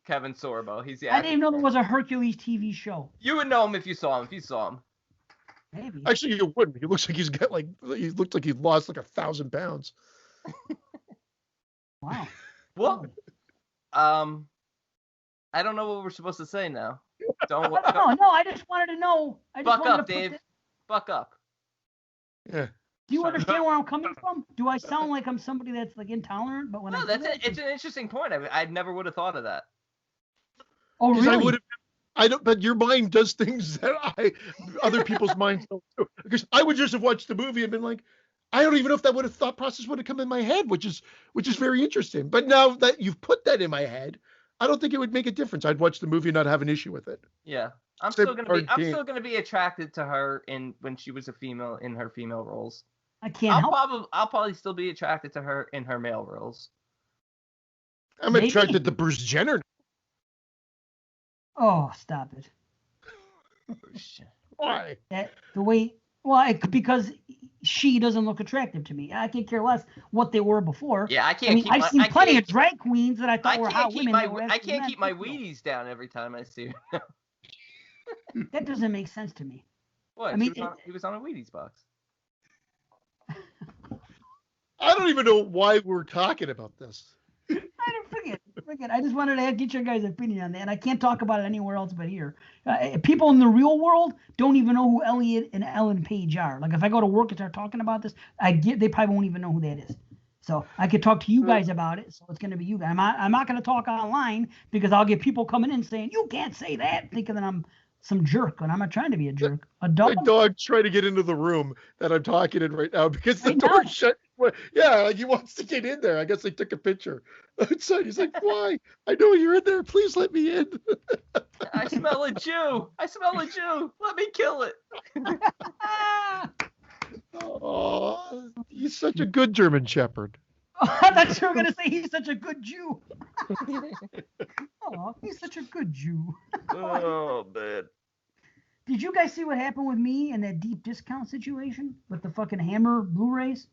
Kevin Sorbo. He's the actor. I didn't even know there was a Hercules TV show. You would know him if you saw him. Maybe. Actually, you wouldn't. He looks like he looked like he lost like 1,000 pounds. Wow. Well, I don't know what we're supposed to say now. No, I just wanted to know. Buck up, Dave. Buck up. Yeah. Do you understand where I'm coming from? Do I sound like I'm somebody that's like intolerant? But when it's an interesting point. I never would have thought of that. Oh, really? I don't. But your mind does things that other people's minds don't do. Because I would just have watched the movie and been like, I don't even know if that thought process would have come in my head, which is very interesting. But now that you've put that in my head, I don't think it would make a difference. I'd watch the movie and not have an issue with it. Yeah, I'm still gonna be attracted to her when she was a female in her female roles. I can't help. I'll probably still be attracted to her in her male roles. I'm attracted to Bruce Jenner. Oh, stop it. Why? Because she doesn't look attractive to me. I could care less what they were before. Yeah, I can't. I've seen plenty of drag queens that I thought were hot women. I can't keep my Wheaties down every time I see her. That doesn't make sense to me. What? He was on a Wheaties box. I don't even know why we're talking about this. I don't forget. I just wanted to get your guys' opinion on that, and I can't talk about it anywhere else but here. People in the real world don't even know who Elliot and Ellen Page are. Like if I go to work and start talking about this, they probably won't even know who that is. So I could talk to you guys about it. So it's going to be you guys. I'm not going to talk online because I'll get people coming in saying you can't say that, thinking that I'm some jerk, and I'm not trying to be a jerk. My dog's trying to get into the room that I'm talking in right now because the door's shut. Yeah, like he wants to get in there. I guess they took a picture outside. He's like, why? I know you're in there. Please let me in. I smell a Jew. Let me kill it. Oh, he's such a good German Shepherd. I thought you were going to say he's such a good Jew. Oh, he's such a good Jew. Oh, man. Did you guys see what happened with me in that deep discount situation with the fucking Hammer Blu-rays?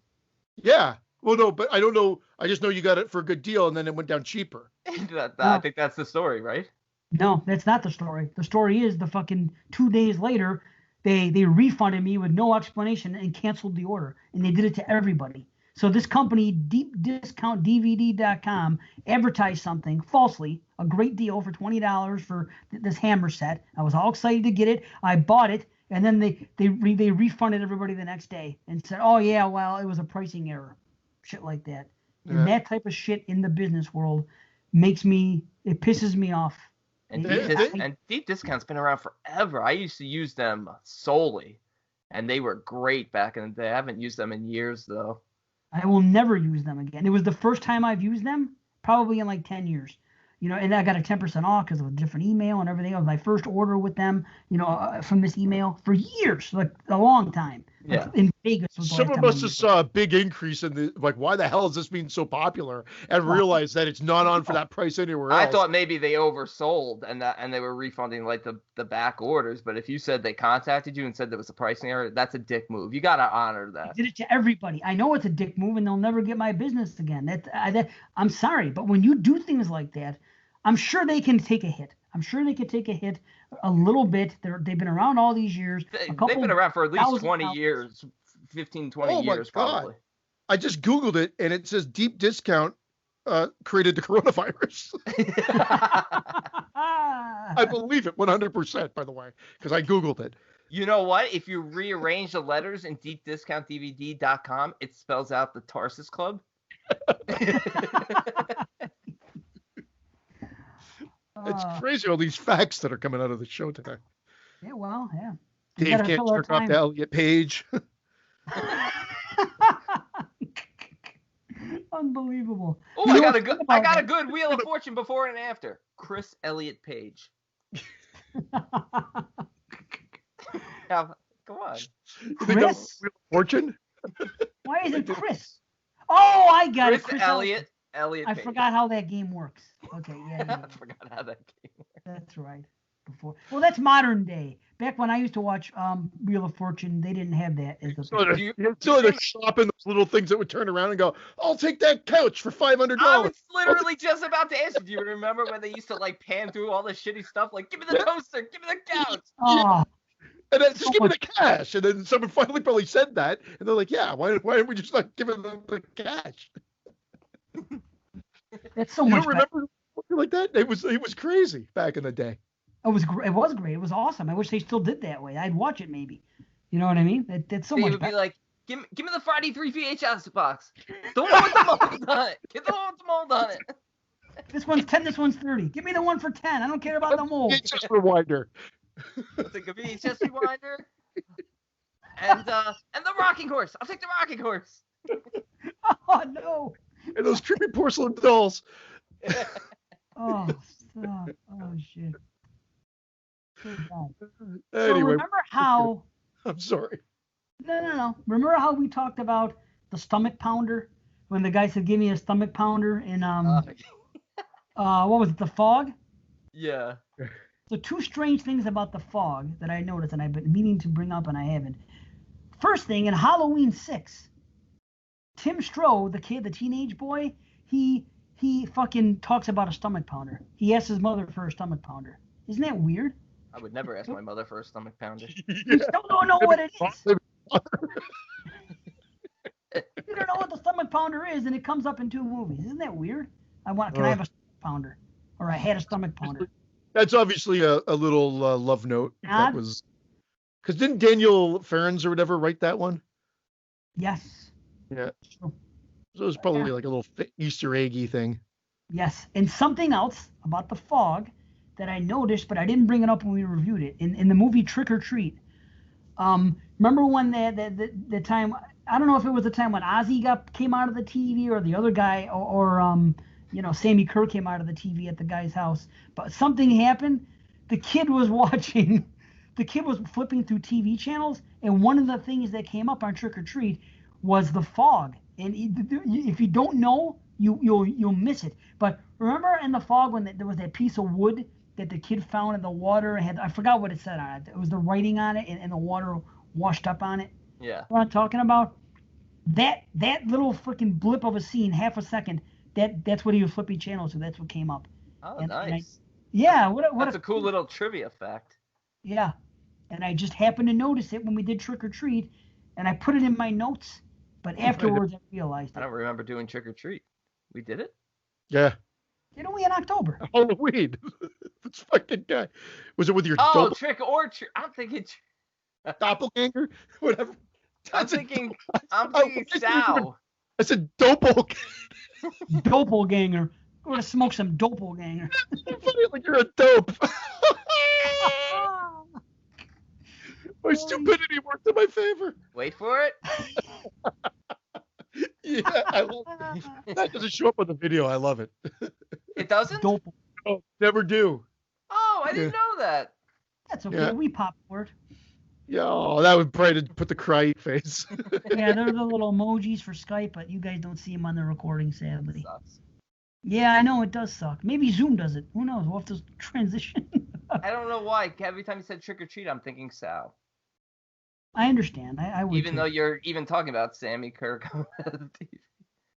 Yeah. Well, no, but I don't know. I just know you got it for a good deal, and then it went down cheaper. I think that's the story, right? No, that's not the story. The story is the fucking 2 days later, they refunded me with no explanation and canceled the order, and they did it to everybody. So this company, deepdiscountdvd.com, advertised something falsely, a great deal for $20 for this Hammer set. I was all excited to get it. I bought it, and then they refunded everybody the next day and said, oh, yeah, well, it was a pricing error. Shit like that. Yeah. And that type of shit in the business world pisses me off. And Deep Discount's been around forever. I used to use them solely, and they were great back in the day. I haven't used them in years, though. I will never use them again. It was the first time I've used them, probably in like 10 years. And I got a 10% off because of a different email and everything. It was my first order with them, from this email for years, like a long time. Yeah. Like in Vegas. Some of us just saw a big increase in why the hell is this being so popular? And realized that it's not on for that price anywhere else. I thought maybe they oversold and they were refunding like the back orders. But if you said they contacted you and said there was a pricing error, that's a dick move. You got to honor that. I did it to everybody. I know it's a dick move and they'll never get my business again. I'm sorry, but when you do things like that, I'm sure they can take a hit. I'm sure they could take a hit a little bit. They've been around all these years. They've been around for at least 20 years, 15, 20 years probably. I just Googled it, and it says Deep Discount created the coronavirus. I believe it 100%, by the way, because I Googled it. You know what? If you rearrange the letters in deepdiscountdvd.com, it spells out the Tarsus Club. It's crazy, all these facts that are coming out of the show today. Yeah, well, yeah. Dave can't jerk off to Elliot Page. Unbelievable. Oh, I got a good Wheel of Fortune before and after. Chris Elliott Page. Now, come on. Chris? Wheel of Fortune? Why is it Chris? Oh, I got it. Chris Elliott. I forgot how that game works. Okay, yeah. I forgot how that game works. That's right. Well, that's modern day. Back when I used to watch Wheel of Fortune, they didn't have that as a So they're shopping those little things that would turn around and go, I'll take that couch for $500. I was literally just about to ask you, do you remember when they used to like pan through all the shitty stuff? Like, give me the toaster, give me the couch. Oh. And then just give me the cash. And then someone finally probably said that. And they're like, yeah, why didn't we just not give them the cash? That's so much. You don't remember something like that? It was crazy back in the day. It was great. It was awesome. I wish they still did that way. I'd watch it maybe. You know what I mean? That's so much. It would be like, give me the Friday 3 VHS box. The one with the mold on it. Get the one with the mold on it. This one's 10. This one's 30. Give me the one for 10. I don't care about the mold. VHS rewinder. I'll take a VHS rewinder. And the rocking horse. I'll take the rocking horse. Oh no. And those creepy porcelain dolls. Oh, stop. Oh shit. Anyway, so remember how? I'm sorry. No. Remember how we talked about the stomach pounder when the guy said, "Give me a stomach pounder," in what was it, The Fog? Yeah. So two strange things about The Fog that I noticed and I've been meaning to bring up and I haven't. First thing, in Halloween 6, Tim Strode, the teenage boy, he fucking talks about a stomach pounder. He asks his mother for a stomach pounder. Isn't that weird? I would never ask my mother for a stomach pounder. You still don't know what it is. You don't know what the stomach pounder is, and it comes up in 2 movies. Isn't that weird? Can I have a stomach pounder? Or I had a stomach pounder. That's obviously a little love note. That was because didn't Daniel Ferens or whatever write that one? Yes. Yeah. So it was probably like a little Easter eggy thing. Yes, and something else about The Fog that I noticed, but I didn't bring it up when we reviewed it, in the movie Trick or Treat. Remember when the time, I don't know if it was the time when Ozzy came out of the TV or the other guy, or Sammy Kerr came out of the TV at the guy's house, but something happened. The kid was flipping through TV channels, and one of the things that came up on Trick or Treat was The Fog. And if you don't know, you'll miss it. But remember in The Fog when there was that piece of wood that the kid found in the water, and I forgot what it said on it. It was the writing on it, and the water washed up on it. Yeah. You know what I'm talking about? That little freaking blip of a scene, half a second, that's what he was flipping channels, so that's what came up. Oh, and, nice. That's a cool little trivia fact. Yeah. And I just happened to notice it when we did Trick or Treat, and I put it in my notes, but afterwards I realized it. I don't remember doing Trick or Treat. We did it? Yeah. Didn't we in October? Halloween. This fucking guy. Was it with your Trick or Treat? I'm thinking doppelganger? Whatever. I'm thinking Sal. I said doppelganger. Doppelganger. We're going to smoke some doppelganger. Like you're a dope. My stupidity worked in my favor. Wait for it. Yeah, I love it. That doesn't show up on the video. I love it. It doesn't? Oh, never do. Oh, I didn't know that. That's okay. Yeah. We pop for it. Yeah, that would probably put the cry face. Yeah, they're the little emojis for Skype, but you guys don't see them on the recording, sadly. Yeah, I know it does suck. Maybe Zoom does it. Who knows? We'll have to transition. I don't know why. Every time you said Trick or Treat, I'm thinking Sal. I understand. I would even though you're even talking about Sammy Kerr coming out of the TV.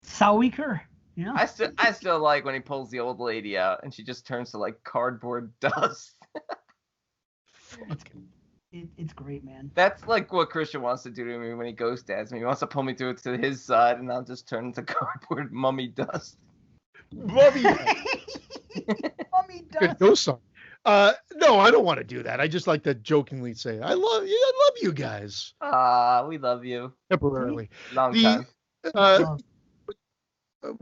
Sammy Kerr. Yeah. I still like when he pulls the old lady out and she just turns to like cardboard dust. It's great, man. That's like what Christian wants to do to me when he ghost dads me. He wants to pull me to his side and I'll just turn into cardboard mummy dust. Mummy. Mummy Good dust. ghost song. No, I don't want to do that. I just like to jokingly say, I love you guys. We love you. Temporarily. Long The, time. Uh,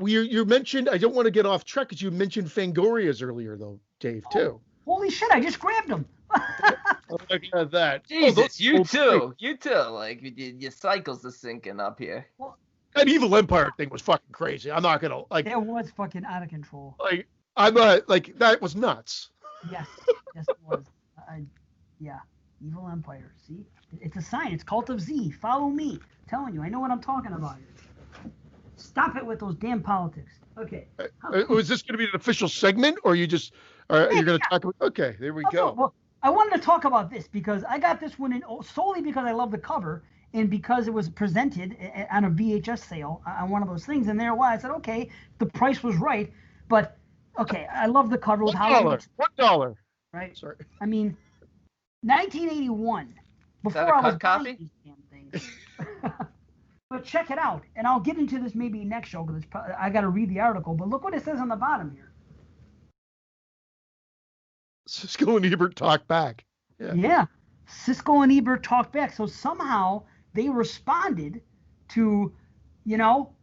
you mentioned, I don't want to get off track because you mentioned Fangorias earlier, though, Dave, too. Holy shit, I just grabbed them. Look at that. Jesus, you those- too. You too. Like, your cycles are syncing up here. That Evil Empire thing was fucking crazy. I'm not gonna like. That was fucking out of control. Like, I'm not like that was nuts. Yes, it was. Yeah, Evil Empire. See, it's a sign. It's Cult of Z. Follow me. I'm telling you, I know what I'm talking about here. Stop it with those damn politics. Okay. Was this going to be an official segment, or you just are you going to talk about? Okay, there we go. Well, I wanted to talk about this because I got this one in solely because I love the cover and because it was presented on a VHS sale on one of those things. And there it was. I said, okay, the price was right, but okay, I love the cover with $1. $1. Right. Sorry. I mean, 1981. Is that Before a I was cut copy? buying these damn things. But check it out, and I'll get into this maybe next show because I got to read the article. But look what it says on the bottom here. Siskel and Ebert talk back. Yeah. Siskel and Ebert talk back. So somehow they responded to,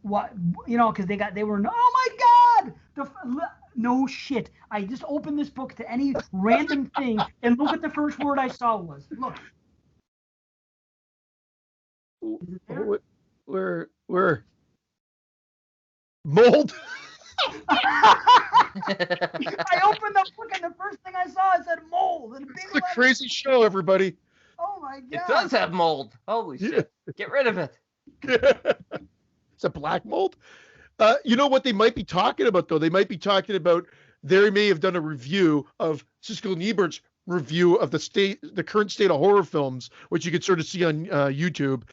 what, because they were, oh my God, no shit. I just opened this book to any random thing, and look what the first word I saw was. Look. Is it there? Where? Mold. I opened the book and the first thing I saw it said mold. And It's a crazy show, everybody. Oh my God. It does have mold. Holy shit. Get rid of it. It's a black mold. You know what they might be talking about, though? They might be talking about, they may have done a review of Siskel and Ebert's review of the current state of horror films, which you could sort of see on YouTube,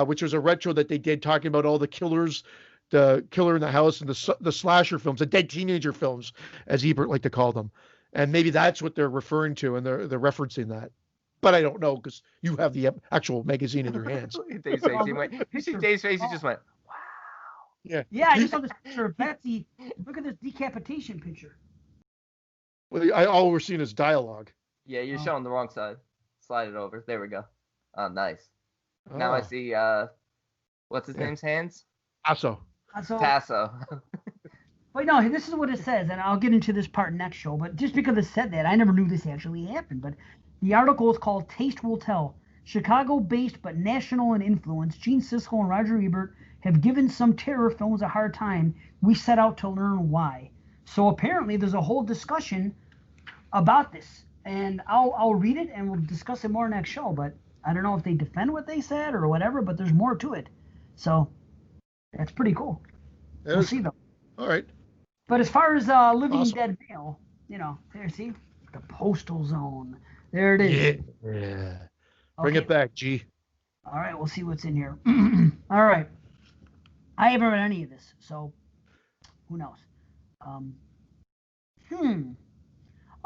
which was a retro that they did talking about all the killers, the killer in the house, and the slasher films, the dead teenager films, as Ebert liked to call them. And maybe that's what they're referring to, and they're referencing that. But I don't know because you have the actual magazine in your hands. Dave's face. You see Dave's face? He just went, wow. Yeah, I just saw this picture of Betsy. Look at this decapitation picture. Well, all we're seeing is dialogue. Yeah, you're showing the wrong side. Slide it over. There we go. Oh, nice. Now I see, what's his name's hands? Tasso. Tasso. Wait, no, this is what it says, and I'll get into this part next show, but just because it said that, I never knew this actually happened, but the article is called Taste Will Tell. Chicago-based but national in influence, Gene Siskel and Roger Ebert have given some terror films a hard time. We set out to learn why. So apparently there's a whole discussion about this. And I'll read it and we'll discuss it more next show. But I don't know if they defend what they said or whatever, but there's more to it. So that's pretty cool. We'll see though. All right. But as far as Living Dead Veil, there, see? The Postal Zone. There it is. Yeah. Bring it back, G. All right, we'll see what's in here. All right. I haven't read any of this, so who knows?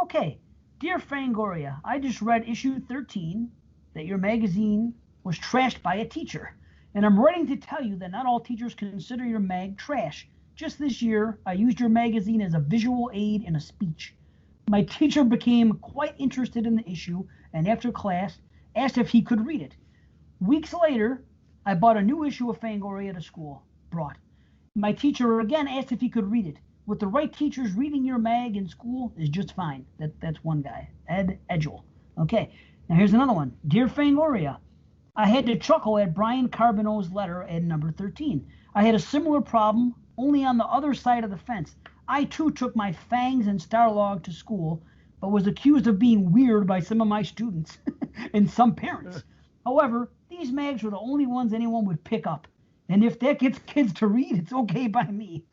Okay. Dear Fangoria, I just read issue 13 that your magazine was trashed by a teacher. And I'm writing to tell you that not all teachers consider your mag trash. Just this year, I used your magazine as a visual aid in a speech. My teacher became quite interested in the issue and after class asked if he could read it. Weeks later, I bought a new issue of Fangoria to school. My teacher again asked if he could read it. With the right teachers, reading your mag in school is just fine. That's one guy, Ed Edgel. Okay, now here's another one. Dear Fangoria, I had to chuckle at Brian Carbonneau's letter at number 13. I had a similar problem, only on the other side of the fence. I too took my Fangs and Starlog to school, but was accused of being weird by some of my students and some parents. However, these mags were the only ones anyone would pick up. And if that gets kids to read, it's okay by me.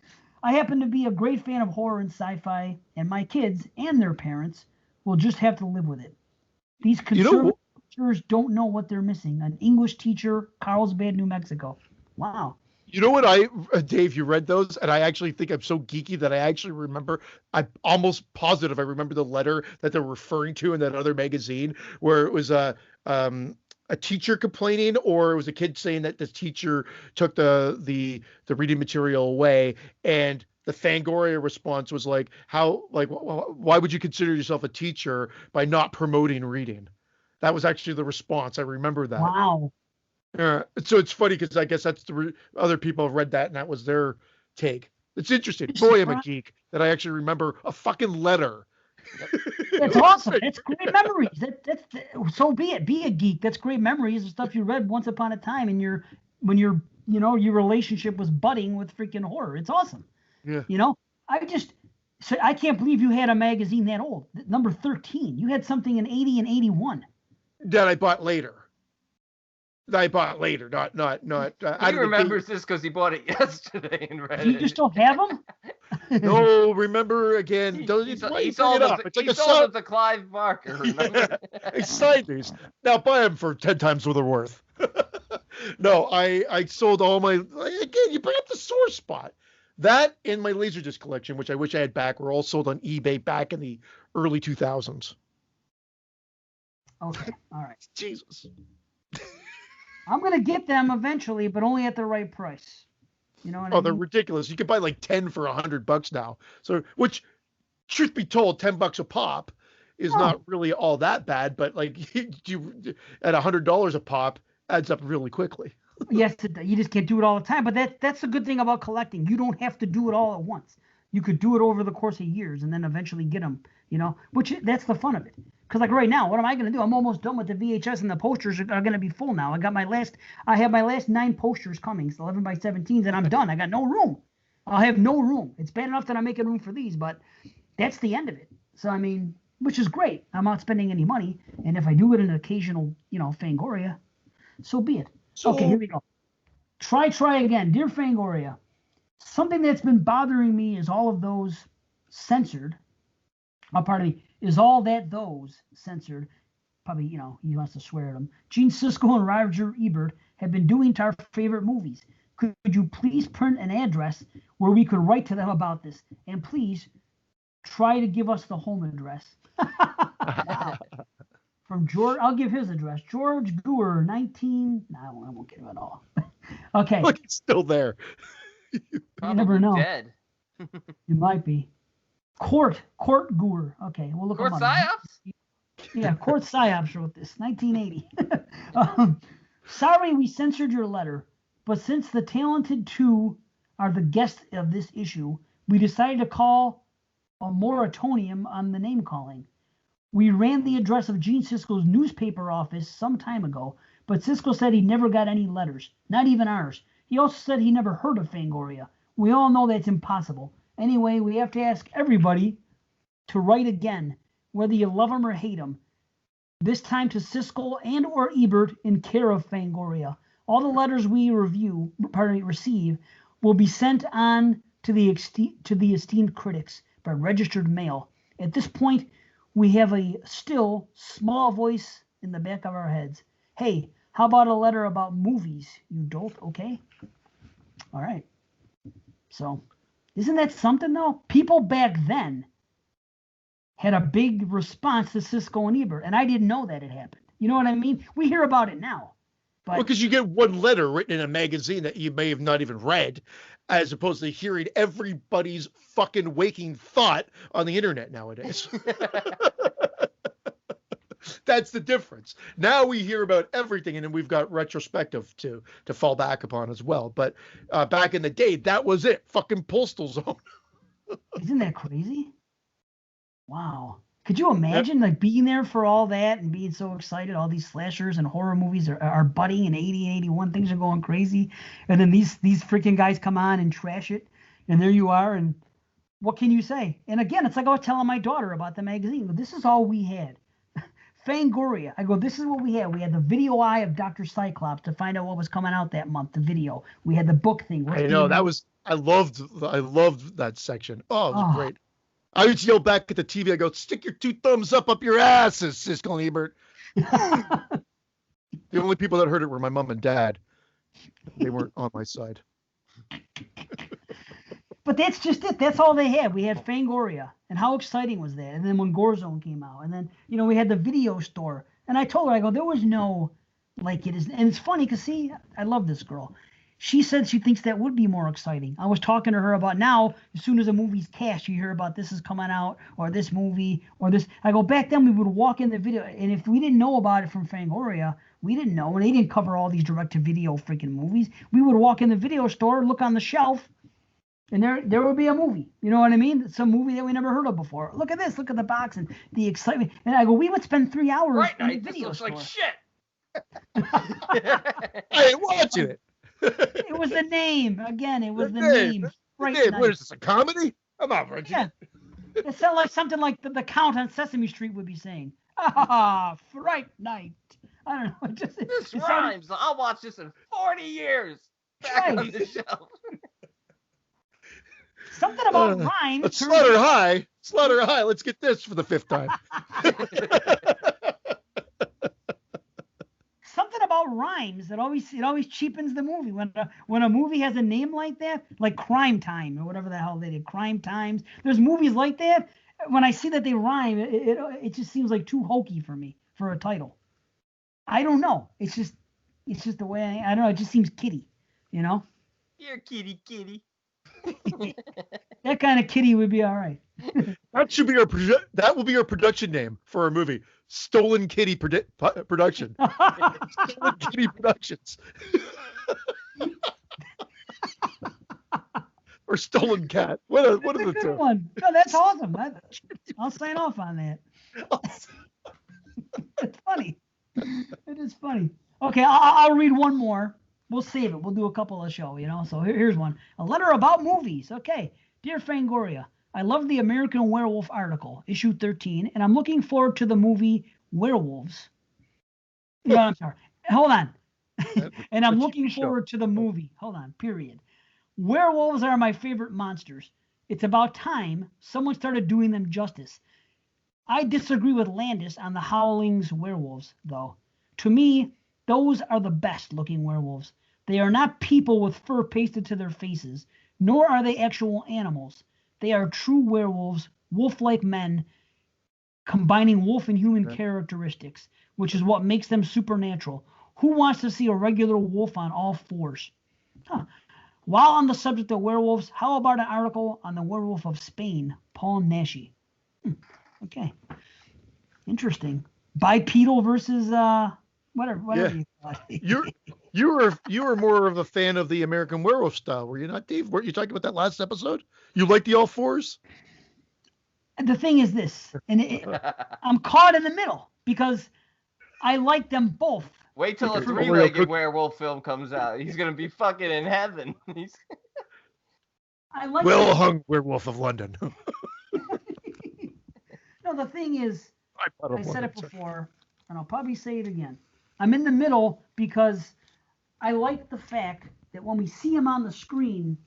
I happen to be a great fan of horror and sci-fi, and my kids and their parents will just have to live with it. These conservative teachers don't know what they're missing. An English teacher, Carlsbad, New Mexico. Wow. You know what, Dave, you read those, and I actually think I'm so geeky that I actually remember, I'm almost positive I remember the letter that they're referring to in that other magazine where it was a teacher complaining, or it was a kid saying that the teacher took the reading material away, and the Fangoria response was like, why would you consider yourself a teacher by not promoting reading? That was actually the response. I remember that. Wow. So it's funny because I guess that's other people have read that and that was their take. It's interesting. Boy, I'm a geek that I actually remember a fucking letter. That's awesome. That's great memories. So be it. Be a geek. That's great memories of stuff you read once upon a time when your relationship was budding with freaking horror. It's awesome. Yeah. I can't believe you had a magazine that old. Number 13. You had something in 80 and 81. That I bought later. Not. He remembers this because he bought it yesterday and read it. You still have them? No, remember again. He sold them to Clive Barker. Remember? Exactly. Now buy them for 10 times what they're worth. No, I sold all my. Again, you bring up the sore spot. That and my Laserdisc collection, which I wish I had back, were all sold on eBay back in the early 2000s. Okay, all right. Jesus. I'm gonna get them eventually, but only at the right price. You know what I mean? They're ridiculous. You could buy like 10 for $100 now. So, which, truth be told, $10 a pop is not really all that bad. But like, you at $100 a pop adds up really quickly. Yes, you just can't do it all the time. But that's the good thing about collecting. You don't have to do it all at once. You could do it over the course of years and then eventually get them. Which that's the fun of it. Because like right now, what am I going to do? I'm almost done with the VHS and the posters are going to be full now. I have my last 9 posters coming, 11 by 17s, and I'm done. I got no room. I'll have no room. It's bad enough that I'm making room for these, but that's the end of it. So, I mean, which is great. I'm not spending any money. And if I do get an occasional, Fangoria, so be it. Okay, here we go. Try again. Dear Fangoria, something that's been bothering me is all of those censored. Is all that those censored, probably, he wants to swear at them, Gene Siskel and Roger Ebert have been doing to our favorite movies. Could you please print an address where we could write to them about this? And please try to give us the home address. Wow. From George, I'll give his address. George Gower, 19. No, I won't give it at all. Okay. Look, it's still there. You never know. Dead. You might be. Court Gower. Okay, we'll look Court him up. Psyops? Yeah, Court Psyops wrote this, 1980. Sorry we censored your letter, but since the talented two are the guests of this issue, we decided to call a moratorium on the name calling. We ran the address of Gene Siskel's newspaper office some time ago, but Siskel said he never got any letters, not even ours. He also said he never heard of Fangoria. We all know that's impossible. Anyway, we have to ask everybody to write again, whether you love them or hate them. This time to Siskel and or Ebert in care of Fangoria. All the letters we receive will be sent on to the esteemed critics by registered mail. At this point, we have a still small voice in the back of our heads. Hey, how about a letter about movies, you dolt? Okay. All right. So, isn't that something, though? People back then had a big response to Siskel and Ebert, and I didn't know that it happened. You know what I mean? We hear about it now. But, because you get one letter written in a magazine that you may have not even read, as opposed to hearing everybody's fucking waking thought on the internet nowadays. That's the difference. Now we hear about everything, and then we've got retrospective to fall back upon as well. But back in the day, that was it. Fucking postal zone. Isn't that crazy? Wow. Could you imagine like being there for all that and being so excited? All these slashers and horror movies are budding in 80 and 81. Things are going crazy. And then these freaking guys come on and trash it. And there you are. And what can you say? And again, it's like I was telling my daughter about the magazine. This is all we had. Fangoria. I go, this is what we had. We had the video eye of Dr. Cyclops to find out what was coming out that month, the video. We had the book thing. I know, I loved that section. Oh, it was great. I used to yell back at the TV. I go, stick your 2 thumbs up your asses, Siskel and Ebert. The only people that heard it were my mom and dad. They weren't on my side. But that's just it. That's all they had. We had Fangoria. And how exciting was that? And then when Gorezone came out. And then, we had the video store. And I told her, I go, there was no like it is. And it's funny because, see, I love this girl. She said she thinks that would be more exciting. I was talking to her about now, as soon as a movie's cast, you hear about this is coming out, or this movie, or this. I go, back then we would walk in the video, and if we didn't know about it from Fangoria, we didn't know, and they didn't cover all these direct-to-video freaking movies. We would walk in the video store, look on the shelf, and there would be a movie. You know what I mean? Some movie that we never heard of before. Look at this. Look at the box and the excitement. And I go, we would spend 3 hours in the video store. This looks like shit. I ain't watching it. It was the name. Again, it was the name. What is this, a comedy? I'm not watching it. It sounded like something like the Count on Sesame Street would be saying. Ah, Fright Night. I don't know. This rhymes. I'll watch this in 40 years. Back on the shelf. Something about rhymes. Slaughter High. Slaughter High. Let's get this for the 5th time. Something about rhymes that always cheapens the movie. When a movie has a name like that, like Crime Time or whatever the hell they did, Crime Times. There's movies like that. When I see that they rhyme, it just seems like too hokey for me for a title. I don't know. It's just the way I don't know. It just seems kiddie, you know. You're kitty. That kind of kitty would be all right. That will be your production name for our movie. Stolen Kitty Production. Stolen Kitty Productions. Or Stolen Cat. What are the two? Good one. No, that's awesome. I'll sign off on that. It's funny. It is funny. Okay, I'll read one more. We'll save it. We'll do a couple of show, you know. So here's one. A letter about movies. Okay. Dear Fangoria, I love the American Werewolf article, issue 13, and I'm looking forward to the movie Werewolves. No, I'm sorry. Hold on. And I'm looking forward to the movie. Hold on. Period. Werewolves are my favorite monsters. It's about time someone started doing them justice. I disagree with Landis on the Howling's werewolves, though. To me, those are the best looking werewolves. They are not people with fur pasted to their faces, nor are they actual animals. They are true werewolves, wolf-like men, combining wolf and human characteristics, which is what makes them supernatural. Who wants to see a regular wolf on all fours? While on the subject of werewolves, how about an article on the werewolf of Spain, Paul Naschy? Okay. Interesting. Bipedal versus whatever you thought. You were more of a fan of the American Werewolf style, were you not, Dave? Weren't you talking about that last episode? You like the all fours? The thing is this, and I'm caught in the middle because I like them both. Wait till a 3-legged werewolf film comes out. He's gonna be fucking in heaven. I like Well-hung Werewolf of London. No, the thing is, I said it before, and I'll probably say it again. I'm in the middle because I like the fact that when we see him on the screen,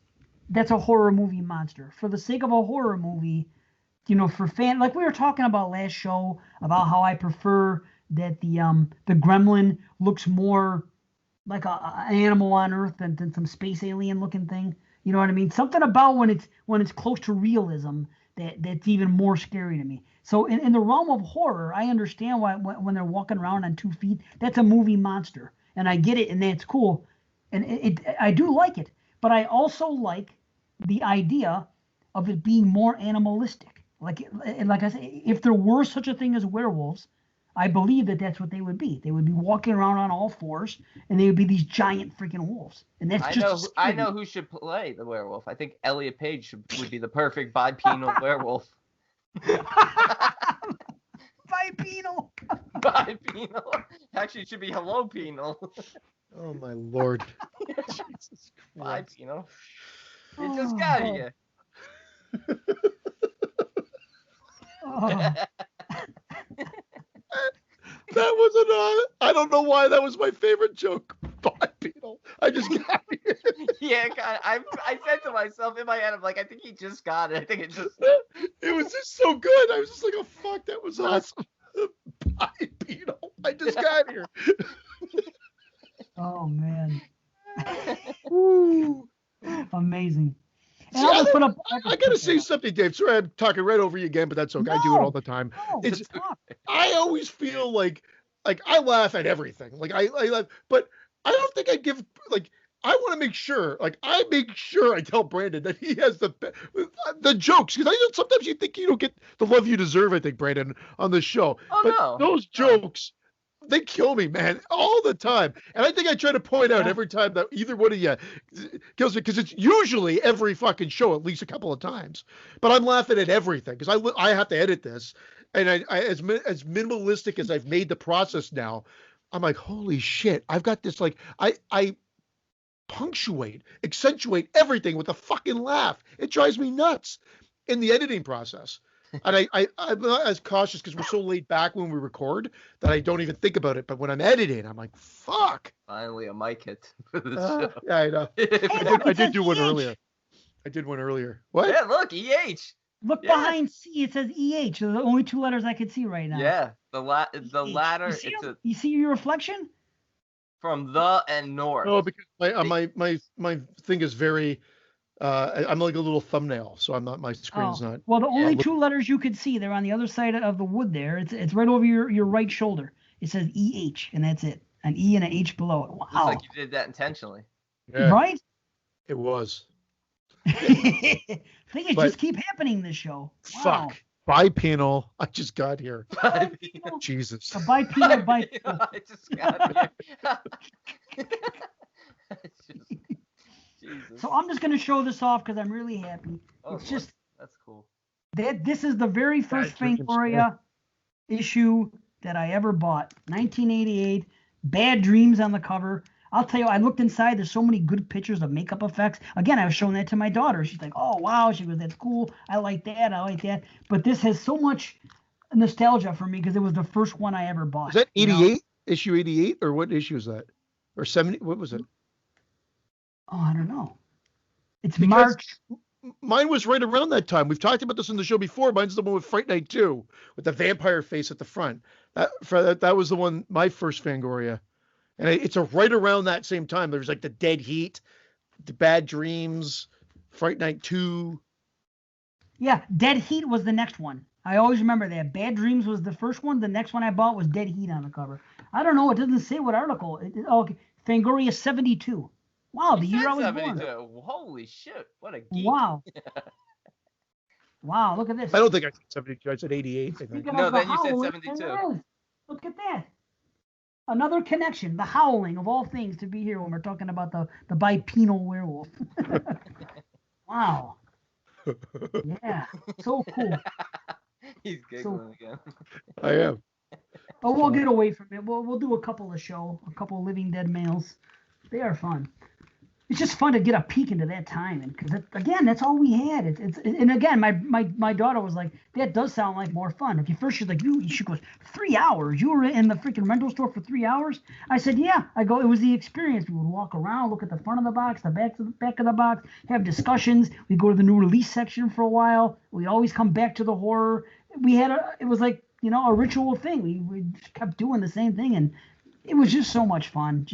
that's a horror movie monster. For the sake of a horror movie, you know, for fan, like we were talking about last show about how I prefer that the gremlin looks more like an animal on Earth than some space alien looking thing. You know what I mean? Something about when it's close to realism that's even more scary to me. So in the realm of horror, I understand why when they're walking around on 2 feet, that's a movie monster, and I get it, and that's cool, and I do like it. But I also like the idea of it being more animalistic. Like I say, if there were such a thing as werewolves, I believe that's what they would be. They would be walking around on all fours, and they would be these giant freaking wolves. And that's I know who should play the werewolf. I think Elliot Page would be the perfect bipedal werewolf. Bipedal. Bipedal. Actually, it should be hello penal. Oh my lord. Jesus Christ. Bipedal. You just got here. That was I don't know why that was my favorite joke. Bipedal. I just got it. Yeah, God, I said to myself in my head, I'm like, I think he just got it. I think it just. It was just so good. I was just like, oh fuck, that was awesome. Bipedal. I just got here. Oh man. Ooh. Amazing. See, I gotta say something, Dave. Sorry, I'm talking right over you again, but that's okay. I do it all the time. No, I always feel like I laugh at everything. Like I laugh, but I don't think I give like I want to make sure, like, I make sure I tell Brandon that he has the jokes, because I know sometimes you think you don't get the love you deserve, I think, Brandon, on the show. Oh, but no. those jokes, they kill me, man, all the time. And I think I try to point out every time that either one of you kills me, because it's usually every fucking show at least a couple of times. But I'm laughing at everything, because I have to edit this. And I as minimalistic as I've made the process now, I'm like, holy shit, I've got this, like, I punctuate, accentuate everything with a fucking laugh. It drives me nuts in the editing process. And I'm not as cautious because we're so laid back when we record that I don't even think about it. But when I'm editing, I'm like, fuck. Finally, a mic hit for this show. Yeah, I know. I did do one earlier. I did one earlier. What? Yeah, look, EH. Look behind C. It says EH. They're the only two letters I can see right now. Yeah, the latter. You see your reflection? From the and north. No, because my thing is very. I'm like a little thumbnail, so I'm not. My screen's not. Well, the only two letters you could see, they're on the other side of the wood. There, it's right over your right shoulder. It says EH, and that's it. An E and an H below it. Wow. Looks like you did that intentionally. Yeah, right? It was. Things just keep happening this show. Wow. Fuck. Bipenal. I just got here. Jesus. A bipenal. I just got here. Jesus. So I'm just going to show this off because I'm really happy. It's just that's cool. This is the very first Fangoria issue that I ever bought. 1988. Bad Dreams on the cover. I'll tell you, I looked inside. There's so many good pictures of makeup effects. Again, I was showing that to my daughter. She's like, "Oh wow!" She goes, "That's cool. I like that. I like that." But this has so much nostalgia for me because it was the first one I ever bought. Is that 88? Issue 88, or what issue is that? Or 70? What was it? Oh, I don't know. It's March. Mine was right around that time. We've talked about this on the show before. Mine's the one with Fright Night 2 with the vampire face at the front. That was the one, my first Fangoria. And it's right around that same time. There's like the Dead Heat, the Bad Dreams, Fright Night 2. Yeah, Dead Heat was the next one. I always remember that. Bad Dreams was the first one. The next one I bought was Dead Heat on the cover. I don't know. It doesn't say what article. Okay. Fangoria 72. Wow, the year I was 72. Born. Holy shit. What a geek. Wow. Wow, look at this. I don't think I said 72. I said 88. I think. No, then you said 72. Look at that. Another connection, the Howling of all things to be here when we're talking about the bipenal werewolf. Wow. Yeah, so cool. He's giggling again. I am. But we'll get away from it. We'll do a couple of Living Dead males. They are fun. It's just fun to get a peek into that time, and because again, that's all we had. And again, my daughter was like, "That does sound like more fun." If you first, she's like, she goes, 3 hours. You were in the freaking rental store for 3 hours? I said, yeah. I go, it was the experience. We would walk around, look at the front of the box, the back of the box, have discussions. We go to the new release section for a while. We always come back to the horror. It was like a ritual thing. We kept doing the same thing, and it was just so much fun.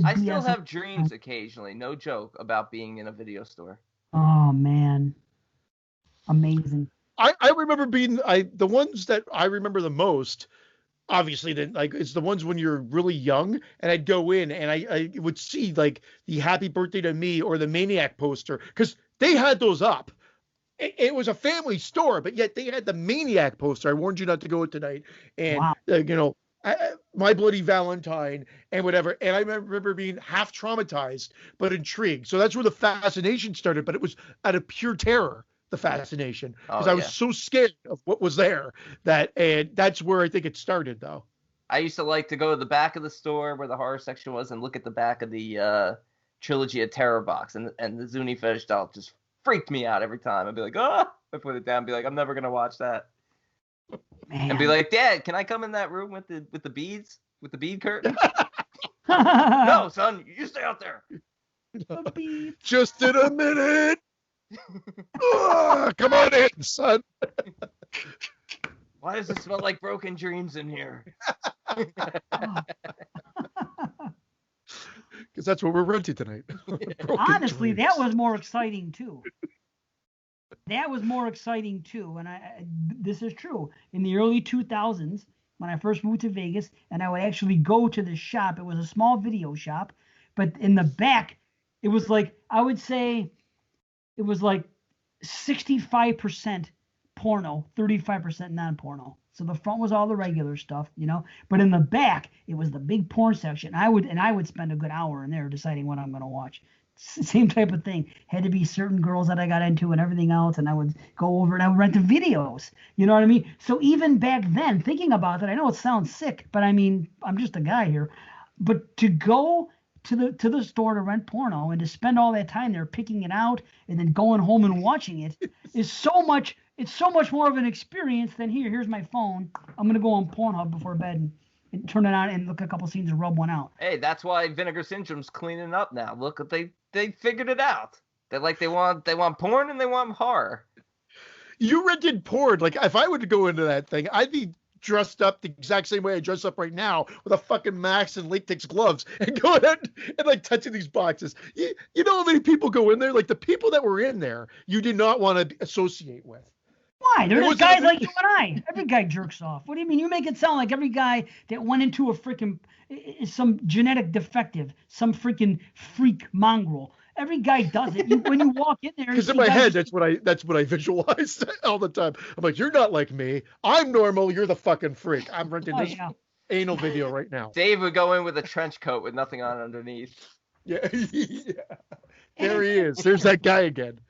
I still have dreams occasionally, no joke, about being in a video store. Oh, man. Amazing. I remember being the ones that I remember the most, obviously, it's the ones when you're really young, and I'd go in and I would see like the Happy Birthday to Me or the Maniac poster, because they had those up. It was a family store, but yet they had the Maniac poster. I warned you not to go tonight. And, wow. My Bloody Valentine and whatever. And I remember being half traumatized, but intrigued. So that's where the fascination started, but it was out of pure terror, the fascination, because I was so scared of what was there and that's where I think it started, though. I used to like to go to the back of the store where the horror section was and look at the back of the Trilogy of Terror box, and the Zuni fetish doll just freaked me out every time. I'd be like, I put it down, and be like, I'm never gonna watch that. Man. And be like, Dad, can I come in that room with the beads, with the bead curtain? No, son, you stay out there. Just in a minute. Come on in, son. Why does it smell like broken dreams in here? Because that's what we're renting tonight. Honestly, that was more exciting too. And this is true. In the early 2000s, when I first moved to Vegas, and I would actually go to this shop. It was a small video shop, but in the back, it was like, I would say it was like 65% porno, 35% non-porno. So the front was all the regular stuff, but in the back it was the big porn section. I would spend a good hour in there deciding what I'm going to watch. Same type of thing. Had to be certain girls that I got into and everything else, and I would go over and I would rent the videos. You know what I mean? So even back then, thinking about that, I know it sounds sick, but I mean, I'm just a guy here. But to go to the store to rent porno and to spend all that time there picking it out and then going home and watching it is so much. It's so much more of an experience than here's my phone. I'm gonna go on Pornhub before bed and turn it on and look at a couple scenes and rub one out. Hey, that's why Vinegar Syndrome's cleaning up now. Look, they figured it out. They want porn and they want horror. You rented porn. Like, if I were to go into that thing, I'd be dressed up the exact same way I dress up right now with a fucking mask and latex gloves and going out and like touching these boxes. You know how many people go in there? Like, the people that were in there, you did not want to associate with. Why? They're just guys like you and I. Every guy jerks off. What do you mean? You make it sound like every guy that went into a freaking is some genetic defective, some freaking freak mongrel. Every guy does it. When you walk in there, because in my head, that's what I visualize all the time. I'm like, you're not like me. I'm normal. You're the fucking freak. I'm renting this anal video right now. Dave would go in with a trench coat with nothing on underneath. Yeah, yeah. There he is. There's that guy again.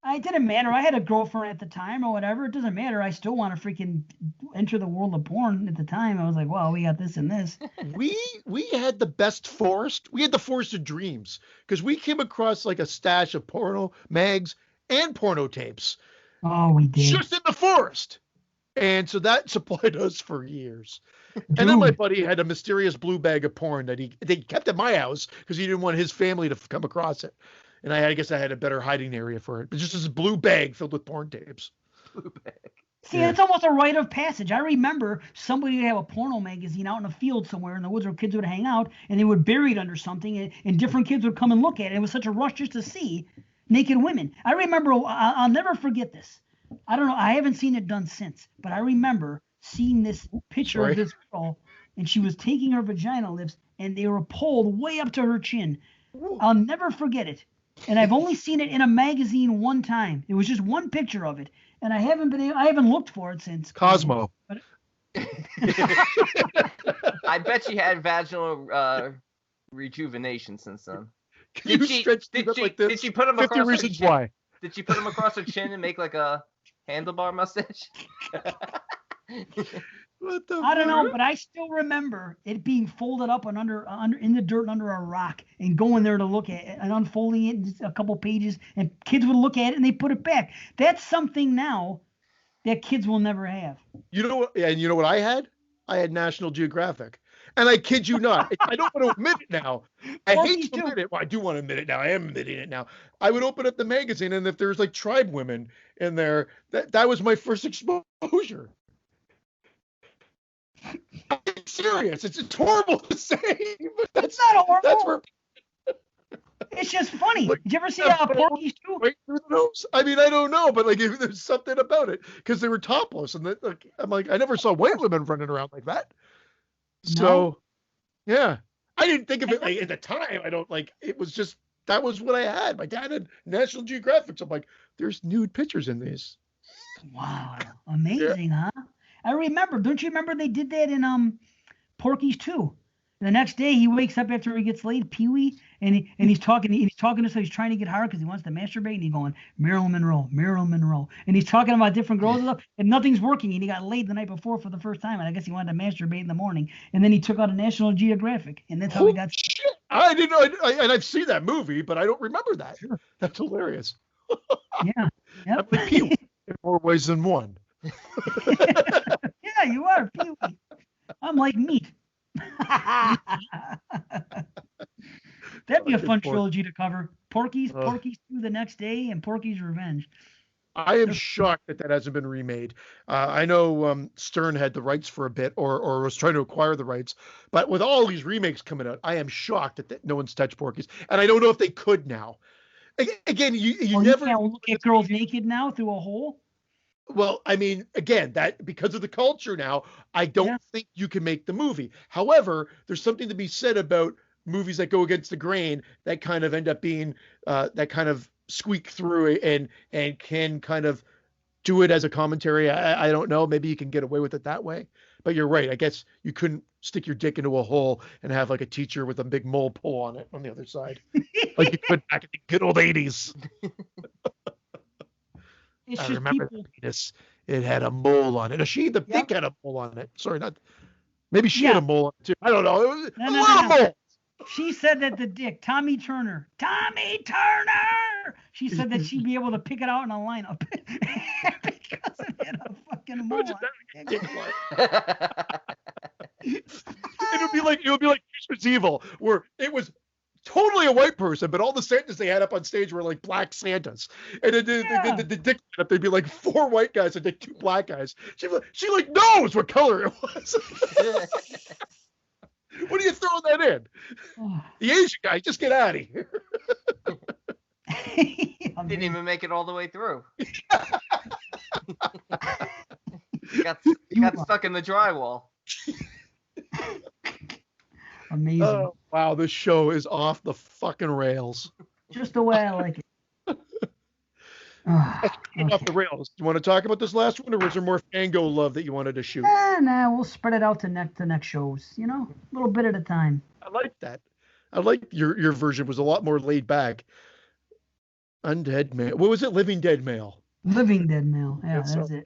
It didn't matter. I had a girlfriend at the time or whatever. It doesn't matter. I still want to freaking enter the world of porn at the time. I was like, well, we got this and this. We had the best forest. We had the forest of dreams because we came across like a stash of porno mags and porno tapes. Oh, we did. Just in the forest. And so that supplied us for years. And then my buddy had a mysterious blue bag of porn that they kept at my house because he didn't want his family to come across it. And I guess I had a better hiding area for it. But just this blue bag filled with porn tapes. Blue bag. See, it's almost a rite of passage. I remember somebody would have a porno magazine out in a field somewhere in the woods where kids would hang out, and they would bury it under something, and different kids would come and look at it. It was such a rush just to see naked women. I remember, I'll never forget this. I don't know, I haven't seen it done since, but I remember seeing this picture of this girl, and she was taking her vagina lips, and they were pulled way up to her chin. I'll never forget it. And I've only seen it in a magazine one time. It was just one picture of it, and I haven't looked for it since. Cosmo. I bet she had vaginal rejuvenation since then. Did she put him across 50 reasons her chin? why. Did she put him across her chin and make like a handlebar mustache? I don't know, but I still remember it being folded up under in the dirt under a rock and going there to look at it and unfolding it in just a couple pages, and kids would look at it and they put it back. That's something now that kids will never have. You know what? And you know what I had? I had National Geographic. And I kid you not, I don't want to admit it now. I hate to admit it. Well, I do want to admit it now. I am admitting it now. I would open up the magazine, and if there's like tribe women in there, that was my first exposure. I'm serious. It's horrible to say, but that's not horrible. That's where. It's just funny. Like, did you ever see Porky's too? Right through the nose. I mean, I don't know, but like, if there's something about it because they were topless, and I'm like, I never saw white women running around like that. So, yeah, I didn't think of it like at the time. I don't like. It was just that was what I had. My dad had National Geographic. So I'm like, there's nude pictures in these. Wow, amazing, huh? I remember. Don't you remember they did that in Porky's too? The next day he wakes up after he gets laid, Pee-wee, and he's talking to so he's trying to get hard because he wants to masturbate, and he's going Marilyn Monroe, and he's talking about different girls and stuff, and nothing's working, and he got laid the night before for the first time, and I guess he wanted to masturbate in the morning, and then he took out a National Geographic, and that's how he got. Shit. I didn't know, and I've seen that movie, but I don't remember that. Sure. That's hilarious. Yeah. Yep. I'm like Pee-wee in more ways than one. Yeah, you are Pee-wee. I'm like meat. That'd be a fun trilogy to cover. Porky's 2 the next day, and Porky's Revenge. I am shocked that hasn't been remade. I know Stern had the rights for a bit, or was trying to acquire the rights. But with all these remakes coming out, I am shocked that no one's touched Porky's, and I don't know if they could now. Again, you never can't look at girls naked now through a hole. Well, I mean, again, that because of the culture now, I don't think you can make the movie. However, there's something to be said about movies that go against the grain that kind of end up being that kind of squeak through and can kind of do it as a commentary. I don't know. Maybe you can get away with it that way. But you're right. I guess you couldn't stick your dick into a hole and have like a teacher with a big mole pole on it on the other side, like you could back in the good old 80s. I remember the penis. It had a mole on it. The dick had a mole on it. Sorry, not. Maybe she had a mole on it too. I don't know. It was a lot of moles. She said that the dick, Tommy Turner. She said that she'd be able to pick it out in a lineup because it had a fucking mole. It would be like Christmas Evil, where it was totally a white person, but all the Santas they had up on stage were like black Santas, and the dick up, they'd be like 4 white guys and 2 black guys. She like knows what color it was. What are you throwing that in? The Asian guy, just get out of here. Didn't even make it all the way through. got stuck in the drywall. Amazing. Oh, wow, this show is off the fucking rails. Just the way I like it. Off the rails. Do you want to talk about this last one, or was there more Fango love that you wanted to shoot? Nah, we'll spread it out to next shows. A little bit at a time. I like that. I like your version was a lot more laid back. Undead Male. What was it? Living Dead Male. Living Dead Male. Yeah, that's it.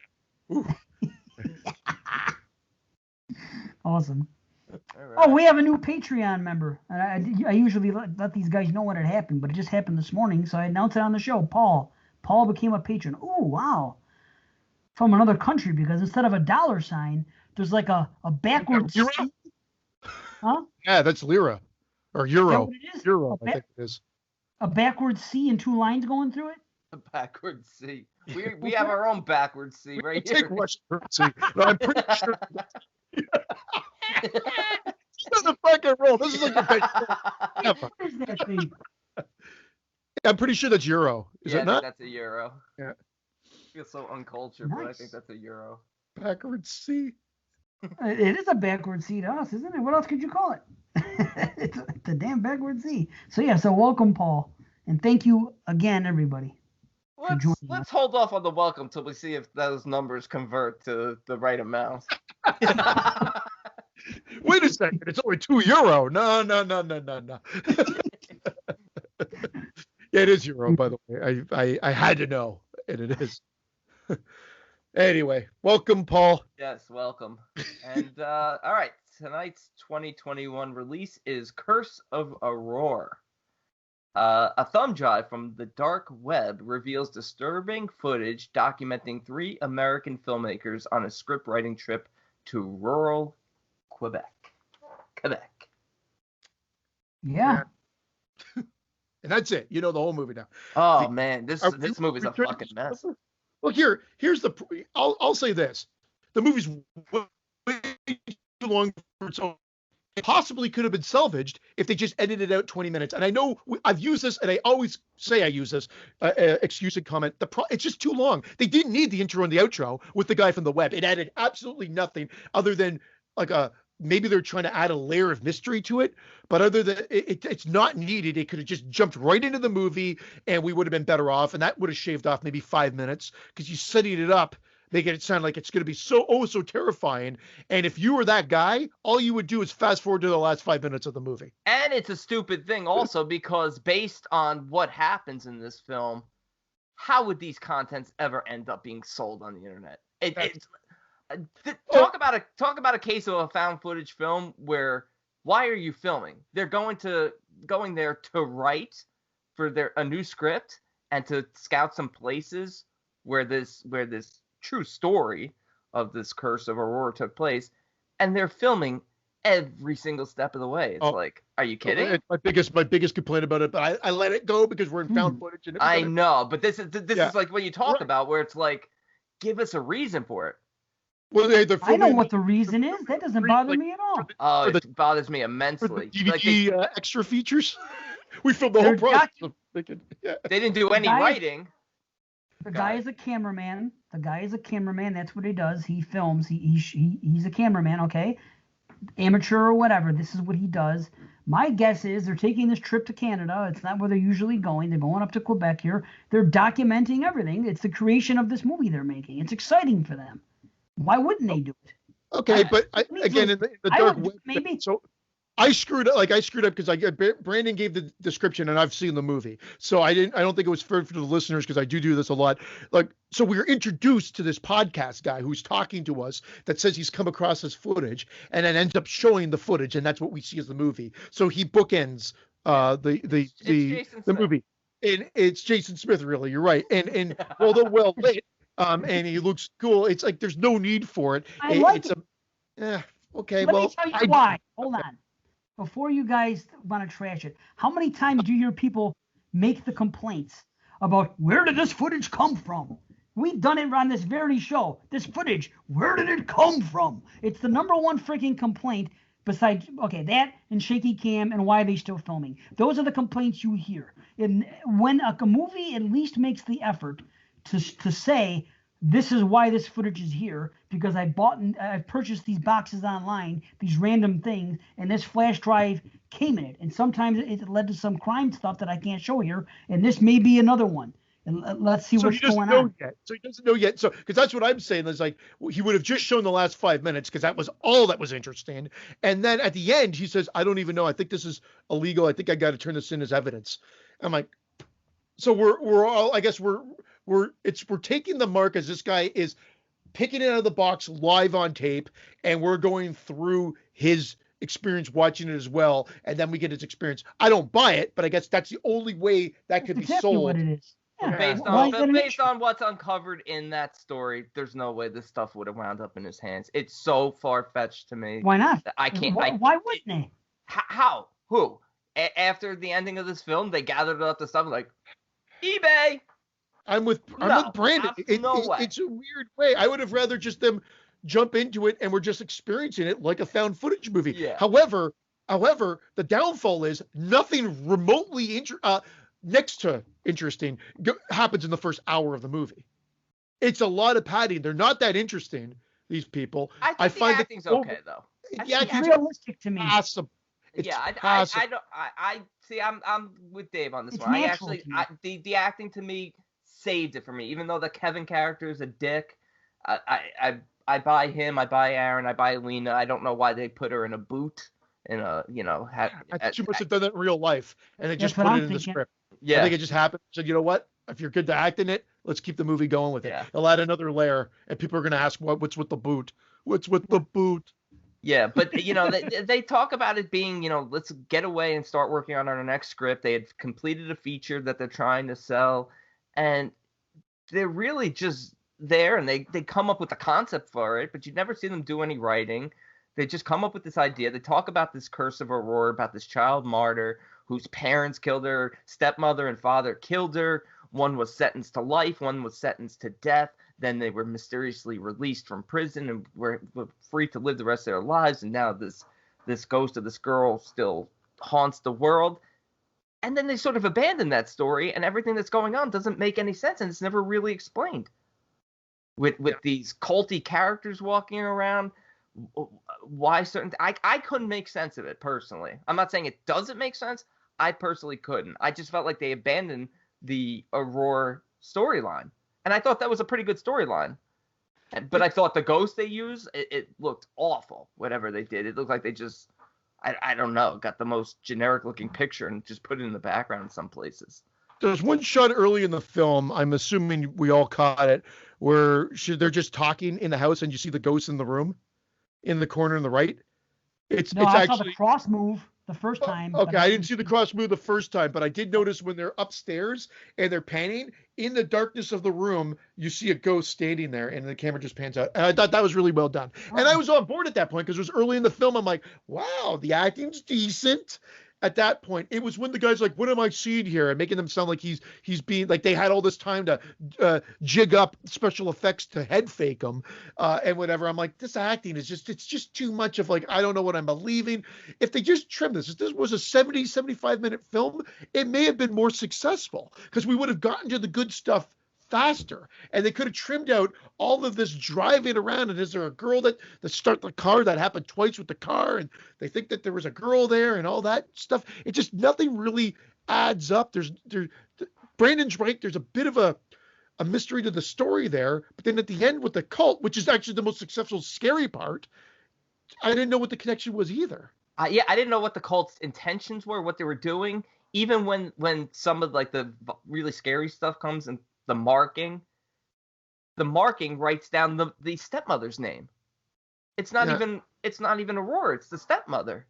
Awesome. Right. Oh, we have a new Patreon member. I usually let these guys know when it happened, but it just happened this morning, so I announced it on the show. Paul became a patron. Oh, wow. From another country, because instead of a $, there's like a backwards C. Huh? Yeah, that's lira. Or euro. Is that what it is? Euro, I think it is. A backwards C and 2 lines going through it? A backwards C. We have our own backwards C right here. Take Russian currency. But I'm pretty sure. This doesn't fucking roll. This is like What is that thing? I'm pretty sure that's euro. Is it not? That's a euro. Yeah. I feel so uncultured, but I think that's a euro. Backwards C. It is a backwards C to us, isn't it? What else could you call it? It's a damn backwards C. So welcome, Paul, and thank you again, everybody. Let's hold off on the welcome till we see if those numbers convert to the right amount. Wait a second, it's only €2. No. Yeah, it is euro, by the way. I had to know, and it is. Anyway, welcome, Paul. Yes, welcome. And all right, tonight's 2021 release is Curse of Aurore. A thumb drive from the dark web reveals disturbing footage documenting 3 American filmmakers on a script writing trip to rural Quebec. Yeah. And that's it. You know the whole movie now. Oh man, this movie's a fucking mess. Well, here's the. I'll say this: the movie's way too long for its own. It possibly could have been salvaged if they just edited out 20 minutes. And I know I've used this, and I always say I use this excuse and comment. It's just too long. They didn't need the intro and the outro with the guy from the web. It added absolutely nothing other than like maybe they're trying to add a layer of mystery to it, but other than it's not needed. It could have just jumped right into the movie and we would have been better off. And that would have shaved off maybe 5 minutes because you setting it up, making it sound like it's going to be so terrifying. And if you were that guy, all you would do is fast forward to the last 5 minutes of the movie. And it's a stupid thing also because based on what happens in this film, how would these contents ever end up being sold on the internet? Talk about a case of a found footage film where why are you filming? They're going there to write for a new script and to scout some places where this true story of this Curse of Aurore took place, and they're filming every single step of the way. It's like, are you kidding? My biggest complaint about it, but I let it go because we're in found footage. And I know, but this is like what you talk about, where it's like, give us a extra feature. Well, I know what the reason is. That doesn't bother me at all. Oh, it bothers me immensely. For the DVD extra features, we filmed the whole process. They didn't do any writing. The guy is a cameraman. That's what he does. He films. He's a cameraman. Okay. amateur or whatever. This is what he does. My guess is they're taking this trip to Canada. It's not where they're usually going. They're going up to Quebec here. They're documenting everything. It's the creation of this movie they're making. It's exciting for them. Why wouldn't they do it? Okay, but again, in the dark web, maybe. So I screwed up because Brandon gave the description and I've seen the movie, so I don't think it was fair for the listeners because I do this a lot. Like, so we were introduced to this podcast guy who's talking to us that says he's come across this footage and then ends up showing the footage, and that's what we see as the movie. So he bookends the movie, and it's Jason Smith, really. You're right, and although well lit, and he looks cool, it's like there's no need for it. Okay, Let me tell you why. Hold on. Before you guys want to trash it, how many times do you hear people make the complaints about where did this footage come from? We've done it on this very show. This footage, where did it come from? It's the number one freaking complaint besides, that and shaky cam and why are they still filming. Those are the complaints you hear. And when a movie at least makes the effort to say, this is why this footage is here, because I purchased these boxes online, these random things, and this flash drive came in it. And sometimes it led to some crime stuff that I can't show here, and this may be another one. And let's see what's going on. So he doesn't know yet. So, because that's what I'm saying is like, he would have just shown the last 5 minutes because that was all that was interesting. And then at the end, he says, I don't even know. I think this is illegal. I think I got to turn this in as evidence. I'm like, so we're all, I guess we're taking the mark as this guy is picking it out of the box live on tape, and we're going through his experience watching it as well, and then we get his experience. I don't buy it, but I guess that's the only way that could be sold. What it is. Yeah. Based on what's uncovered in that story, there's no way this stuff would have wound up in his hands. It's so far-fetched to me. Why not? I can't. Why wouldn't they? How? Who? After the ending of this film, they gathered up the stuff like eBay. I'm with Brandon. It's a weird way. I would have rather just them jump into it and we're just experiencing it like a found footage movie. Yeah. However, the downfall is nothing remotely next to interesting happens in the first hour of the movie. It's a lot of padding. They're not that interesting, these people. I find the acting's okay though. Yeah, it's realistic to me. Awesome. I see. I'm with Dave on this one. The acting to me saved it for me, even though the Kevin character is a dick. I buy him. I buy Aaron. I buy Lena. I don't know why they put her in a boot. She must have done that in real life, and they just put it in the script. Yeah, I think it just happened. Said, you know what? If you're good to act in it, let's keep the movie going with it. Yeah. They'll add another layer, and people are going to ask, what's with the boot? What's with the boot? Yeah, but they talk about it being, let's get away and start working on our next script. They had completed a feature that they're trying to sell, and they're really just there, and they come up with the concept for it, but you'd never see them do any writing. They just come up with this idea. They talk about this Curse of Aurore, about this child martyr whose parents killed her, stepmother and father killed her. One was sentenced to life, one was sentenced to death. Then they were mysteriously released from prison and were free to live the rest of their lives. And now this ghost of this girl still haunts the world. And then they sort of abandon that story, and everything that's going on doesn't make any sense, and it's never really explained. With these culty characters walking around, why certain... I couldn't make sense of it, personally. I'm not saying it doesn't make sense. I personally couldn't. I just felt like they abandoned the Aurore storyline. And I thought that was a pretty good storyline. But I thought the ghost they used, it looked awful, whatever they did. It looked like they just, I don't know, got the most generic-looking picture and just put it in the background in some places. There's one shot early in the film, I'm assuming we all caught it, where they're just talking in the house and you see the ghost in the room, in the corner on the right. I saw the cross move the first time. Okay, I didn't see the cross move the first time, but I did notice when they're upstairs and they're panning, in the darkness of the room, you see a ghost standing there and the camera just pans out. And I thought that was really well done. Oh. And I was on board at that point because it was early in the film. I'm like, wow, the acting's decent. At that point, it was when the guy's like, what am I seeing here? And making them sound like he's being like, they had all this time to jig up special effects to head fake him and whatever. I'm like, this acting is it's just too much of like, I don't know what I'm believing. If they just trimmed this, if this was a 75 minute film, it may have been more successful because we would have gotten to the good stuff faster, and they could have trimmed out all of this driving around. And is there a girl that start the car? That happened twice with the car, and they think that there was a girl there and all that stuff. It just nothing really adds up. Brandon's right. There's a bit of a mystery to the story there, but then at the end with the cult, which is actually the most successful, scary part, I didn't know what the connection was either. I didn't know what the cult's intentions were, what they were doing. Even when some of like the really scary stuff comes and the marking writes down the stepmother's name. It's not even Aurora. It's the stepmother.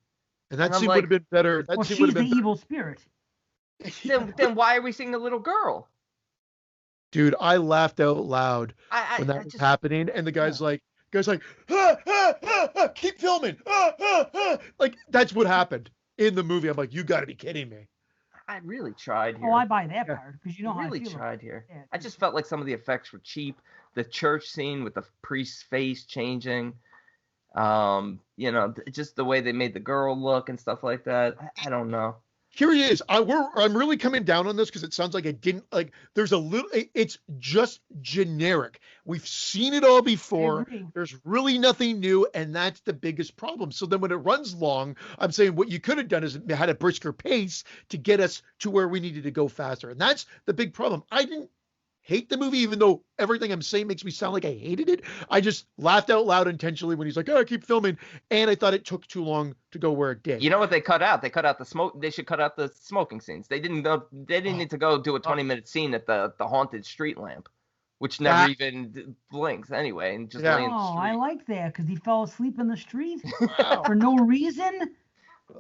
And that scene would have been better. Well, she's the evil spirit. Then why are we seeing the little girl? Dude, I laughed out loud when that was happening, and the guy's like, keep filming. Like, that's what happened in the movie. I'm like, you got to be kidding me. I really tried here. Oh, I buy that part because you know how I really I feel tried here. Yeah. I just felt like some of the effects were cheap. The church scene with the priest's face changing, just the way they made the girl look and stuff like that. I don't know. Here he is. I'm really coming down on this because it sounds like I didn't like. There's a little. It's just generic. We've seen it all before. There's really nothing new, and that's the biggest problem. So then when it runs long, I'm saying what you could have done is had a brisker pace to get us to where we needed to go faster, and that's the big problem. I didn't hate the movie, even though everything I'm saying makes me sound like I hated it. I just laughed out loud intentionally when he's like, "Oh, I keep filming," and I thought it took too long to go where it did. You know what they cut out? They cut out the smoke. They should cut out the smoking scenes. They didn't need to go do a 20-minute scene at the haunted street lamp, which never even blinks anyway, and just laying in the street. I like that because he fell asleep in the street for no reason.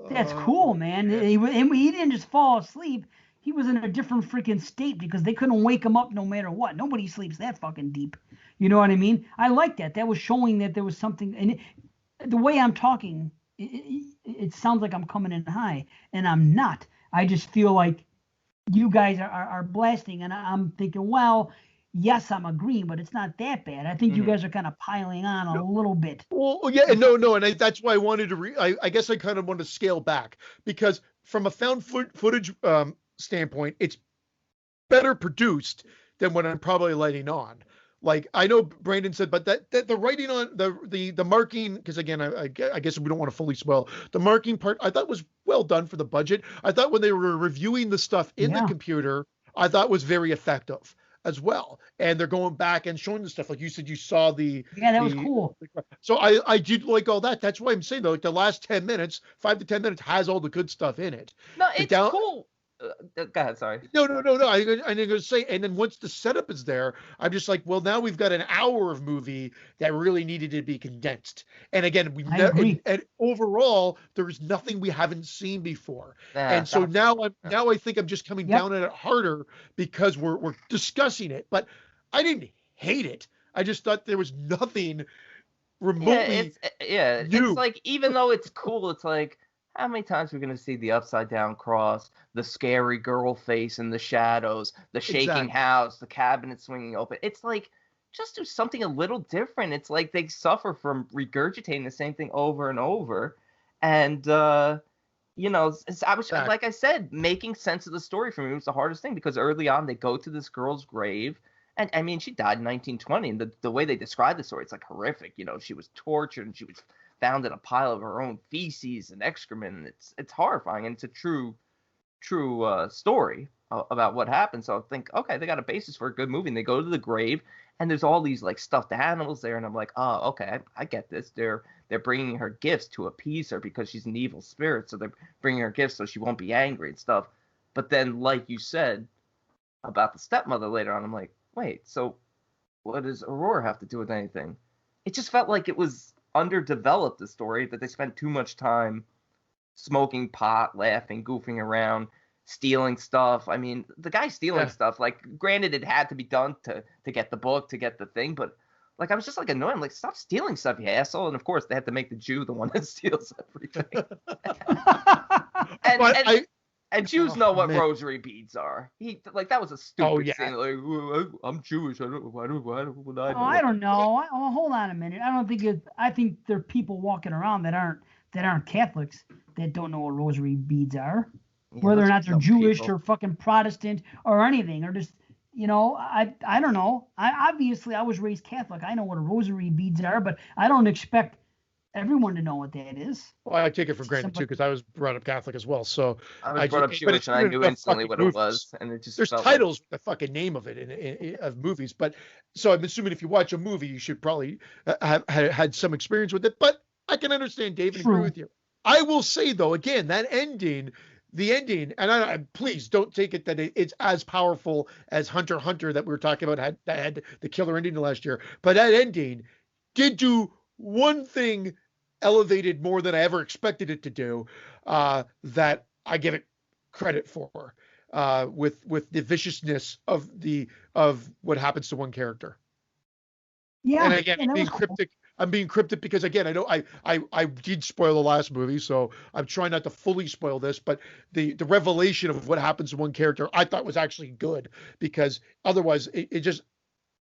That's cool, man. He didn't just fall asleep. He was in a different freaking state because they couldn't wake him up no matter what. Nobody sleeps that fucking deep. You know what I mean? I like that. That was showing that there was something. And the way I'm talking, it sounds like I'm coming in high, and I'm not. I just feel like you guys are blasting, and I'm thinking, well, yes, I'm agreeing, but it's not that bad. I think you guys are kind of piling on a little bit. Well, yeah, no, and that's why I wanted to. I guess I kind of want to scale back because from a found footage standpoint, it's better produced than what I'm probably letting on. Like, I know Brandon said, but that the writing on the marking, because again, I guess we don't want to fully spoil the marking part. I thought was well done for the budget. I thought when they were reviewing the stuff in the computer, I thought was very effective as well. And they're going back and showing the stuff, like you said, you saw that was cool. So I did like all that. That's why I'm saying though, like the last 10 minutes, 5 to 10 minutes has all the good stuff in it. No, it's cool. Go ahead, sorry. No. I'm going to say, and then once the setup is there, I'm just like, well, now we've got an hour of movie that really needed to be condensed. And again, and overall, there's nothing we haven't seen before. And so now I think I'm just coming down on it harder because we're discussing it. But I didn't hate it. I just thought there was nothing remotely new. It's like, even though it's cool, it's like, how many times are we going to see the upside down cross, the scary girl face in the shadows, the shaking house, the cabinet swinging open? It's like, just do something a little different. It's like they suffer from regurgitating the same thing over and over. And, I was, like I said, making sense of the story for me was the hardest thing because early on they go to this girl's grave. And I mean, she died in 1920. And the way they describe the story, it's like horrific. She was tortured and she was found in a pile of her own feces and excrement, and it's horrifying, and it's a true story about what happened. So I think, okay, they got a basis for a good movie, and they go to the grave, and there's all these like stuffed animals there, and I'm like, oh, okay, I get this. They're bringing her gifts to appease her because she's an evil spirit, so they're bringing her gifts so she won't be angry and stuff. But then, like you said about the stepmother later on, I'm like, wait, so what does Aurora have to do with anything? It just felt like it was underdeveloped, the story, that they spent too much time smoking pot, laughing, goofing around, stealing stuff. I mean, the guy stealing stuff, like, granted it had to be done to get the book, to get the thing, but like, I was just like annoyed. I'm like, stop stealing stuff, you asshole. And of course they had to make the Jew the one that steals everything. and Jews know what rosary beads are. That was a stupid thing. Like, I'm Jewish. Why would I know? I don't know. Hold on a minute. I think there are people walking around that aren't Catholics that don't know what rosary beads are. Yeah, whether or not they're Jewish or fucking Protestant or anything, or just You know, I don't know. I was raised Catholic. I know what a rosary beads are, but I don't expect everyone to know what that is. Well, I take it for granted too Somebody, because I was brought up Catholic as well. So I was brought up but Jewish, it's and I even knew enough instantly fucking what it movies. was, and it just There's felt titles with the fucking name of it of movies, but so I'm assuming if you watch a movie, you should probably have had some experience with it. But I can understand Dave and agree true. with you. I will say though, again, the ending, and please don't take it that it's as powerful as Hunter x Hunter that we were talking about that had the killer ending last year. But that ending did do one thing elevated more than I ever expected it to do, that I give it credit for, with the viciousness of what happens to one character. Yeah, And again, that was cool. I'm being cryptic because again, I know I did spoil the last movie, so I'm trying not to fully spoil this, but the revelation of what happens to one character I thought was actually good because otherwise it just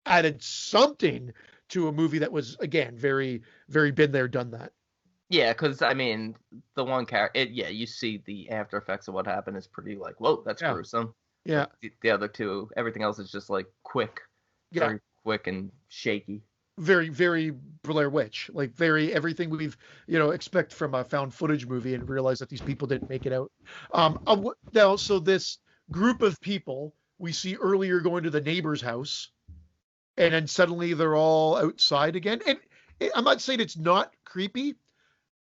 added something to a movie that was again very, very been there, done that. Yeah, because I mean, the one character, you see the after effects of what happened is pretty like, whoa, that's Yeah. gruesome. Yeah. The other two, everything else is just like quick, Yeah. very quick and shaky. Very, very Blair Witch, like very everything we've expect from a found footage movie, and realize that these people didn't make it out. Now, so this group of people we see earlier going to the neighbor's house, and then suddenly they're all outside again. And I'm not saying it's not creepy.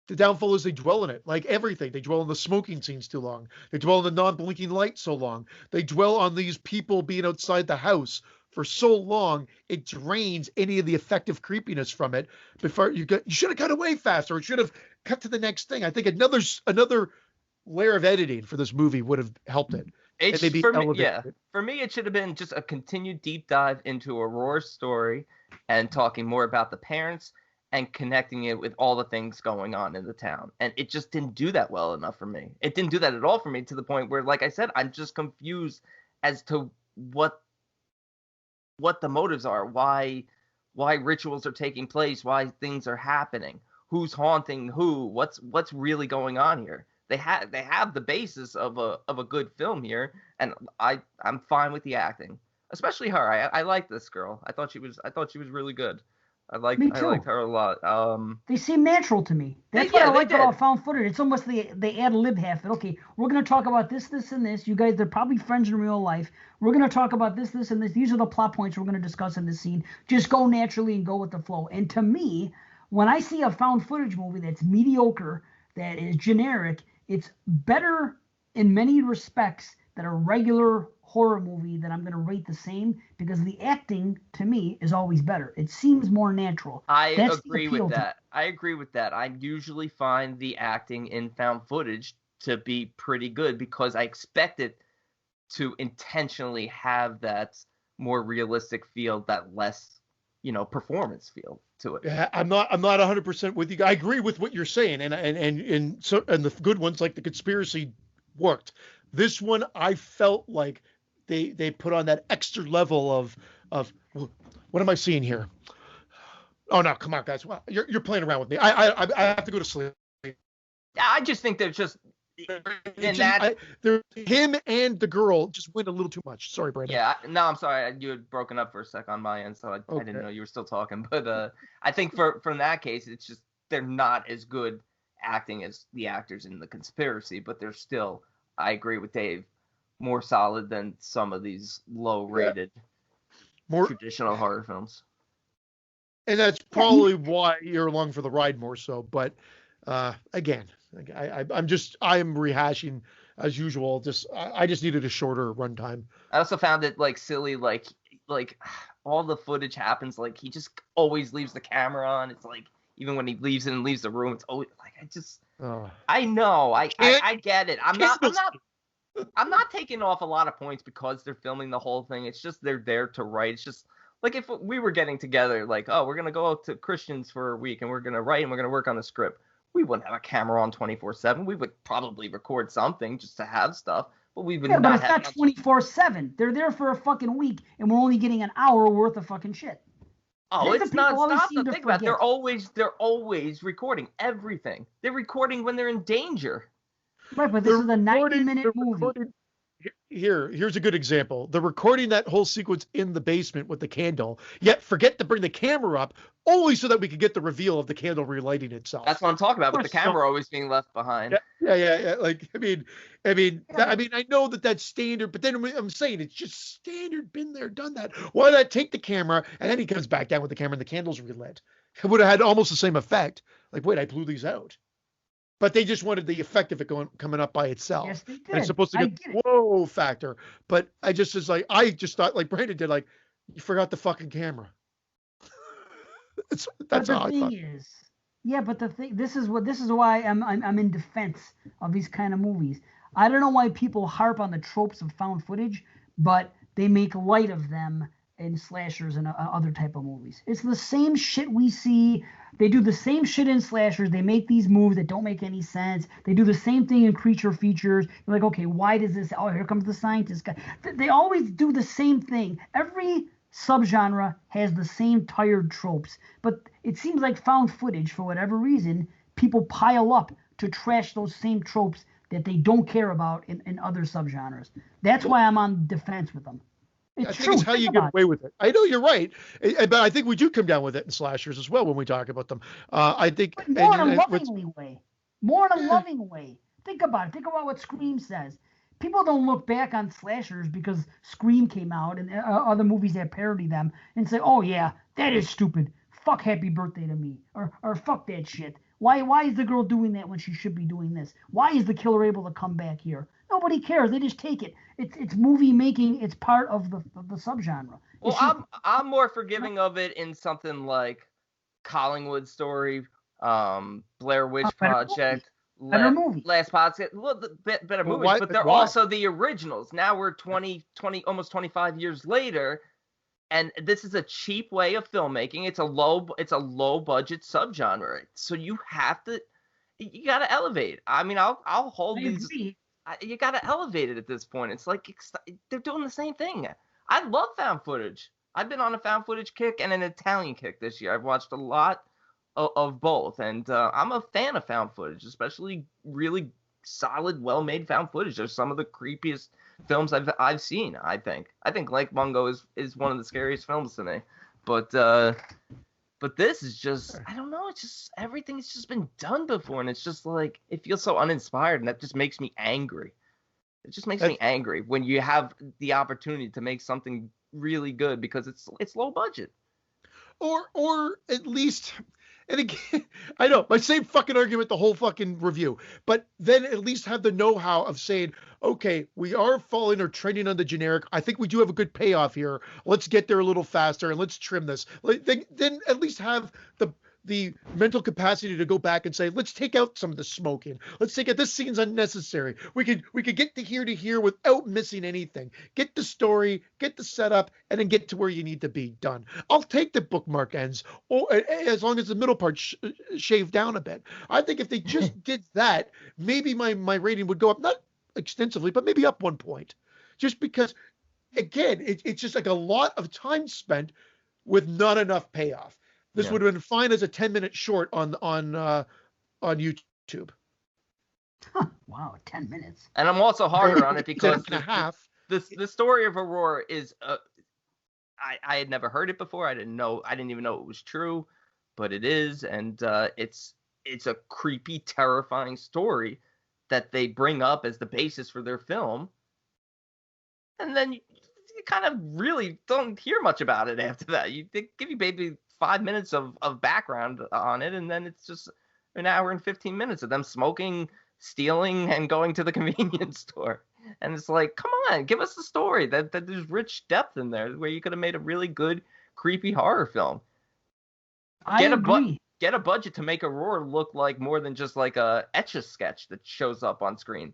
The downfall is they dwell in it, like everything. They dwell on the smoking scenes too long. They dwell on the non-blinking light so long. They dwell on these people being outside the house for so long, it drains any of the effective creepiness from it. Before you should have cut away faster. It should have cut to the next thing. I think another layer of editing for this movie would have helped it. For me, it should have been just a continued deep dive into Aurore's story and talking more about the parents and connecting it with all the things going on in the town. And it just didn't do that well enough for me. It didn't do that at all for me, to the point where, like I said, I'm just confused as to what the motives are, why rituals are taking place, why things are happening, who's haunting who, what's really going on here. They have the basis of a good film here, and I'm fine with the acting, especially her. I like this girl. I thought she was really good. I liked her a lot. They seem natural to me. That's what I like about found footage. It's almost they ad lib half it. Okay, we're gonna talk about this, and this. You guys, they're probably friends in real life. We're gonna talk about this, and this. These are the plot points we're gonna discuss in this scene. Just go naturally and go with the flow. And to me, when I see a found footage movie that's mediocre, that is generic, it's better in many respects than a regular horror movie that I'm going to rate the same, because the acting to me is always better. It seems more natural. I agree with that. I usually find the acting in found footage to be pretty good because I expect it to intentionally have that more realistic feel, that less, performance feel to it. Yeah, I'm not 100% with you. I agree with what you're saying, and the good ones like The Conspiracy worked. This one, I felt like they put on that extra level of what am I seeing here? Oh no, come on, guys! Well, you're playing around with me. I have to go to sleep. I just think they're just him and the girl just went a little too much. Sorry, Brandon. Yeah, no, I'm sorry. You had broken up for a sec on my end, so I didn't know you were still talking. But I think from that case, it's just they're not as good acting as the actors in The Conspiracy, but they're still, I agree with Dave, more solid than some of these low-rated more traditional horror films. And that's probably why you're along for the ride more so. But again, I'm rehashing as usual. I just needed a shorter runtime. I also found it silly, like all the footage happens like he just always leaves the camera on. It's like even when he leaves the room, it's always like I know, I get it. I'm not taking off a lot of points because they're filming the whole thing. It's just they're there to write. It's just like if we were getting together, like, oh, we're gonna go out to Christians for a week and we're gonna write and we're gonna work on the script. We wouldn't have a camera on 24/7. We would probably record something just to have stuff, but we would not. But it's not 24/7. They're there for a fucking week, and we're only getting an hour worth of fucking shit. Oh, it's not stop to think about. They're always recording everything. They're recording when they're in danger. Right, but this is a 90-minute movie. Here's a good example. They're recording that whole sequence in the basement with the candle, yet forget to bring the camera up, only so that we could get the reveal of the candle relighting itself. That's what I'm talking about, with the course. camera always being left behind. Yeah. Like, I Yeah. know that that's standard, but then I'm saying it's just standard. Been there, done that. Why not take the camera and then he comes back down with the camera and the candle's relit? It would have had almost the same effect. Like, wait, I blew these out. But they just wanted the effect of it coming up by itself. Yes, they did. And it's supposed to get the whoa factor. But I just thought, like Brandon did, like, you forgot the fucking camera. That's how I thought. But the thing, this is why I'm in defense of these kind of movies. I don't know why people harp on the tropes of found footage, but they make light of them in slashers and other type of movies. It's the same shit we see. They do the same shit in slashers. They make these moves that don't make any sense. They do the same thing in creature features. You're like, okay, why does this? Oh, here comes the scientist guy. They always do the same thing. Every subgenre has the same tired tropes, but it seems like found footage, for whatever reason, people pile up to trash those same tropes that they don't care about in other subgenres. That's why I'm on defense with them. I think it's how you get away with it. I know you're right, but I think we do come down with it in slashers as well when we talk about them. I think but more in a loving way. More in a loving way. Think about it. Think about what Scream says. People don't look back on slashers because Scream came out and other movies that parody them and say, "Oh yeah, that is stupid. Fuck Happy Birthday to Me," or "Fuck that shit. Why is the girl doing that when she should be doing this? Why is the killer able to come back here?" Nobody cares. They just take it. It's movie making. It's part of the subgenre. Well, I'm more forgiving of it in something like Collingwood Story, Blair Witch Project, better movie. Last Podcast. Well, better movies, but they're also the originals. Now we're 20, almost 25 years later, and this is a cheap way of filmmaking. It's a low budget subgenre, so you gotta elevate. I mean, I'll hold these. You got to elevate it at this point. It's like they're doing the same thing. I love found footage. I've been on a found footage kick and an Italian kick this year. I've watched a lot of both, and I'm a fan of found footage, especially really solid, well-made found footage. They're some of the creepiest films I've seen. I think Lake Mungo is one of the scariest films to me, But this is just, I don't know, it's just, everything's just been done before, and it's just like, it feels so uninspired, and that just makes me angry. It just makes me angry when you have the opportunity to make something really good because it's low budget. Or at least, and again, I know, my same fucking argument the whole fucking review, but then at least have the know-how of saying, okay, we are falling or trending on the generic. I think we do have a good payoff here. Let's get there a little faster and let's trim this. Then at least have the mental capacity to go back and say, let's take out some of the smoking. Let's take it. This scene's unnecessary. We could get to here without missing anything. Get the story, get the setup, and then get to where you need to be done. I'll take the bookmark ends, or as long as the middle part shaved down a bit. I think if they just did that, maybe my rating would go up, not extensively, but maybe up 1 point. Just because, again, it's just like a lot of time spent with not enough payoff. This would have been fine as a 10-minute short on YouTube. Huh, wow, 10 minutes. And I'm also harder on it because the story of Aurore is I had never heard it before. I didn't even know it was true, but it is, and it's a creepy, terrifying story that they bring up as the basis for their film. And then you kind of really don't hear much about it after that. They give you maybe 5 minutes of background on it, and then it's just an hour and 15 minutes of them smoking, stealing, and going to the convenience store. And it's like, come on, give us the story. That there's rich depth in there where you could have made a really good, creepy horror film. I agree. Get a budget to make Aurore look like more than just like a Etch-a-Sketch that shows up on screen.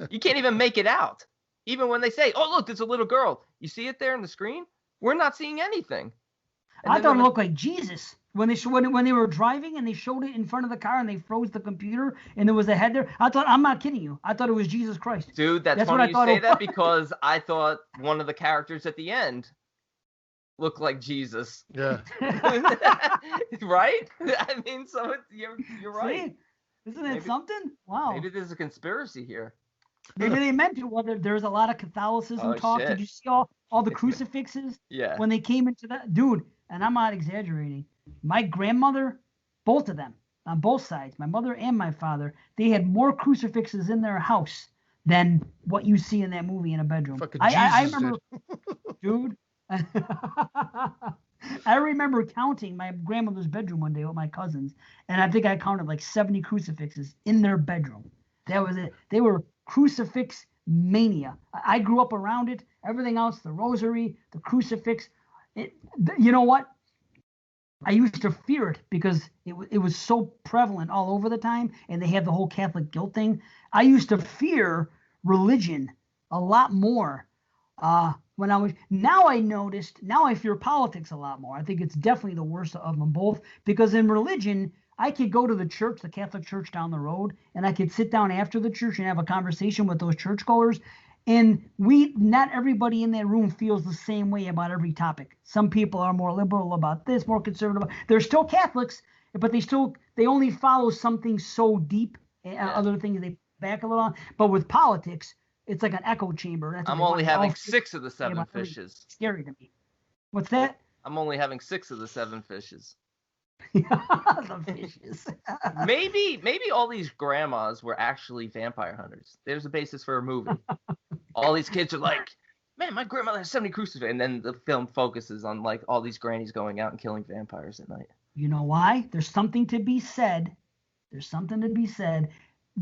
You can't even make it out. Even when they say, oh, look, there's a little girl. You see it there on the screen? We're not seeing anything. I thought it looked like Jesus when they were driving and they showed it in front of the car and they froze the computer and there was a head there. I'm not kidding you. I thought it was Jesus Christ. Dude, that's funny you say that because I thought one of the characters at the end looked like Jesus. Yeah. Right? I mean, so you're right. See? Isn't it something? Wow. Maybe there's a conspiracy here. Maybe they meant it. Well, there's a lot of Catholicism talk. Shit. Did you see all the crucifixes? Yeah. When they came into that, dude, and I'm not exaggerating. My grandmother, both of them, on both sides, my mother and my father, they had more crucifixes in their house than what you see in that movie in a bedroom. Fucking I Jesus remember, dude. I remember counting my grandmother's bedroom one day with my cousins, and I think I counted like 70 crucifixes in their bedroom. That was it. They were crucifix mania. I grew up around it. Everything else, the rosary, the crucifix. You know what? I used to fear it because it was so prevalent all over the time, and they had the whole Catholic guilt thing. I used to fear religion a lot more when I was. Now I fear politics a lot more. I think it's definitely the worst of them both, because in religion, I could go to the church, the Catholic church down the road, and I could sit down after the church and have a conversation with those churchgoers. And not everybody in that room feels the same way about every topic. Some people are more liberal about this, more conservative. They're still Catholics, but they only follow something so deep. Other things they back a little on. But with politics, it's like an echo chamber. That's I'm only having 6 of the 7 fishes. Scary to me. What's that? I'm only having 6 of the 7 fishes. The fishes. Maybe all these grandmas were actually vampire hunters. There's a basis for a movie. All these kids are like, man, my grandmother has 70 crucifixes, and then the film focuses on like all these grannies going out and killing vampires at night. You know why? There's something to be said.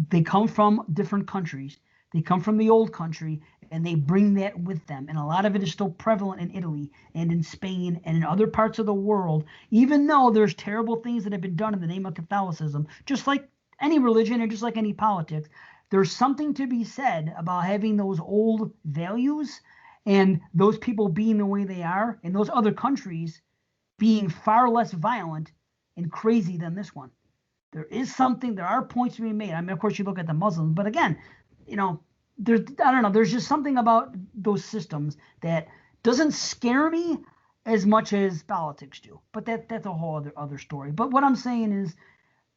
They come from different countries. They come from the old country, and they bring that with them. And a lot of it is still prevalent in Italy and in Spain and in other parts of the world, even though there's terrible things that have been done in the name of Catholicism, just like any religion and just like any politics. There's something to be said about having those old values and those people being the way they are, and those other countries being far less violent and crazy than this one. There are points to be made. I mean, of course, you look at the Muslims, but again, there's just something about those systems that doesn't scare me as much as politics do. But that's a whole other story. But what I'm saying is,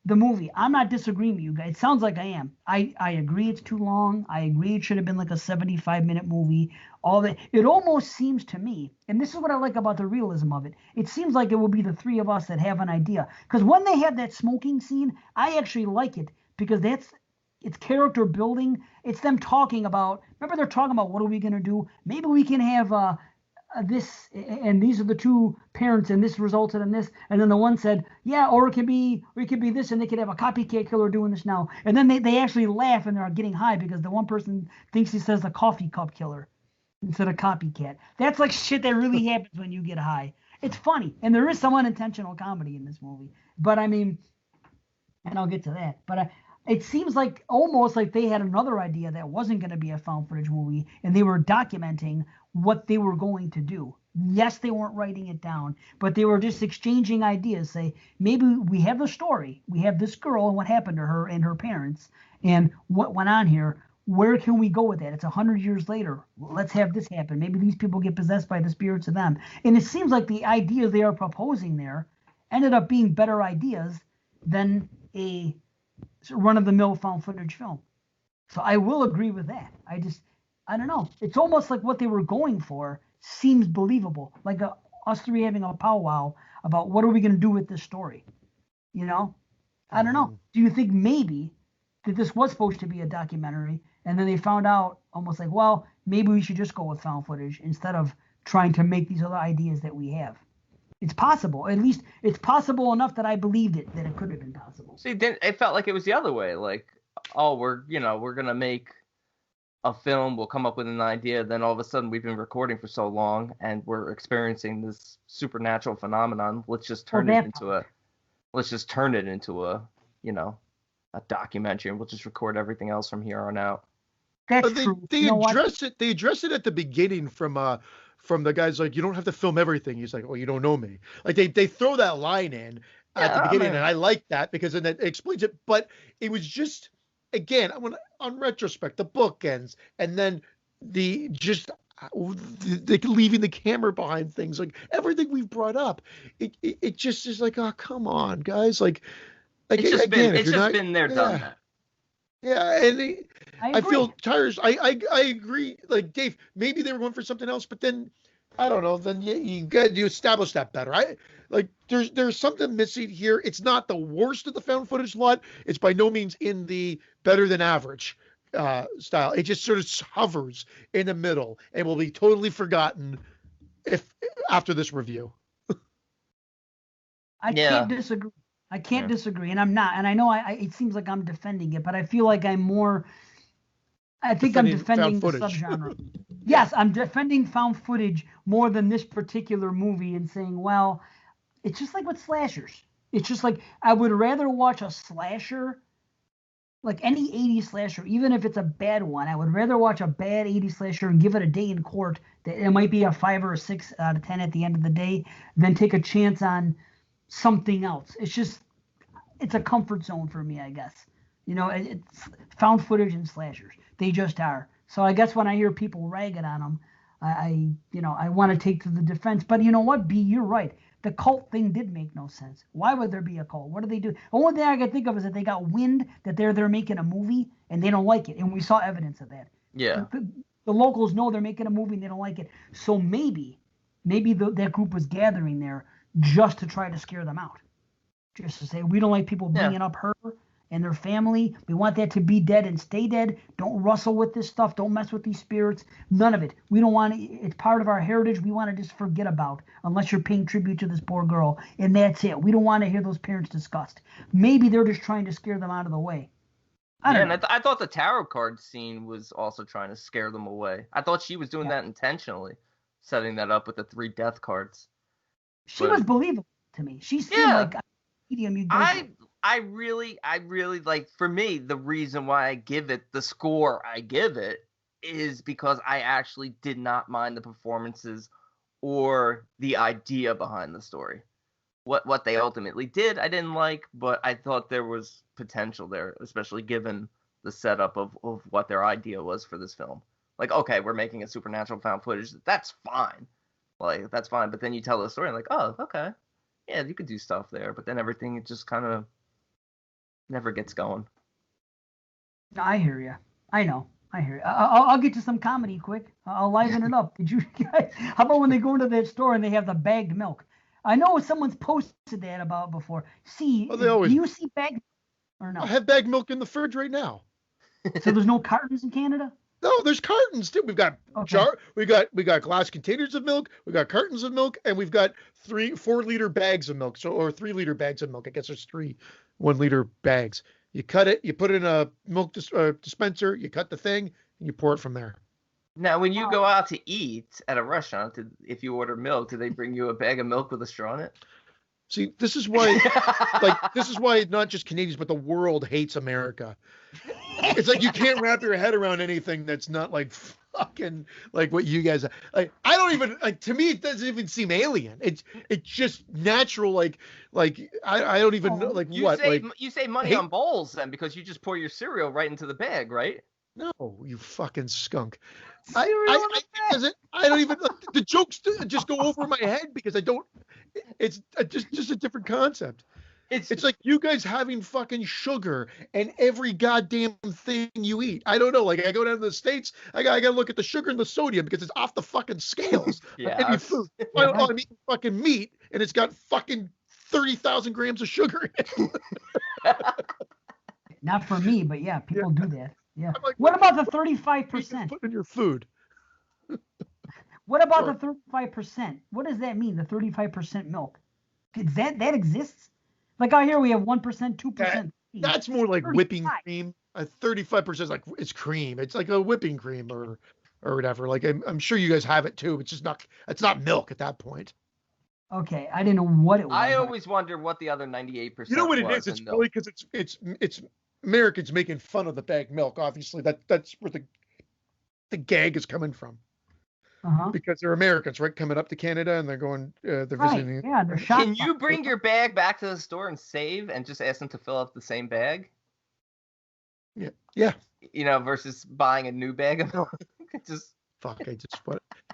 the movie, I'm not disagreeing with you guys. It sounds like I am. I agree it's too long. I agree it should have been like a 75-minute movie. All that. It almost seems to me, and this is what I like about the realism of it, it seems like it will be the three of us that have an idea. Because when they have that smoking scene, I actually like it, because it's character building. It's them talking about, remember they're talking about, what are we going to do? Maybe we can have this, and these are the two parents, and this resulted in this, and then the one said, yeah, or it could be this, and they could have a copycat killer doing this now, and then they actually laugh and they're getting high because the one person thinks he says the coffee cup killer instead of copycat. That's like shit that really happens when you get high. It's funny, and there is some unintentional comedy in this movie, but I mean, and I'll get to that, but it seems like almost like they had another idea that wasn't going to be a found footage movie, and they were documenting what they were going to do. Yes, they weren't writing it down, but they were just exchanging ideas. Say, maybe we have the story. We have this girl and what happened to her and her parents and what went on here. Where can we go with that? It's 100 years later. Let's have this happen. Maybe these people get possessed by the spirits of them. And it seems like the ideas they are proposing there ended up being better ideas than a run-of-the-mill found footage film. So I will agree with that. I don't know. It's almost like what they were going for seems believable. Like us three having a powwow about what are we going to do with this story. I don't know. Do you think maybe that this was supposed to be a documentary, and then they found out almost like, well, maybe we should just go with found footage instead of trying to make these other ideas that we have? It's possible. At least it's possible enough that I believed it, that it could have been possible. See, then it felt like it was the other way. Like, oh, we're going to make a film, we'll come up with an idea, then all of a sudden we've been recording for so long and we're experiencing this supernatural phenomenon. Let's just turn it into a documentary, and we'll just record everything else from here on out. That's true. They address it. They address it at the beginning from the guys like, you don't have to film everything. He's like, well, you don't know me. Like they throw that line in at the beginning, and I like that because then it explains it. But it was just, again, on retrospect, the bookends, and then the leaving the camera behind things, like everything we've brought up, it just is like, oh, come on, guys, like it's just been there, done that. Yeah, I feel tires. I agree. Like Dave, maybe they were going for something else, but then I don't know. Then you got to establish that better. There's something missing here. It's not the worst of the found footage lot. It's by no means in the better than average style. It just sort of hovers in the middle and will be totally forgotten if after this review. I can't disagree. I can't disagree, and I'm not. And I know it seems like I'm defending it, but I feel like I'm more. I think I'm defending the subgenre. Yes, I'm defending found footage more than this particular movie and saying, well, it's just like with slashers. It's just like I would rather watch a slasher, like any 80s slasher, even if it's a bad one. I would rather watch a bad 80s slasher and give it a day in court that it might be a 5 or a 6 out of 10 at the end of the day than take a chance on something else. It's a comfort zone for me, I guess. It's found footage and slashers. They just are. So I guess when I hear people ragging on them, I want to take to the defense. But you know what, B, you're right. The cult thing did make no sense. Why would there be a cult? What do they do? The only thing I can think of is that they got wind that they're making a movie and they don't like it, and we saw evidence of that. Yeah. The locals know they're making a movie and they don't like it. So maybe that group was gathering there just to try to scare them out. Just to say, we don't like people bringing up her and their family. We want that to be dead and stay dead. Don't rustle with this stuff. Don't mess with these spirits. None of it. We don't want it. It's part of our heritage. We want to just forget about, unless you're paying tribute to this poor girl. And that's it. We don't want to hear those parents discussed. Maybe they're just trying to scare them out of the way. I don't know. And I thought the tarot card scene was also trying to scare them away. I thought she was doing that intentionally, setting that up with the 3 death cards. She was believable to me. She seemed like a medium you'd go to. I really like, for me, the reason why I give it the score I give it is because I actually did not mind the performances or the idea behind the story. What they ultimately did, I didn't like, but I thought there was potential there, especially given the setup of what their idea was for this film. Like, okay, we're making a supernatural found footage. That's fine. Like, that's fine. But then you tell the story and like, oh, okay. Yeah, you could do stuff there. But then everything, it just kind of never gets going. I hear you. I know. I hear you. I'll get to some comedy quick. I'll liven it up. Did you guys? How about when they go into that store and they have the bagged milk? I know someone's posted that about before. See, do you see bagged or no? I have bagged milk in the fridge right now. So there's no cartons in Canada? No, there's cartons too. We've got we got glass containers of milk, we got cartons of milk, and we've got 4 liter bags of milk. Or 3 liter bags of milk. I guess there's 3 1 liter bags. You cut it, you put it in a milk dispenser, you cut the thing, and you pour it from there. Now, when you go out to eat at a restaurant, if you order milk, do they bring you a bag of milk with a straw in it? See, this is why, this is why not just Canadians, but the world hates America. It's like you can't wrap your head around anything that's not like fucking like what you guys like. I don't even like. To me, it doesn't even seem alien. It's just natural. Like I don't even know like you what. You save money on bowls then because you just pour your cereal right into the bag, right? No, you fucking skunk. I don't even the jokes just go over my head because I don't. It's just a different concept. It's like you guys having fucking sugar and every goddamn thing you eat. I don't know. Like I go down to the States, I gotta look at the sugar and the sodium because it's off the fucking scales. Any food. I'm eating fucking meat and it's got fucking 30,000 grams of sugar in it. Not for me, but yeah, people do that. Yeah. Like, what about the 35%? Put in your food. What about the 35%? What does that mean? The 35% milk? That exists? Like out here we have 1%, 2%. That's more like 35. Whipping cream. 35% is like it's cream. It's like a whipping cream or whatever. Like I'm sure you guys have it too. It's just not. It's not milk at that point. Okay, I didn't know what it was. I always wonder what the other 98%. You know what it is? It's really because it's Americans making fun of the bagged milk. Obviously, that's where the gag is coming from. Because they're Americans, right? Coming up to Canada and they're going, they're visiting. Yeah, they're shopping. Can you bring your bag back to the store and save and just ask them to fill up the same bag? Yeah. You know, versus buying a new bag of milk.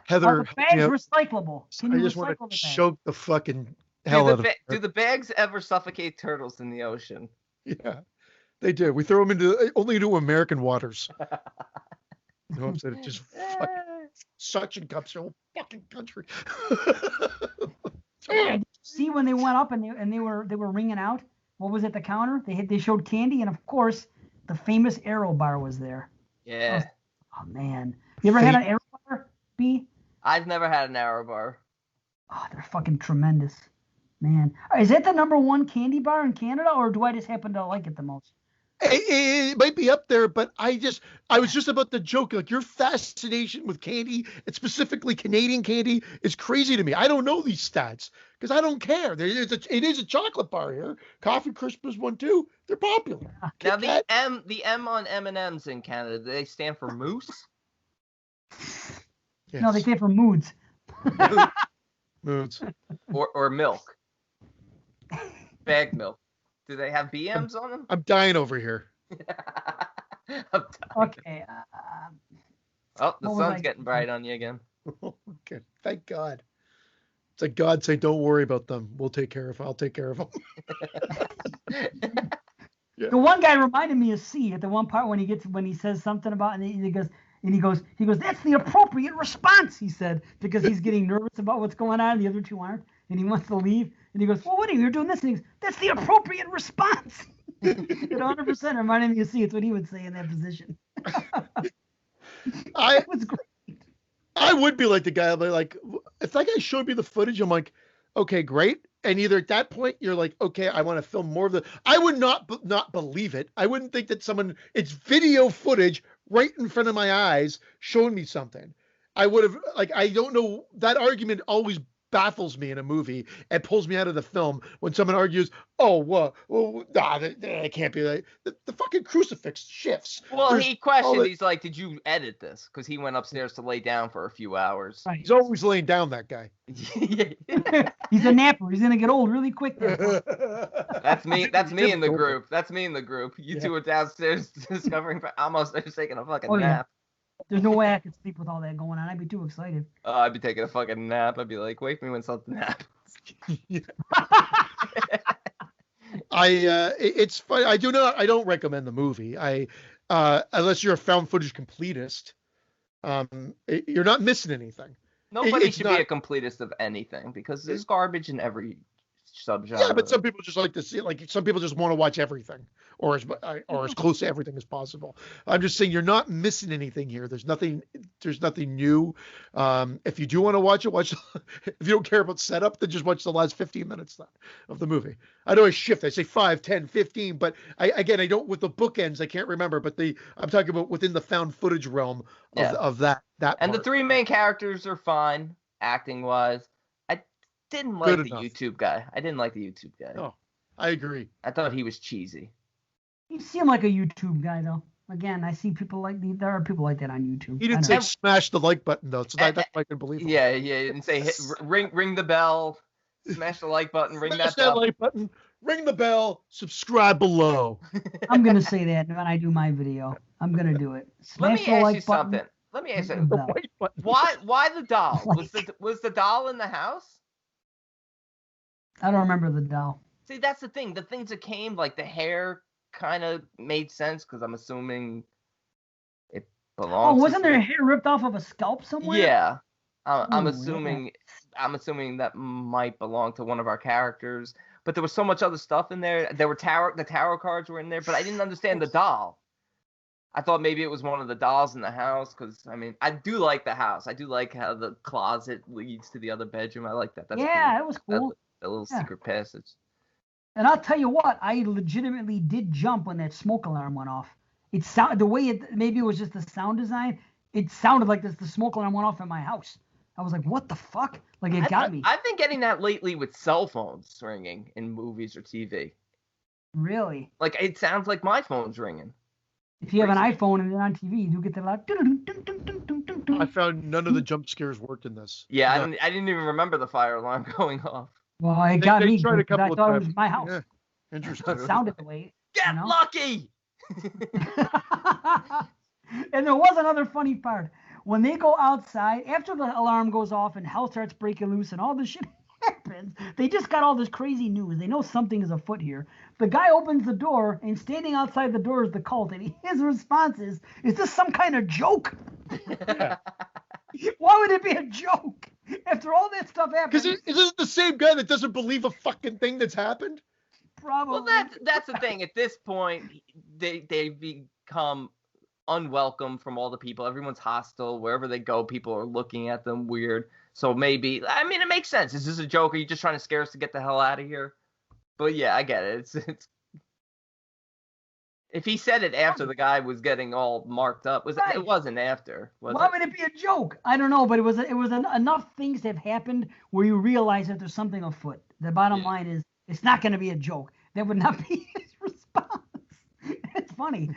Heather, the bag's recyclable. I just want to choke the fucking hell out of it. Do the bags ever suffocate turtles in the ocean? Yeah. They do. We throw them only into American waters. You know what I'm saying? It's just fucking suction cups the whole fucking country. Did you see when they went up and they were ringing out? What was at the counter? They showed candy, and of course, the famous Arrow bar was there. Yeah. Oh man, you ever had an Arrow bar, B? I've never had an Arrow bar. Oh, they're fucking tremendous, man. Is that the #1 candy bar in Canada, or do I just happen to like it the most? It might be up there, but I was just about to joke. Like, your fascination with candy, and specifically Canadian candy, is crazy to me. I don't know these stats because I don't care. It is a chocolate bar here. Coffee Crisp is one too. They're popular. Now the M on M&Ms in Canada, do they stand for moose? Yes. No, they stand for moods. Moods. Or milk. Bag milk. Do they have BMs on them? I'm dying over here. Okay. Oh, the sun's getting bright on you again. Okay. Thank God. It's like God saying, "Don't worry about them. We'll take care of. I'll take care of them." Yeah. The one guy reminded me of C at the one part when he says something about, and he goes, "That's the appropriate response," he said, because he's getting nervous about what's going on, and the other two aren't, and he wants to leave, and he goes, "Well, what are you? You're doing this?" And he goes, "That's the appropriate response." It 100% reminded me of C. It's what he would say in that position. It was great. I would be like the guy. Like, if that guy showed me the footage, I'm like, okay, great. And either at that point you're like, okay, I want to film more of the. I would not believe it. I wouldn't think that it's video footage right in front of my eyes showing me something. I would have, like, I don't know. That argument always baffles me in a movie and pulls me out of the film when someone argues, "Oh, well, that can't be like the fucking crucifix shifts." Well, he questioned. He's like, "Did you edit this?" Because he went upstairs to lay down for a few hours. Right. He's always laying down, that guy. He's a napper. He's gonna get old really quick. That's me. That's me in the group. That's me in the group. You two are downstairs discovering. Almost just taking a fucking nap. There's no way I could sleep with all that going on. I'd be too excited. I'd be taking a fucking nap. I'd be like, wake me when something happens. It's funny. I don't recommend the movie. Unless you're a found footage completist, you're not missing anything. Nobody should be a completist of anything because there's garbage in every subgenre. Yeah, but some people just like to see it. Like, some people just want to watch everything, or as close to everything as possible. I'm just saying you're not missing anything here. There's nothing new. If you do want to watch it, if you don't care about setup, then just watch the last 15 minutes of the movie. I know I shift. I say 5, 10, 15, but I don't, with the bookends, I can't remember, but I'm talking about within the found footage realm of that and part. The three main characters are fine acting wise. Didn't like the YouTube guy. I didn't like the YouTube guy. Oh, I agree. I thought he was cheesy. You seem like a YouTube guy, though. Again, I see people there are people like that on YouTube. He didn't say smash the like button, though, so that's I can believe. Yeah, he didn't say ring the bell, smash the like button, ring that like button, ring the bell, subscribe below. I'm gonna say that when I do my video. I'm gonna do it. Smash Let me ask you something. Why the doll? Was the doll in the house? I don't remember the doll. See, that's the thing. The things that came, like the hair, kind of made sense because I'm assuming it belongs. Oh, wasn't there hair ripped off of a scalp somewhere? Yeah, I'm assuming. I'm assuming that might belong to one of our characters. But there was so much other stuff in there. The tarot cards were in there, but I didn't understand the doll. I thought maybe it was one of the dolls in the house because, I mean, I do like the house. I do like how the closet leads to the other bedroom. I like that. That's cool. It was cool. A little secret passage. And I'll tell you what, I legitimately did jump when that smoke alarm went off. It sounded the way maybe it was just the sound design. It sounded like the smoke alarm went off in my house. I was like, what the fuck? Like, it got me. I've been getting that lately with cell phones ringing in movies or TV. Really? Like, it sounds like my phone's ringing. If you have an iPhone and then on TV, you do get the loud. I found none of the jump scares worked in this. Yeah, I didn't even remember the fire alarm going off. Well, it got me because I thought it was my house. Yeah. Interesting. It sounded the way. Get lucky! And there was another funny part. When they go outside, after the alarm goes off and hell starts breaking loose and all this shit happens, they just got all this crazy news. They know something is afoot here. The guy opens the door, and standing outside the door is the cult, and his response is this some kind of joke? Yeah. Why would it be a joke? After all that stuff happened. Because isn't the same guy that doesn't believe a fucking thing that's happened? Probably. Well, that's the thing. At this point, they become unwelcome from all the people. Everyone's hostile. Wherever they go, people are looking at them weird. So maybe, I mean, it makes sense. Is this a joke? Are you just trying to scare us to get the hell out of here? But yeah, I get it. It's if he said it after the guy was getting all marked up, Right. It wasn't after. Why would it be a joke? I don't know, but it was enough things have happened where you realize that there's something afoot. The bottom line is it's not going to be a joke. That would not be his response. It's funny.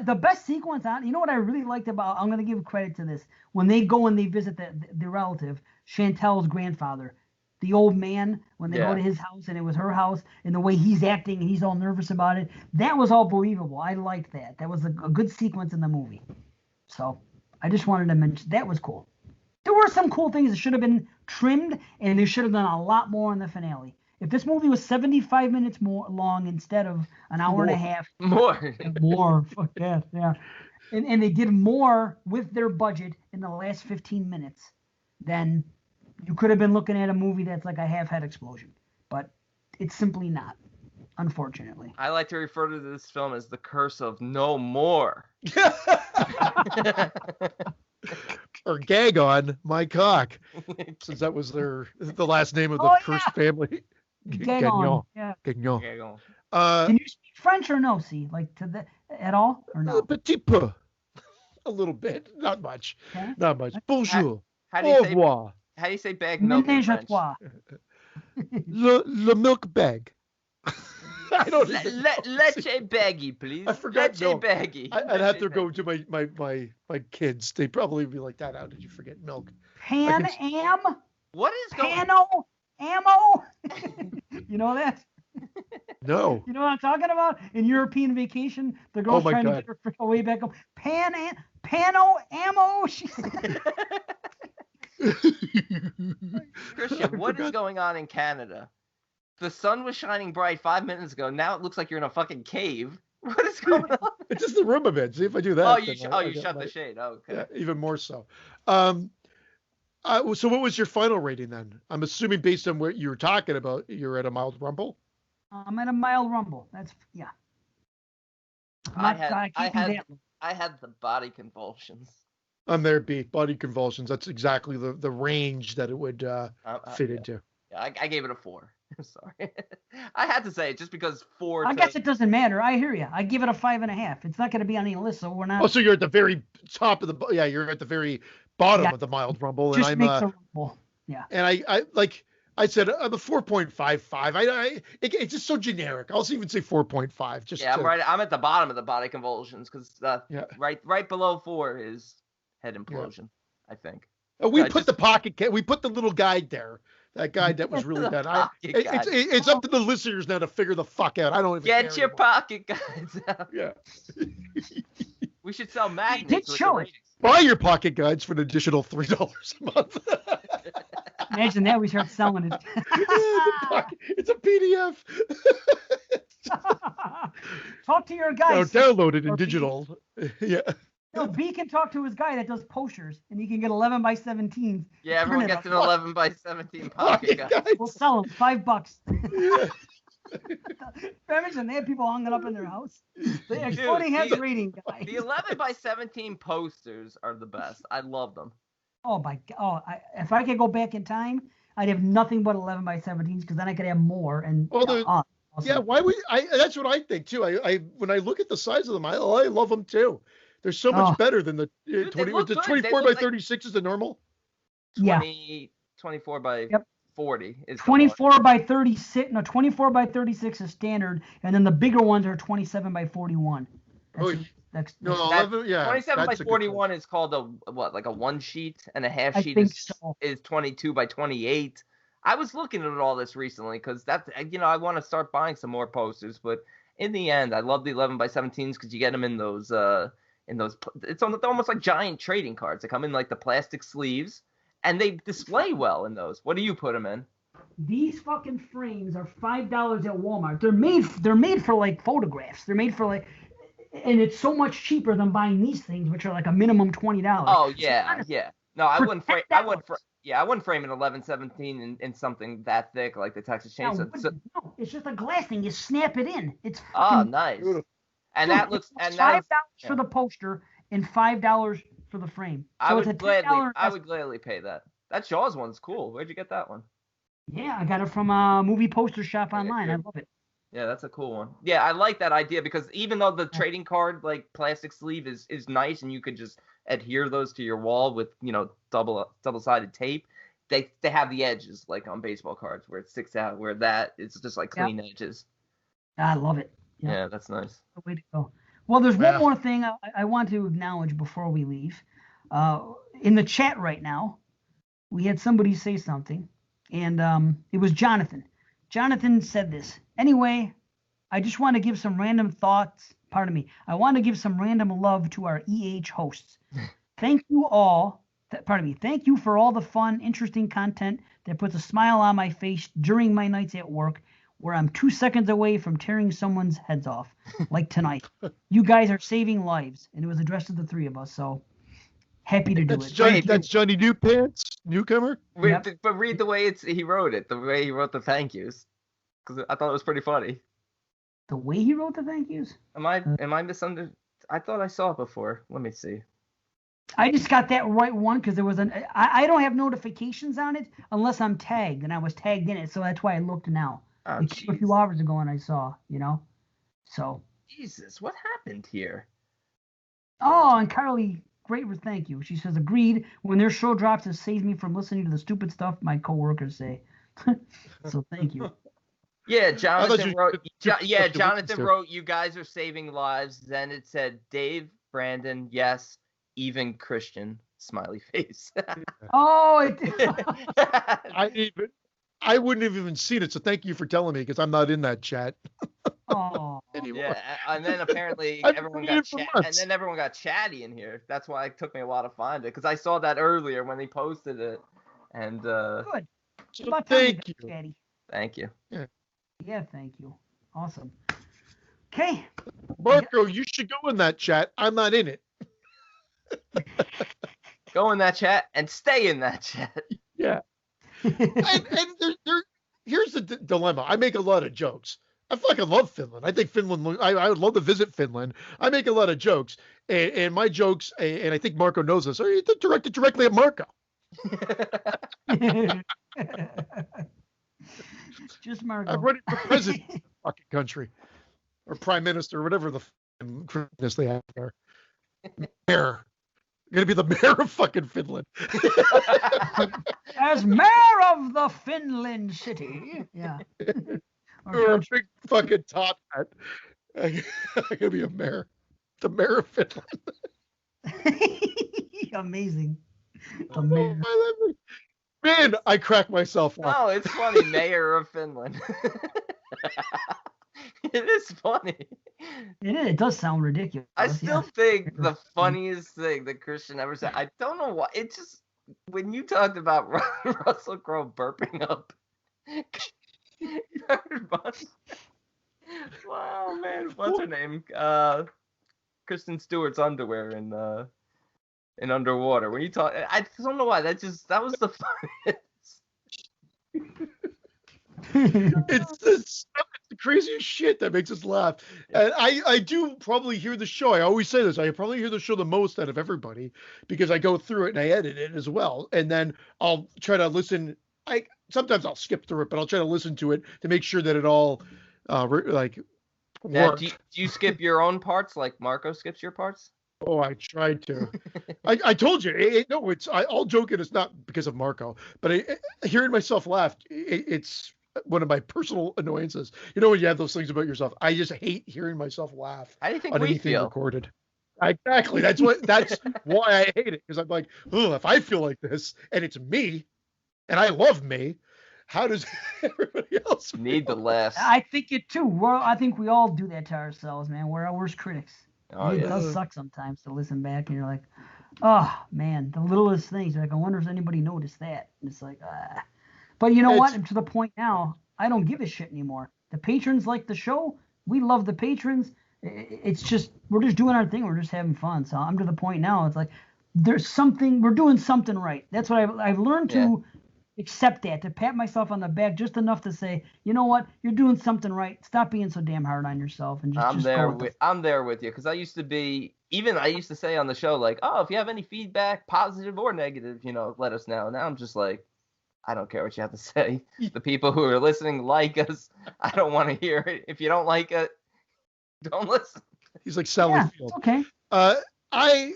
The best sequence on, you know what I really liked about, I'm going to give credit to this. When they go and they visit the relative, Chantel's grandfather, the old man, when they go to his house and it was her house, and the way he's acting and he's all nervous about it, that was all believable. I liked that. That was a good sequence in the movie. So I just wanted to mention that was cool. There were some cool things that should have been trimmed, and they should have done a lot more in the finale. If this movie was 75 minutes more long instead of an hour and a half. More. Fuck that. Yeah. And they did more with their budget in the last 15 minutes, then you could have been looking at a movie that's like a half-head explosion. But it's simply not, unfortunately. I like to refer to this film as the Curse of No More. Or Gag on My Cock, since that was the last name of the cursed family. Gagnon. Yeah. Gagnon. Can you speak French or no? See, like at all or no? Petit peu. A little bit, not much. Okay. Not much. Bonjour. How do you say bag milk in French? Le milk bag. I don't know. Leche baggy, please. I forgot Leche baggy. I'd have to go to my kids. They'd probably be like, "Dad, how did you forget milk?" Am? What is going on? Pano? Ammo? You know that? No. You know what I'm talking about? In European Vacation, the girl's trying to get her way back home. Pano ammo? She said. Christian, what is going on in Canada? The sun was shining bright 5 minutes ago. Now it looks like you're in a fucking cave. What is going on? It's just the room a bit. See if I do that. Oh, you shut the shade. Oh, okay. Yeah, even more so. So what was your final rating then? I'm assuming based on what you were talking about, you're at a mild rumble? I'm at a mild rumble. That's, yeah. I had the body convulsions. I'm there, beat body convulsions. That's exactly the range that it would fit into. Yeah, I gave it a 4. I'm sorry. I had to say it just because 4. I guess it doesn't matter. I hear you. I give it a 5.5. It's not going to be on any list, so we're not. Oh, so you're at the very top of the. Yeah, you're at the very bottom of the mild rumble, just and makes a rumble. Yeah. And I said I'm a 4.55. It's just so generic. I'll even say 4.5. Just I'm right. I'm at the bottom of the body convulsions because right below 4 is head implosion. I think. We put the little guide there. That guide that was really bad. It's up to the listeners now to figure the fuck out. I don't even get your pocket guides out. Yeah. We should sell magnets. Buy your pocket guides for an additional $3 a month. Imagine that we start selling it. It's a PDF. Talk to your guy. Download it in digital. Yeah. No, B can talk to his guy that does posters, and he can get 11 by 17. Yeah, everyone gets an 11 by 17 pocket guide. We'll sell them $5. Yeah. Imagine they have people hung it up in their house. The Exploding Heads rating guy. The 11 by 17 posters are the best. I love them. Oh my God! If I could go back in time, I'd have nothing but 11 by 17s because then I could have more. And awesome. Yeah, why would I? That's what I think too. I when I look at the size of them, I love them too. They're so much better than the 24 by 36 is the normal. 24 by 40 is 24 by 36. No, 24 by 36 is standard, and then the bigger ones are 27 by 41. That's 27 by 41 is called a one sheet, and a half sheet is 22 by 28. I was looking at all this recently because I want to start buying some more posters, but in the end, I love the 11 by 17s because you get them in those it's almost like giant trading cards. They come in like the plastic sleeves, and they display well in those. What do you put them in? These fucking frames are $5 at Walmart. They're made for like photographs. They're made for like, and it's so much cheaper than buying these things, which are like a minimum $20. Oh So yeah, honestly, yeah. No, I for wouldn't $10, frame. I wouldn't. Yeah, I wouldn't frame an 1117 in something that thick like the Texas now, Chainsaw. So, no, it's just a glass thing. You snap it in. It's oh, fucking. nice. Beautiful. And Dude, that looks. it's And $5 that's. for Yeah. the poster and $5 for the frame. I So it's a would $10 gladly. I investment. would gladly pay that. That Jaws one's cool. Where'd you get that one? Yeah, I got it from a movie poster shop Yeah, online. I good. love it. Yeah, that's a cool one. Yeah, I like that idea because even though the trading card like plastic sleeve is nice and you could just adhere those to your wall with double-sided tape, they have the edges like on baseball cards where it sticks out. Where that it's just like clean edges. I love it. Yep. Yeah, that's nice. Way to go. Well, there's Yeah. one more thing I want to acknowledge before we leave. In the chat right now, we had somebody say something, and it was Jonathan. Jonathan said this. Anyway, I just want to give some random thoughts. Pardon me. I want to give some random love to our EH hosts. Thank you all. Thank you for all the fun, interesting content that puts a smile on my face during my nights at work where I'm 2 seconds away from tearing someone's heads off, like tonight. You guys are saving lives, and it was addressed to the three of us, so happy to do it. That's Johnny newcomer. Yep. But read the way he wrote it, the way he wrote the thank yous, because I thought it was pretty funny. The way he wrote the thank yous? Am I misunderstanding? I thought I saw it before. Let me see. I just got that right one because there was I don't have notifications on it unless I'm tagged, and I was tagged in it, so that's why I looked now. Oh, It came a few hours ago, and I saw, so. Jesus, what happened here? Oh, and Carly, great thank you. She says, agreed. When their show drops, it saves me from listening to the stupid stuff my coworkers say. So thank you. Yeah, Jonathan wrote. Jonathan too. wrote, "You guys are saving lives." Then it said, "Dave, Brandon, yes, even Christian." Smiley face. Oh, I wouldn't have even seen it, so thank you for telling me because I'm not in that chat oh. anymore. Yeah, and then apparently I've everyone been got for and months. then everyone got chatty in here. That's why it took me a while to find it because I saw that earlier when they posted it. And Good. So About time we thank got you. chatty. thank you. Yeah, thank you. Awesome. Okay. Marco, you should go in that chat. I'm not in it. Go in that chat and stay in that chat. Yeah. And here's the dilemma. I make a lot of jokes. I fucking love Finland. I think Finland. I would love to visit Finland. I make a lot of jokes, and my jokes, and I think Marco knows this, are directed directly at Marco. Just Marco. I'm running for president of the fucking country, or prime minister, whatever the goodness they have there. Mayor. I'm gonna be the mayor of fucking Finland. As mayor of the Finland city. Yeah. Or a big fucking top hat. I'm gonna be a mayor. The mayor of Finland. Amazing. The mayor. Man, I crack myself up. No, it's funny. Mayor of Finland. It is funny. It does sound ridiculous. I still think the funniest thing that Christian ever said. I don't know why. It just when you talked about Russell Crowe burping up. Wow, man, what's her name? Kristen Stewart's underwear in Underwater. When you talk, I don't know why. That was the funniest. It's the craziest shit that makes us laugh. And I do probably hear the show. I always say this. I probably hear the show the most out of everybody because I go through it and I edit it as well. And then I'll try to listen. Sometimes I'll skip through it, but I'll try to listen to it to make sure that it all works. Do you skip your own parts like Marco skips your parts? Oh, I tried to. I told you. I'll joke it. It's not because of Marco, but hearing myself laugh, it's one of my personal annoyances. You know when you have those things about yourself. I just hate hearing myself laugh How do you think on we anything feel? recorded. Exactly. That's why I hate it because I'm like, oh, if I feel like this and it's me, and I love me, how does everybody else feel? Need the laughs. I think it too. I think we all do that to ourselves, man. We're our worst critics. Oh, It yeah. does suck sometimes to listen back and you're like, oh man, the littlest things. You're like, I wonder if anybody noticed that. And it's like, But you know what? To the point now, I don't give a shit anymore. The patrons like the show. We love the patrons. It's just, we're just doing our thing. We're just having fun. So I'm to the point now. It's like, we're doing something right. That's what I've learned to accept that, to pat myself on the back just enough to say, you know what? You're doing something right. Stop being so damn hard on yourself. And I'm there with you. Because I used to say on the show, like, oh, if you have any feedback, positive or negative, let us know. Now I'm just like, I don't care what you have to say. The people who are listening like us. I don't want to hear it. If you don't like it, don't listen. He's like Sally Field. Okay. I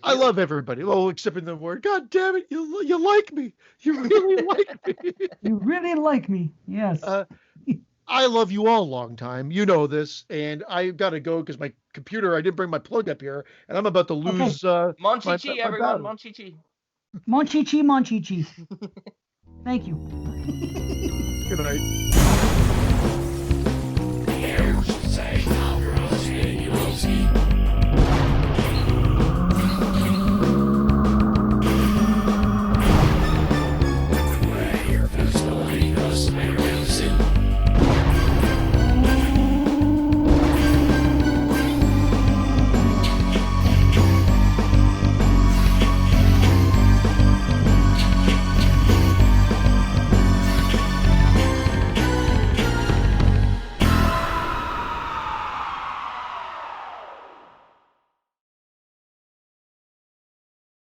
love everybody. Well, except in the word. God damn it, you like me. You really like me. You really like me. Yes. I love you all long time. You know this, and I gotta go because my computer. I didn't bring my plug up here, and I'm about to lose. Monchichi, everyone. Monchichi. Monchichi. Thank you. Good night.